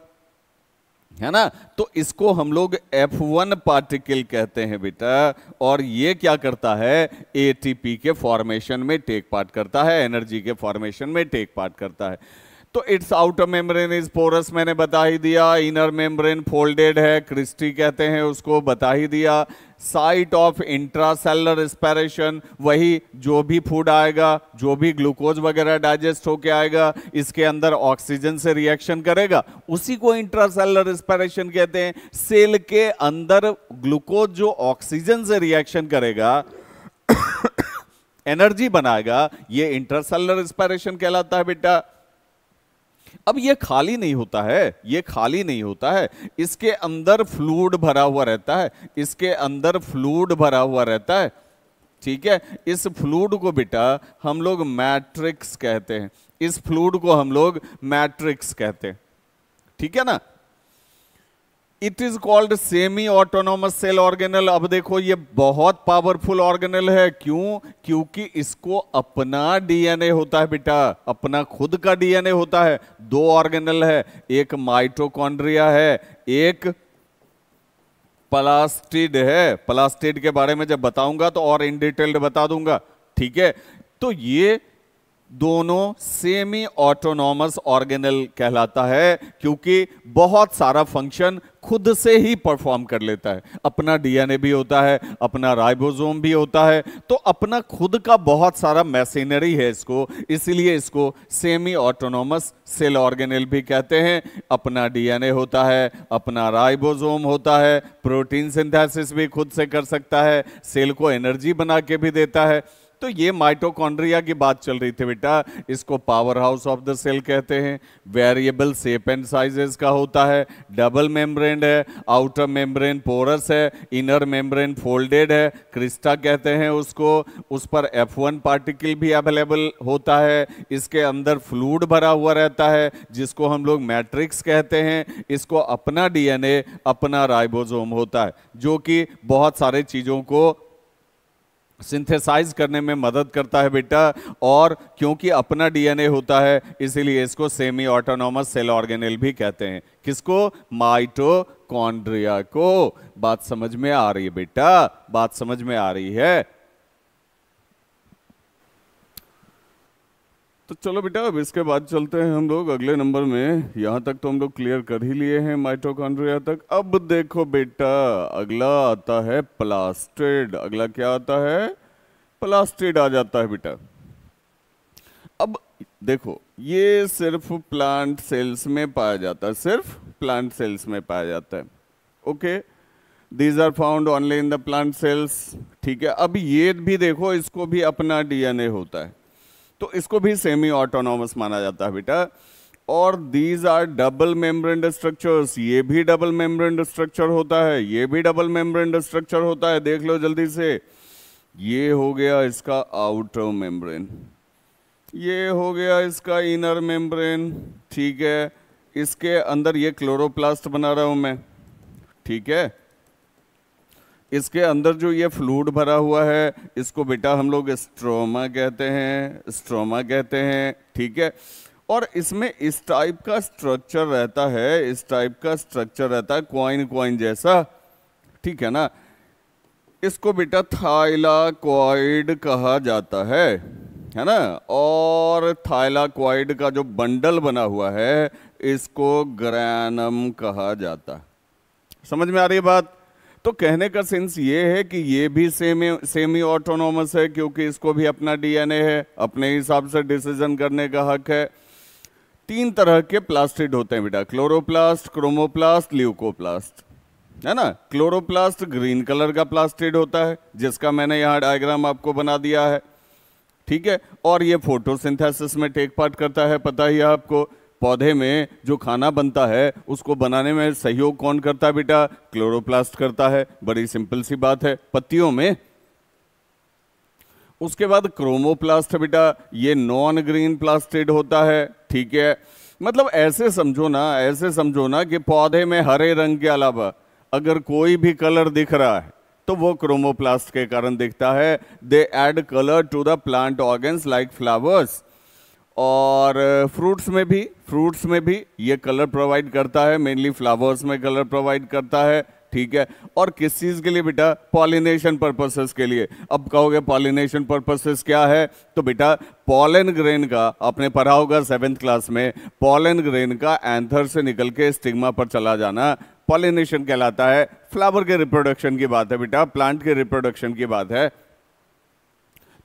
है ना। तो इसको हम लोग F1 पार्टिकल कहते हैं बेटा। और ये क्या करता है? एटीपी के फॉर्मेशन में टेक पार्ट करता है, एनर्जी के फॉर्मेशन में टेक पार्ट करता है। तो its outer membrane is porous, मैंने बता ही दिया। इनर मेम्ब्रेन फोल्डेड है, क्रिस्टी कहते हैं उसको, बता ही दिया। साइट ऑफ इंट्रासेलुलर रेस्पिरेशन, वही जो भी फूड आएगा, जो भी ग्लूकोज वगैरह डाइजेस्ट होके आएगा, इसके अंदर ऑक्सीजन से रिएक्शन करेगा, उसी को इंट्रासेलुलर रेस्पिरेशन कहते हैं। सेल के अंदर ग्लूकोज जो ऑक्सीजन से रिएक्शन करेगा एनर्जी बनाएगा, ये इंट्रासेलुलर रेस्पिरेशन कहलाता है बेटा। अब ये खाली नहीं होता है, ये खाली नहीं होता है, इसके अंदर फ्लूइड भरा हुआ रहता है, इसके अंदर फ्लूइड भरा हुआ रहता है, ठीक है। इस फ्लूइड को बेटा हम लोग मैट्रिक्स कहते हैं, इस फ्लूइड को हम लोग मैट्रिक्स कहते हैं, ठीक है ना। It is called semi autonomous cell organelle. अब देखो ये बहुत पावरफुल ऑर्गेनल है, क्यों? क्योंकि इसको अपना डीएनए होता है बेटा, अपना खुद का डीएनए होता है। दो ऑर्गेनल है, एक माइटोकॉन्ड्रिया है, एक प्लास्टिड है। प्लास्टिड के बारे में जब बताऊंगा तो और इन डिटेल्ड बता दूंगा, ठीक है। तो ये दोनों सेमी ऑटोनॉमस ऑर्गेनल कहलाता है, क्योंकि बहुत सारा फंक्शन खुद से ही परफॉर्म कर लेता है। अपना डीएनए भी होता है, अपना राइबोसोम भी होता है, तो अपना खुद का बहुत सारा मशीनरी है इसको, इसीलिए इसको सेमी ऑटोनॉमस सेल ऑर्गेनल भी कहते हैं। अपना डीएनए होता है, अपना राइबोसोम होता है, प्रोटीन सिंथेसिस भी खुद से कर सकता है, सेल को एनर्जी बना के भी देता है। तो ये माइटोकॉन्ड्रिया की बात चल रही थी बेटा, इसको powerhouse of the cell कहते हैं। वेरिएबल शेप एंड साइजेस का होता है, डबल मेम्ब्रेन है, आउटर मेम्ब्रेन पोरस है, इनर मेम्ब्रेन फोल्डेड है, क्रिस्टा कहते हैं उसको। उस पर F1 पार्टिकल भी अवेलेबल होता है। इसके अंदर फ्लूइड भरा हुआ रहता है जिसको हम लोग मैट्रिक्स कहते हैं। इसको अपना डीएनए, अपना राइबोसोम होता है, जो कि बहुत सारे चीजों को सिंथेसाइज करने में मदद करता है बेटा। और क्योंकि अपना डीएनए होता है, इसीलिए इसको सेमी ऑटोनॉमस सेल ऑर्गेनेल भी कहते हैं। किसको? माइटोकॉन्ड्रिया को। बात समझ में आ रही है बेटा? बात समझ में आ रही है? तो चलो बेटा, अब इसके बाद चलते हैं हम लोग अगले नंबर में। यहां तक तो हम लोग क्लियर कर ही लिए हैं माइटोकॉन्ड्रिया तक। अब देखो बेटा, अगला आता है प्लास्टिड। अगला क्या आता है? प्लास्टिड आ जाता है बेटा। अब देखो, ये सिर्फ प्लांट सेल्स में पाया जाता है, सिर्फ प्लांट सेल्स में पाया जाता है। Okay, these are found only in the plant cells. ठीक है, अब ये भी देखो, इसको भी अपना डीएनए होता है, तो इसको भी सेमी ऑटोनॉमस माना जाता है बेटा। और these are double membrane structures. ये भी डबल मेम्ब्रेन स्ट्रक्चर होता है, ये भी डबल मेम्ब्रेन स्ट्रक्चर होता है। देख लो जल्दी से, ये हो गया इसका आउटर मेम्ब्रेन, ये हो गया इसका इनर मेम्ब्रेन। ठीक है, इसके अंदर ये क्लोरोप्लास्ट बना रहा हूं मैं। ठीक है, इसके अंदर जो ये फ्लूइड भरा हुआ है, इसको बेटा हम लोग स्ट्रोमा कहते हैं, स्ट्रोमा कहते हैं। ठीक है, और इसमें इस टाइप का स्ट्रक्चर रहता है, इस टाइप का स्ट्रक्चर रहता है, क्वाइन जैसा। ठीक है ना, इसको बेटा थाइलाकॉइड कहा जाता है ना। और थाइलाकॉइड का जो बंडल बना हुआ है, इसको ग्रैनम कहा जाता है। समझ में आ रही है बात? तो कहने का सेंस ये है कि ये भी सेमी ऑटोनॉमस है, क्योंकि इसको भी अपना डीएनए है, अपने हिसाब से डिसीजन करने का हक है। 3 तरह के प्लास्टिड होते हैं बेटा, क्लोरोप्लास्ट, क्रोमोप्लास्ट, ल्यूकोप्लास्ट, है ना। क्लोरोप्लास्ट ग्रीन कलर का प्लास्टिड होता है, जिसका मैंने यहाँ डायग्राम आपको बना दिया है। ठीक है, और ये फोटोसिंथेसिस में टेक पार्ट करता है, पता ही है आपको। पौधे में जो खाना बनता है, उसको बनाने में सहयोग कौन करता है बेटा? क्लोरोप्लास्ट करता है। बड़ी सिंपल सी बात है, पत्तियों में। उसके बाद क्रोमोप्लास्ट है बेटा, ये नॉन ग्रीन प्लास्टिड होता है। ठीक है, मतलब ऐसे समझो ना, ऐसे समझो ना कि पौधे में हरे रंग के अलावा अगर कोई भी कलर दिख रहा है, तो वो क्रोमोप्लास्ट के कारण दिखता है। They add colour to the plant organs like flowers. और फ्रूट्स में भी ये कलर प्रोवाइड करता है, मेनली फ्लावर्स में कलर प्रोवाइड करता है। ठीक है, और किस चीज के लिए बेटा? पॉलिनेशन पर्पसेस के लिए। अब कहोगे पॉलिनेशन पर्पसेस क्या है? तो बेटा पॉलन ग्रेन का, आपने पढ़ा होगा 7th क्लास में, पॉलन ग्रेन का एंथर से निकल के स्टिग्मा पर चला जाना पॉलिनेशन कहलाता है। फ्लावर के रिप्रोडक्शन की बात है बेटा, प्लांट के रिप्रोडक्शन की बात है।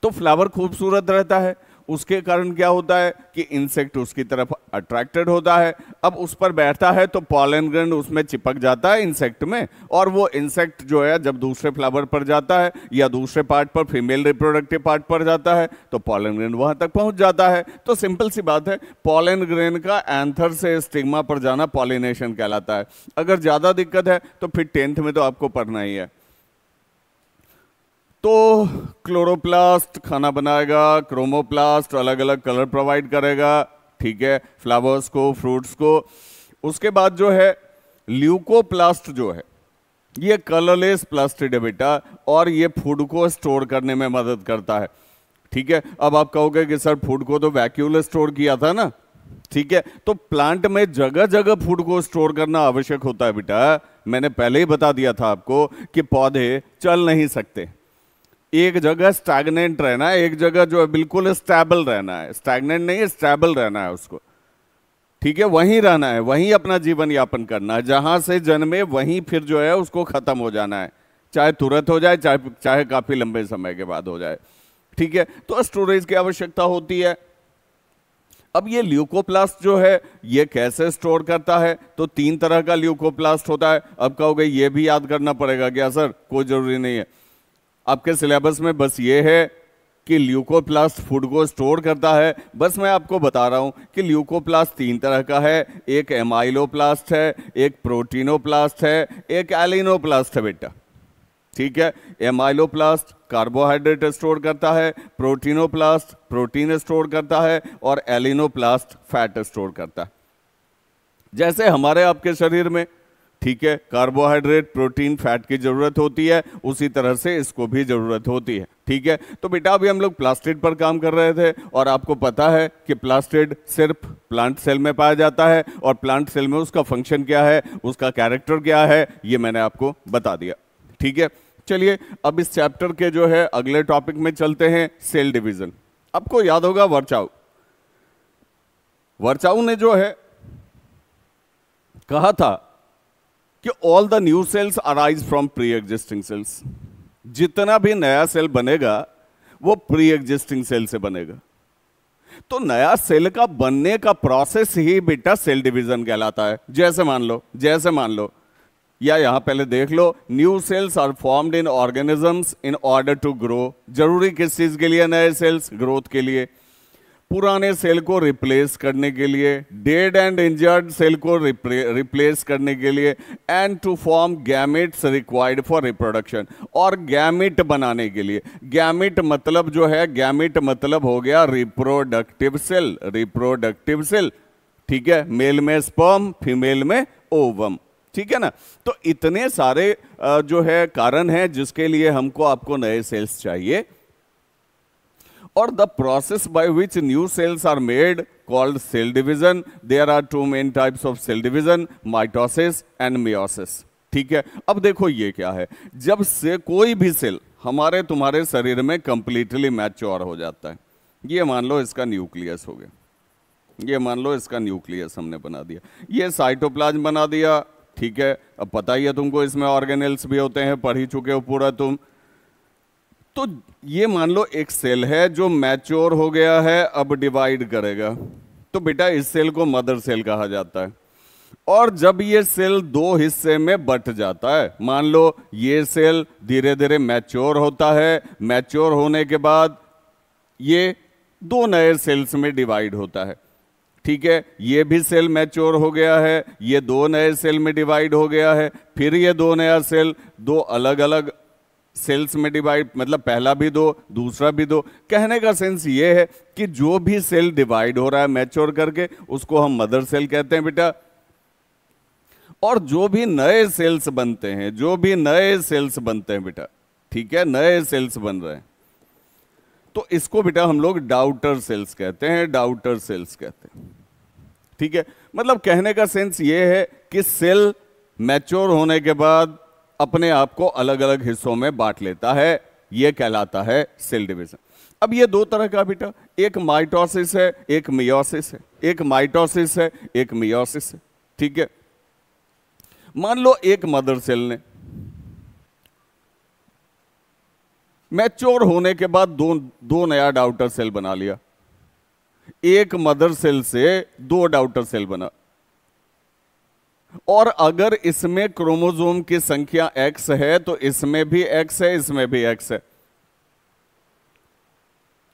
तो फ्लावर खूबसूरत रहता है, उसके कारण क्या होता है कि इंसेक्ट उसकी तरफ अट्रैक्टेड होता है। अब उस पर बैठता है तो पॉलन ग्रैंड उसमें चिपक जाता है इंसेक्ट में, और वो इंसेक्ट जो है जब दूसरे फ्लावर पर जाता है या दूसरे पार्ट पर, फीमेल रिप्रोडक्टिव पार्ट पर जाता है, तो पॉलन ग्रैंड वहां तक पहुंच जाता है। तो सिंपल सी बात है, पॉलन ग्रैंड का एंथर से स्टिग्मा पर जाना पॉलिनेशन कहलाता है। अगर ज्यादा दिक्कत है तो फिर 10th में तो आपको पढ़ना ही है। तो क्लोरोप्लास्ट खाना बनाएगा, क्रोमोप्लास्ट अलग अलग कलर प्रोवाइड करेगा। ठीक है, फ्लावर्स को, फ्रूट्स को। उसके बाद जो है ल्यूकोप्लास्ट जो है, ये कलरलेस प्लास्टिड है बेटा, और ये फूड को स्टोर करने में मदद करता है। ठीक है, अब आप कहोगे कि सर फूड को तो वैक्यूल स्टोर किया था ना। ठीक है, तो प्लांट में जगह जगह फूड को स्टोर करना आवश्यक होता है बेटा। मैंने पहले ही बता दिया था आपको कि पौधे चल नहीं सकते, एक जगह स्टैग्नेंट रहना है, एक जगह जो है बिल्कुल स्टेबल रहना है, स्टैग्नेंट नहीं है, स्टेबल रहना है उसको, ठीक है, वहीं रहना है, वहीं अपना जीवन यापन करना है, जहां से जन्मे वहीं फिर जो है उसको खत्म हो जाना है, चाहे तुरंत हो जाए, चाहे काफी लंबे समय के बाद हो जाए, ठीक है। तो स्टोरेज की आवश्यकता होती है। अब ये ल्यूकोप्लास्ट जो है ये कैसे स्टोर करता है, तो 3 तरह का ल्यूकोप्लास्ट होता है। अब कहोगे ये भी याद करना पड़ेगा क्या सर? कोई जरूरी नहीं है, आपके सिलेबस में बस ये है कि ल्यूकोप्लास्ट फूड को स्टोर करता है। बस मैं आपको बता रहा हूं कि ल्यूकोप्लास्ट 3 तरह का है, एक एमाइलोप्लास्ट है, एक प्रोटीनोप्लास्ट है, एक एलिनोप्लास्ट है बेटा, ठीक है। एमाइलोप्लास्ट कार्बोहाइड्रेट स्टोर करता है, प्रोटीनोप्लास्ट प्रोटीन स्टोर करता है, और एलिनोप्लास्ट फैट स्टोर करता है। जैसे हमारे आपके शरीर में, ठीक है, कार्बोहाइड्रेट प्रोटीन फैट की जरूरत होती है, उसी तरह से इसको भी जरूरत होती है, ठीक है। तो बेटा अभी हम लोग प्लास्टिड पर काम कर रहे थे, और आपको पता है कि प्लास्टिड सिर्फ प्लांट सेल में पाया जाता है, और प्लांट सेल में उसका फंक्शन क्या है, उसका कैरेक्टर क्या है, ये मैंने आपको बता दिया, ठीक है। चलिए अब इस चैप्टर के जो है अगले टॉपिक में चलते हैं, सेल डिवीजन। आपको याद होगा वर्चाउ ने जो है कहा था कि all the new cells arise from pre existing cells. जितना भी नया सेल बनेगा वो प्री एग्जिस्टिंग सेल से बनेगा। तो नया सेल का बनने का प्रोसेस ही बेटा सेल डिवीजन कहलाता है। जैसे मान लो या यहां पहले देख लो, new cells are formed in organisms in order to grow. जरूरी किस चीज के लिए नए सेल्स? ग्रोथ के लिए। पुराने सेल को रिप्लेस करने के लिए, डेड एंड इंजर्ड सेल को रिप्लेस करने के लिए, and to form gametes required for reproduction, और गैमेट बनाने के लिए। गैमेट मतलब जो है, गैमेट मतलब हो गया रिप्रोडक्टिव सेल, ठीक है। मेल में स्पर्म, फीमेल में ओवम, ठीक है ना। तो इतने सारे जो है कारण हैं जिसके लिए हमको आपको नए सेल्स चाहिए। और the process by which new cells are made called cell division. There are 2 main types of cell division, mitosis and meiosis, ठीक है। अब देखो ये क्या है, जब से कोई भी सेल हमारे तुम्हारे शरीर में कंप्लीटली मैच्योर हो जाता है, ये मान लो इसका न्यूक्लियस हो गया, ये मान लो इसका न्यूक्लियस हमने बना दिया, ये साइटोप्लाज्म बना दिया, ठीक है। अब पता ही है तुमको इसमें ऑर्गेनेल्स भी होते हैं, पढ़ ही चुके हो पूरा तुम। तो ये मान लो एक सेल है जो मैच्योर हो गया है, अब डिवाइड करेगा, तो बेटा इस सेल को मदर सेल कहा जाता है। और जब ये सेल 2 हिस्से में बट जाता है, मान लो ये सेल धीरे धीरे मैच्योर होता है, मैच्योर होने के बाद ये 2 नए सेल्स में डिवाइड होता है, ठीक है। ये भी सेल मैच्योर हो गया है, ये 2 नए सेल में डिवाइड हो गया है, फिर ये 2 नया सेल 2 अलग अलग सेल्स में डिवाइड, मतलब पहला भी 2, दूसरा भी 2। कहने का सेंस ये है कि जो भी सेल डिवाइड हो रहा है मैच्योर करके, उसको हम मदर सेल कहते हैं बेटा। और जो भी नए सेल्स बनते हैं, बेटा, ठीक है, नए सेल्स बन रहे हैं, तो इसको बेटा हम लोग डाउटर सेल्स कहते हैं, ठीक है। मतलब कहने का सेंस ये है कि सेल मैच्योर होने के बाद अपने आप को अलग अलग हिस्सों में बांट लेता है, ये कहलाता है सेल डिवीजन। अब ये 2 तरह का बेटा, एक माइटोसिस है, एक मियोसिस है, ठीक है। मान लो एक मदर सेल ने मैच्योर होने के बाद 2 नया डाउटर सेल बना लिया। एक मदर सेल से 2 डाउटर सेल बना, और अगर इसमें क्रोमोसोम की संख्या X है तो इसमें भी X है, इसमें भी X है,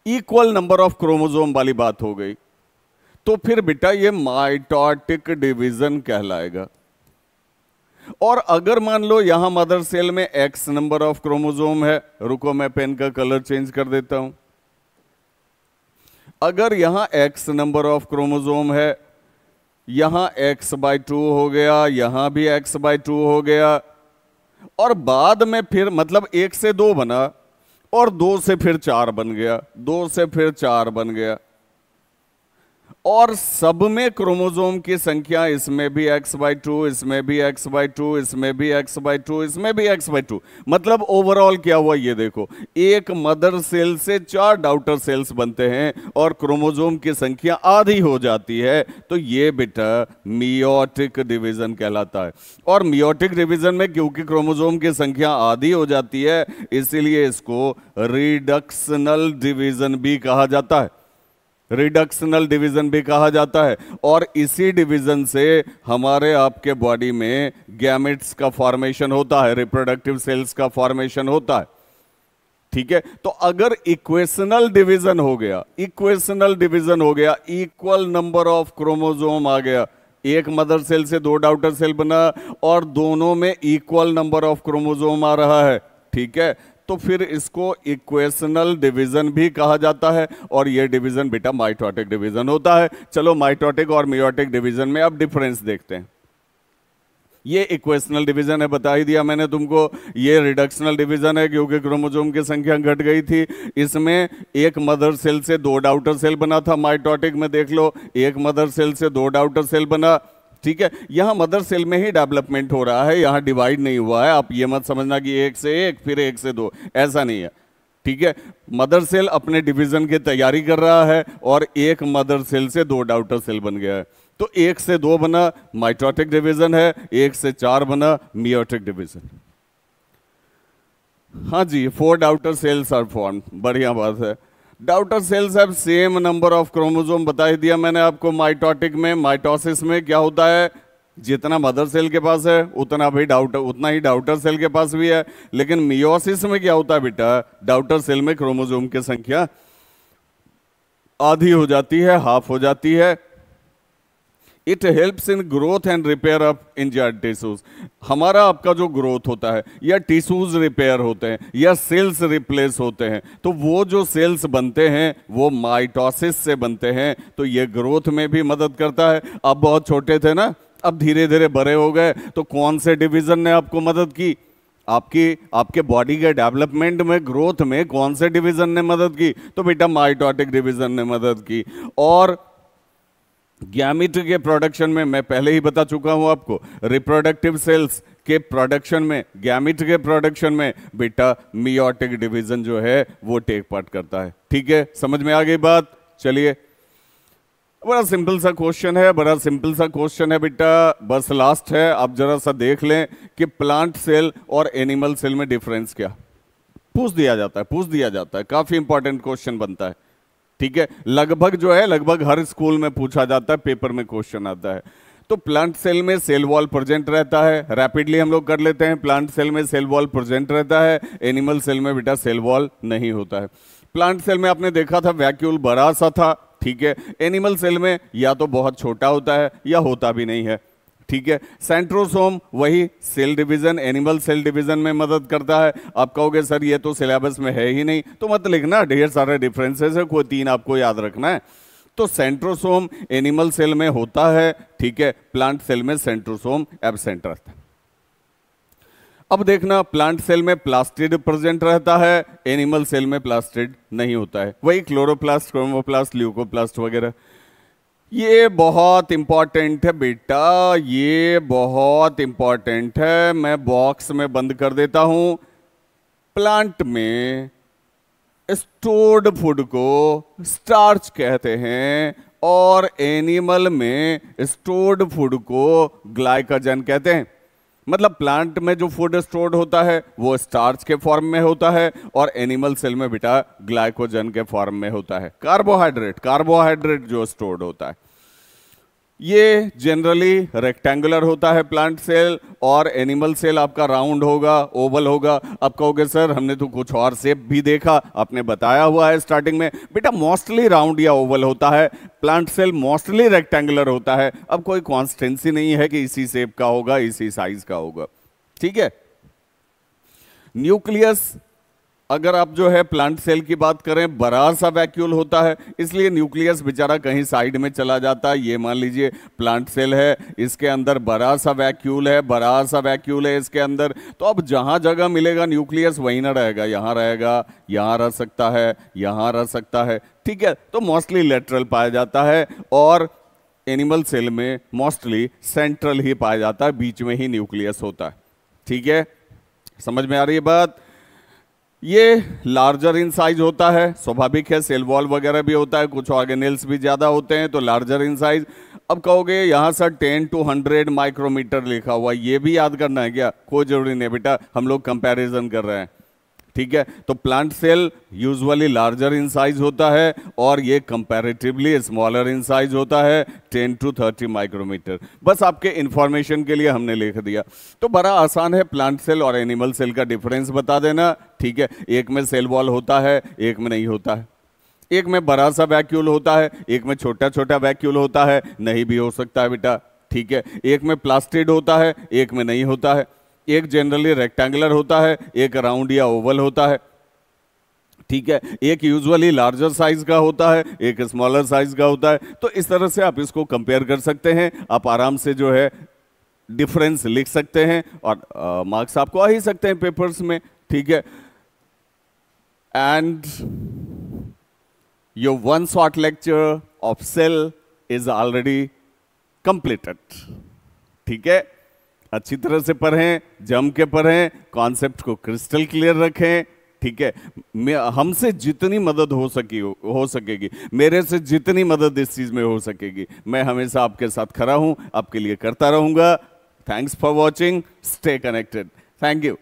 इक्वल नंबर ऑफ क्रोमोसोम वाली बात हो गई, तो फिर बेटा ये माइटोटिक डिवीजन कहलाएगा। और अगर मान लो यहां मदर सेल में X नंबर ऑफ क्रोमोसोम है, रुको मैं पेन का कलर चेंज कर देता हूं, अगर यहां X नंबर ऑफ क्रोमोसोम है, यहां x/2 हो गया, यहां भी x/2 हो गया, और बाद में फिर मतलब 1 से 2 बना, और 2 से फिर 4 बन गया, 2 से फिर 4 बन गया, और सब में क्रोमोसोम की संख्या, इसमें भी x/2, इसमें भी x/2, इसमें भी x/2, इसमें भी x/2। मतलब ओवरऑल क्या हुआ ये देखो, एक मदर सेल से 4 डाउटर सेल्स बनते हैं और क्रोमोसोम की संख्या आधी हो जाती है। तो ये बेटा मियोटिक डिवीजन कहलाता है। और मियोटिक डिवीजन में क्योंकि क्रोमोसोम की संख्या आधी हो जाती है, इसीलिए इसको रिडक्शनल डिवीजन भी कहा जाता है। रिडक्शनल डिवीजन भी कहा जाता है। और इसी डिवीजन से हमारे आपके बॉडी में गैमेट्स का फॉर्मेशन होता है, रिप्रोडक्टिव सेल्स का फॉर्मेशन होता है। ठीक है, तो अगर इक्वेशनल डिवीजन हो गया, इक्वेशनल डिवीजन हो गया, इक्वल नंबर ऑफ क्रोमोसोम आ गया, एक मदर सेल से 2 डाउटर सेल बना और दोनों में इक्वल नंबर ऑफ क्रोमोसोम आ रहा है, ठीक है, तो फिर इसको इक्वेशनल डिवीजन भी कहा जाता है। और ये डिवीजन बेटा माइटोटिक डिवीजन होता है। चलो माइटोटिक और मियोटिक डिवीजन में अब डिफरेंस देखते हैं। ये इक्वेशनल डिवीजन है, बता ही दिया मैंने तुमको। ये रिडक्शनल डिवीजन है क्योंकि क्रोमोसोम की संख्या घट गई थी। इसमें एक मदर सेल से 2 डाउटर सेल बना था। माइटोटिक में देख लो, एक मदर सेल से 2 डाउटर सेल बना। ठीक है, यहां मदर सेल में ही डेवलपमेंट हो रहा है, यहां डिवाइड नहीं हुआ है। आप ये मत समझना कि 1 से 1 फिर 1 से 2, ऐसा नहीं है। ठीक है, मदर सेल अपने डिवीजन की तैयारी कर रहा है और एक मदर सेल से 2 डाउटर सेल बन गया है। तो 1 से 2 बना माइटोटिक डिवीजन है, 1 से 4 बना मियोटिक डिवीजन। हाँ जी, 4 डाउटर सेल्स आर फॉर्म्ड, बढ़िया बात है। Daughter cells have same number of chromosome, बता ही दिया मैंने आपको। माइटोटिक में, माइटोसिस में क्या होता है, जितना मदर सेल के पास है उतना ही डाउटर सेल के पास भी है। लेकिन मियोसिस में क्या होता है बेटा, डाउटर सेल में क्रोमोसोम की संख्या आधी हो जाती है, हाफ हो जाती है। It helps in growth and repair of injured tissues. हमारा आपका जो ग्रोथ होता है या टिश्यूज रिपेयर होते हैं या सेल्स रिप्लेस होते हैं, तो वो जो सेल्स बनते हैं वो माइटोसिस से बनते हैं। तो ये ग्रोथ में भी मदद करता है। आप बहुत छोटे थे ना, अब धीरे धीरे बड़े हो गए, तो कौन से डिवीजन ने आपको मदद की? आपके बॉडी के डेवलपमेंट में, ग्रोथ में कौन से डिवीजन ने मदद की? तो बेटा माइटोटिक डिवीजन ने मदद की। और गैमीट के प्रोडक्शन में मैं पहले ही बता चुका हूं आपको, रिप्रोडक्टिव सेल्स के प्रोडक्शन में, गैमीट के प्रोडक्शन में बेटा मियोटिक डिवीजन जो है वो टेक पार्ट करता है। ठीक है, समझ में आ गई बात? चलिए, बड़ा सिंपल सा क्वेश्चन है, बड़ा सिंपल सा क्वेश्चन है बेटा, बस लास्ट है। आप जरा सा देख लें कि प्लांट सेल और एनिमल सेल में डिफरेंस क्या पूछ दिया जाता है, काफी इंपॉर्टेंट क्वेश्चन बनता है। ठीक है, लगभग हर स्कूल में पूछा जाता है, पेपर में क्वेश्चन आता है। तो प्लांट सेल में सेल वॉल प्रेजेंट रहता है, रैपिडली हम लोग कर लेते हैं। प्लांट सेल में सेल वॉल प्रेजेंट रहता है, एनिमल सेल में बेटा सेल वॉल नहीं होता है। प्लांट सेल में आपने देखा था वैक्यूल बड़ा सा था, ठीक है। एनिमल सेल में या तो बहुत छोटा होता है या होता भी नहीं है, ठीक है। सेंट्रोसोम वही cell division, animal cell division में मदद करता है। आप कहोगे सर ये तो सिलेबस में है ही नहीं, तो मत लिखना, ढेर सारे डिफरेंसेस है, कोई 3 आपको याद रखना है। तो सेंट्रोसोम एनिमल सेल में होता है, ठीक है, प्लांट सेल में सेंट्रोसोम एब्सेंट रहता है। अब देखना, प्लांट सेल में प्लास्टिड प्रेजेंट रहता है, एनिमल सेल में प्लास्टिड नहीं होता है, वही क्लोरोप्लास्ट, क्रोमोप्लास्ट, ल्यूकोप्लास्ट वगैरह। ये बहुत इंपॉर्टेंट है बेटा, ये बहुत इंपॉर्टेंट है, मैं बॉक्स में बंद कर देता हूं। प्लांट में स्टोर्ड फूड को स्टार्च कहते हैं और एनिमल में स्टोर्ड फूड को ग्लाइकोजन कहते हैं। मतलब प्लांट में जो फूड स्टोर्ड होता है वो स्टार्च के फॉर्म में होता है और एनिमल सेल में बेटा ग्लाइकोजन के फॉर्म में होता है, कार्बोहाइड्रेट जो स्टोर्ड होता है। ये जनरली रेक्टेंगुलर होता है प्लांट सेल, और एनिमल सेल आपका राउंड होगा, ओवल होगा। अब कहोगे सर हमने तो कुछ और शेप भी देखा, आपने बताया हुआ है स्टार्टिंग में, बेटा मोस्टली राउंड या ओवल होता है, प्लांट सेल मोस्टली रेक्टेंगुलर होता है। अब कोई कॉन्स्टेंसी नहीं है कि इसी शेप का होगा, इसी साइज का होगा, ठीक है। न्यूक्लियस अगर आप जो है प्लांट सेल की बात करें, बड़ा सा वैक्यूल होता है, इसलिए न्यूक्लियस बेचारा कहीं साइड में चला जाता है। ये मान लीजिए प्लांट सेल है, इसके अंदर बड़ा सा वैक्यूल है, बड़ा सा वैक्यूल है इसके अंदर, तो अब जहां जगह मिलेगा न्यूक्लियस वहीं ना रहेगा, यहां रहेगा, यहां रह सकता है, यहां रह सकता है, ठीक है। तो मोस्टली लेटरल पाया जाता है, और एनिमल सेल में मोस्टली सेंट्रल ही पाया जाता है, बीच में ही न्यूक्लियस होता है, ठीक है। समझ में आ रही है बात? ये लार्जर इन साइज होता है, स्वाभाविक है, सेल वॉल वगैरह भी होता है, कुछ ऑर्गेनेल्स भी ज्यादा होते हैं तो लार्जर इन साइज। अब कहोगे यहां सर 10 to 100 माइक्रोमीटर लिखा हुआ, ये भी याद करना है क्या? कोई जरूरी नहीं बेटा, हम लोग कंपैरिजन कर रहे हैं, ठीक है। तो plant cell usually larger in size होता है, और ये कंपैरेटिवली स्मॉलर इन साइज होता है, 10 to 30 माइक्रोमीटर। बस आपके इंफॉर्मेशन के लिए हमने लिख दिया। तो बड़ा आसान है, प्लांट सेल और एनिमल सेल का डिफरेंस बता देना, ठीक है। एक में सेल वॉल होता है, एक में नहीं होता है। एक में बड़ा सा वैक्यूल होता है, एक में छोटा छोटा वैक्यूल होता है, नहीं भी हो सकता है बेटा, ठीक है। एक में प्लास्टिड होता है, एक में नहीं होता है। एक जनरली रेक्टेंगुलर होता है, एक राउंड या ओवल होता है, ठीक है। एक यूजुअली लार्जर साइज का होता है, एक स्मॉलर साइज का होता है। तो इस तरह से आप इसको कंपेयर कर सकते हैं, आप आराम से जो है डिफरेंस लिख सकते हैं, और मार्क्स आपको आ ही सकते हैं पेपर्स में, ठीक है। And your 1 short lecture of cell is already completed, ठीक है। अच्छी तरह से पढ़ें, जम के पढ़ें, कॉन्सेप्ट को क्रिस्टल क्लियर रखें, ठीक है। हमसे जितनी मदद हो सकेगी, मेरे से जितनी मदद इस चीज में हो सकेगी, मैं हमेशा आपके साथ खड़ा हूं, आपके लिए करता रहूंगा। Thanks for watching, stay connected, thank you.